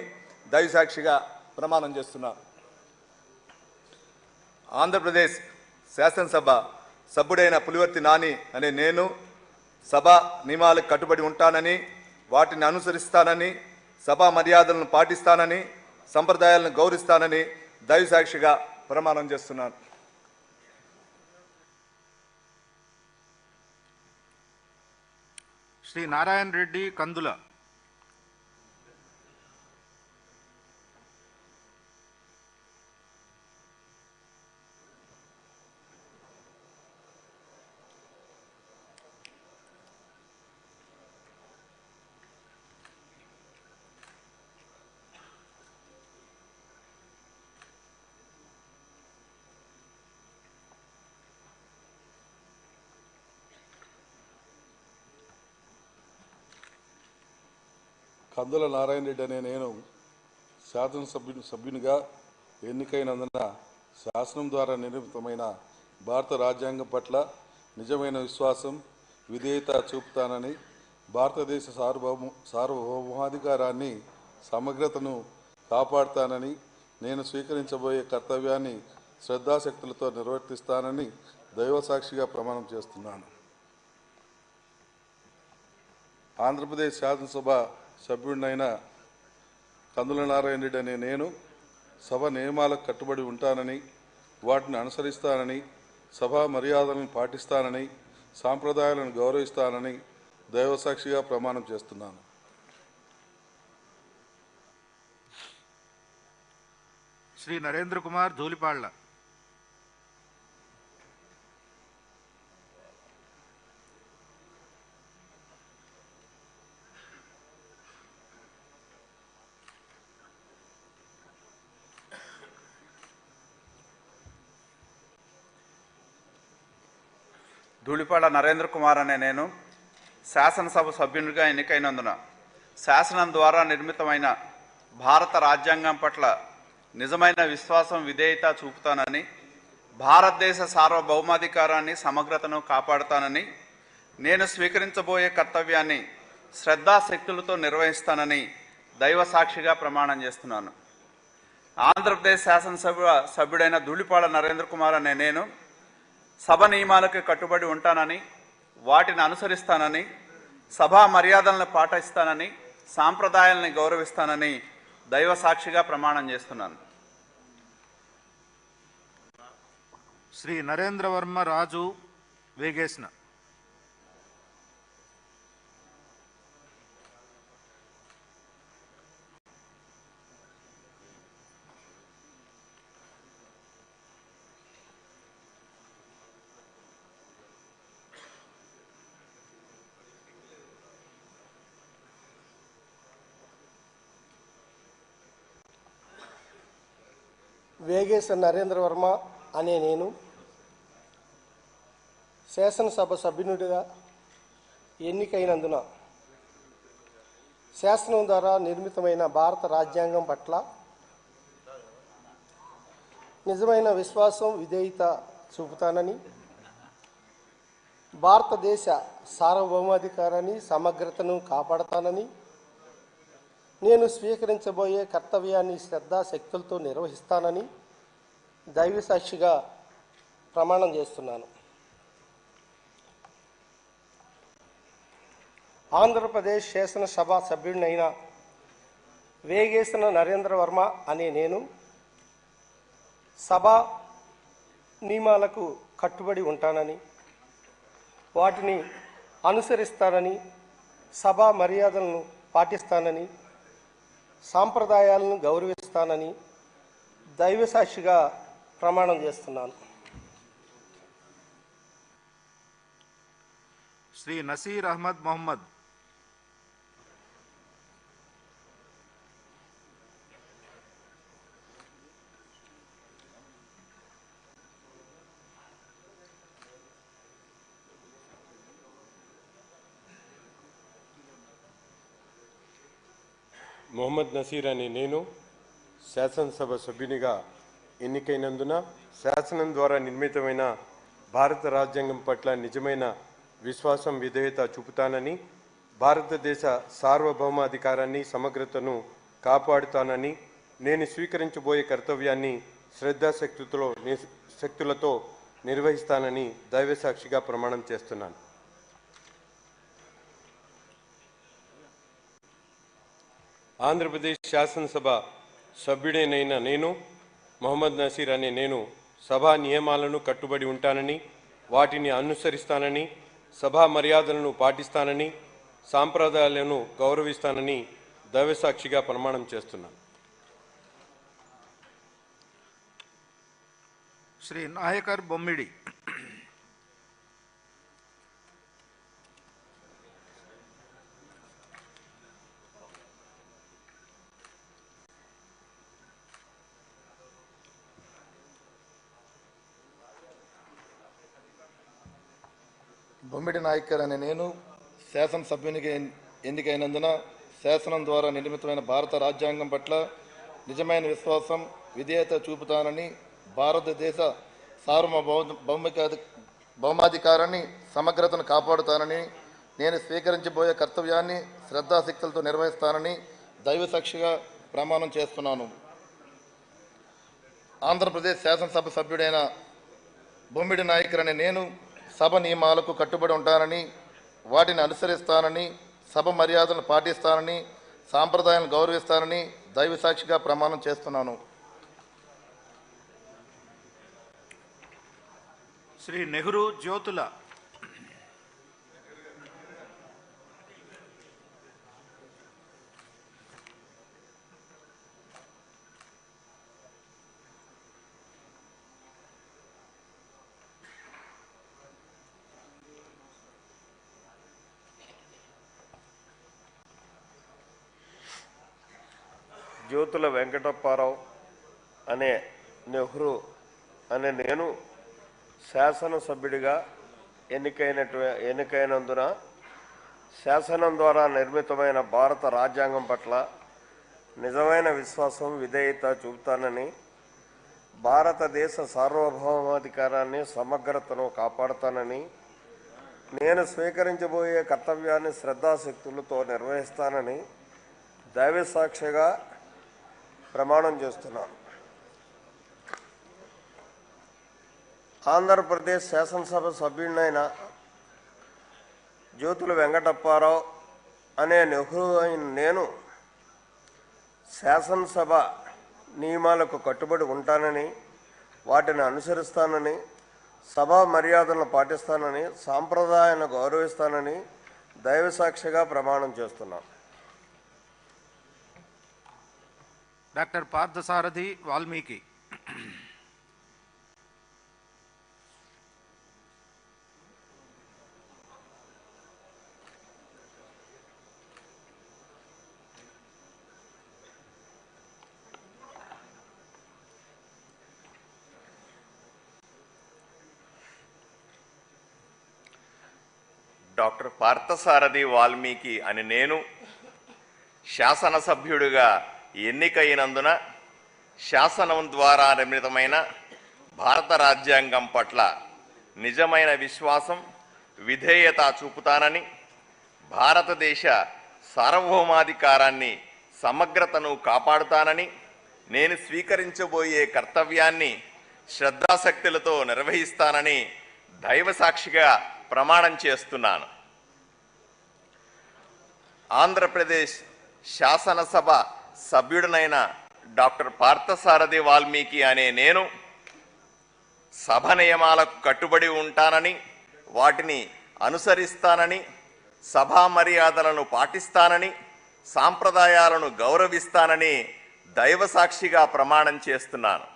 దైవసాక్షిగా ప్రమాణం చేస్తున్నాను. ఆంధ్రప్రదేశ్ శాసనసభ సభ్యుడైన పులివర్తి నాని అనే నేను సభా నియమాలకు కట్టుబడి ఉంటానని వాటిని అనుసరిస్తానని సభా మర్యాదలను పాటిస్తానని సంప్రదాయాలను గౌరవిస్తానని దైవసాక్షిగా ప్రమాణం చేస్తున్నాను. శ్రీ నారాయణ రెడ్డి కందుల. కందుల నారాయణ రెడ్డి అనే నేను సభ్యునిగా ఎన్నికైనందున శాసనం ద్వారా నిర్మితమైన భారత రాజ్యాంగం పట్ల నిజమైన విశ్వాసం విధేయత చూపుతానని భారతదేశ సార్వభౌమాధికారాన్ని సమగ్రతను కాపాడుతానని నేను స్వీకరించబోయే కర్తవ్యాన్ని శ్రద్ధాశక్తులతో నిర్వర్తిస్తానని దైవసాక్షిగా ప్రమాణం చేస్తున్నాను. ఆంధ్రప్రదేశ్ శాసనసభ సభ్యుడినైన కందుల నారాయణ రెడ్డి అనే నేను సభ నియమాలకు కట్టుబడి ఉంటానని వాటిని అనుసరిస్తానని సభా మర్యాదలను పాటిస్తానని సాంప్రదాయాలను గౌరవిస్తానని దైవసాక్షిగా ప్రమాణం చేస్తున్నాను. శ్రీ నరేంద్ర కుమార్ ధూళిపాళ్ల. ధూళిపాళ్ల నరేంద్ర కుమార్ అనే నేను శాసనసభ సభ్యునిగా ఎన్నికైనందున శాసనం ద్వారా నిర్మితమైన భారత రాజ్యాంగం పట్ల నిజమైన విశ్వాసం విధేయత చూపుతానని భారతదేశ సార్వభౌమాధికారాన్ని సమగ్రతను కాపాడుతానని నేను స్వీకరించబోయే కర్తవ్యాన్ని శ్రద్ధాశక్తులతో నిర్వహిస్తానని దైవసాక్షిగా ప్రమాణం చేస్తున్నాను. ఆంధ్రప్రదేశ్ శాసనసభ సభ్యుడైన ధూళిపాళ్ల నరేంద్ర కుమార్ అనే నేను సభ నియమాలకు కట్టుబడి ఉంటానని వాటిని అనుసరిస్తానని సభా మర్యాదలను పాటిస్తానని సాంప్రదాయాలను గౌరవిస్తానని దైవసాక్షిగా ప్రమాణం చేస్తున్నాను. శ్రీ నరేంద్ర వర్మ రాజు వేగేసిన. వేగేశ నరేంద్ర వర్మ అనే నేను శాసనసభ సభ్యునిగా ఎన్నికైనందున శాసనం ద్వారా నిర్మితమైన భారత రాజ్యాంగం పట్ల నిజమైన విశ్వాసం విధేయత చూపుతానని భారతదేశ సార్వభౌమాధికారాన్ని సమగ్రతను కాపాడతానని నేను స్వీకరించబోయే కర్తవ్యాన్ని శ్రద్ధాశక్తులతో నిర్వహిస్తానని దైవసాక్షిగా ప్రమాణం చేస్తున్నాను. ఆంధ్రప్రదేశ్ శాసనసభ సభ్యుడినైన వేగేసిన నరేంద్ర వర్మ అనే నేను సభా నియమాలకు కట్టుబడి ఉంటానని వాటిని అనుసరిస్తానని సభా మర్యాదలను పాటిస్తానని సాంప్రదాయాలను గౌరవిస్తానని దైవసాక్షిగా ప్రమాణం చేస్తున్నాను. శ్రీ నసీర్ అహ్మద్ మొహమ్మద్. మొహమ్మద్ నసీర్ అనే నేను శాసనసభ సభ్యునిగా ఎన్నికైనందున శాసనం ద్వారా నిర్మితమైన భారత రాజ్యాంగం పట్ల నిజమైన విశ్వాసం విధేయత చూపుతానని భారతదేశ సార్వభౌమాధికారాన్ని సమగ్రతను కాపాడుతానని నేను స్వీకరించబోయే కర్తవ్యాన్ని శ్రద్ధాశక్తులతో నిర్వహిస్తానని దైవసాక్షిగా ప్రమాణం చేస్తున్నాను. ఆంధ్రప్రదేశ్ శాసనసభ సభ్యుడైన నేను మొహమ్మద్ నసీర్ అనే నేను సభా నియమాలను కట్టుబడి ఉంటానని వాటిని అనుసరిస్తానని సభా మర్యాదలను పాటిస్తానని సాంప్రదాయాలను గౌరవిస్తానని దైవసాక్షిగా ప్రమాణం చేస్తున్నాను. శ్రీ నాయకర్ బొమ్మిడి. బొమ్మిడి నాయకర్ అనే నేను శాసనసభ్యునిగా ఎన్నికైనందున శాసనం ద్వారా నిర్మితమైన భారత రాజ్యాంగం పట్ల నిజమైన విశ్వాసం, విధేయత చూపుతానని, భారతదేశ భౌమాధికారాన్ని, సమగ్రతను కాపాడుతానని, నేను స్వీకరించబోయే కర్తవ్యాన్ని శ్రద్ధాశక్తులతో నిర్వహిస్తానని దైవసాక్షిగా ప్రమాణం చేస్తున్నాను. ఆంధ్రప్రదేశ్ శాసనసభ సభ్యుడైన బొమ్మిడి నాయకర్ అనే నేను సభ నియమాలకు కట్టుబడి ఉంటానని, వాటిని అనుసరిస్తానని, సభ మర్యాదలను పాటిస్తానని, సాంప్రదాయాలను గౌరవిస్తానని దైవసాక్షిగా ప్రమాణం చేస్తున్నాను. శ్రీ నెహ్రూ జ్యోతుల జ్యోతుల వెంకటప్పారావు అనే నెహ్రూ అనే నేను శాసనసభ్యుడిగా ఎన్నికైనందున శాసనం ద్వారా నిర్మితమైన భారత రాజ్యాంగం పట్ల నిజమైన విశ్వాసం, విధేయత చూపుతానని, భారతదేశ సార్వభౌమాధికారాన్ని, సమగ్రతను కాపాడుతానని, నేను స్వీకరించబోయే కర్తవ్యాన్ని శ్రద్ధాశక్తులతో నిర్వహిస్తానని దైవసాక్షిగా ప్రమాణం చేస్తున్నాను. ఆంధ్రప్రదేశ్ శాసనసభ సభ్యుడినైన జ్యోతుల వెంకటప్పారావు అనే నెహ్రూ అయిన నేను శాసనసభ నియమాలకు కట్టుబడి ఉంటానని, వాటిని అనుసరిస్తానని, సభా మర్యాదలను పాటిస్తానని, సాంప్రదాయాలను గౌరవిస్తానని దైవసాక్షిగా ప్రమాణం చేస్తున్నాను. డాక్టర్ పార్థసారథి వాల్మీకి. డాక్టర్ పార్థసారథి వాల్మీకి అని నేను శాసనసభ్యుడిగా ఎన్నికైనందున శాసనం ద్వారా నిర్మితమైన భారత రాజ్యాంగం పట్ల నిజమైన విశ్వాసం, విధేయత చూపుతానని, భారతదేశ సార్వభౌమాధికారాన్ని, సమగ్రతను కాపాడుతానని, నేను స్వీకరించబోయే కర్తవ్యాన్ని శ్రద్ధాశక్తులతో నిర్వహిస్తానని దైవసాక్షిగా ప్రమాణం చేస్తున్నాను. ఆంధ్రప్రదేశ్ శాసనసభ సభ్యుడినైన డాక్టర్ పార్థసారథి వాల్మీకి అనే నేను సభ నియమాలకు కట్టుబడి ఉంటానని, వాటిని అనుసరిస్తానని, సభా మర్యాదలను పాటిస్తానని, సాంప్రదాయాలను గౌరవిస్తానని దైవసాక్షిగా ప్రమాణం చేస్తున్నాను.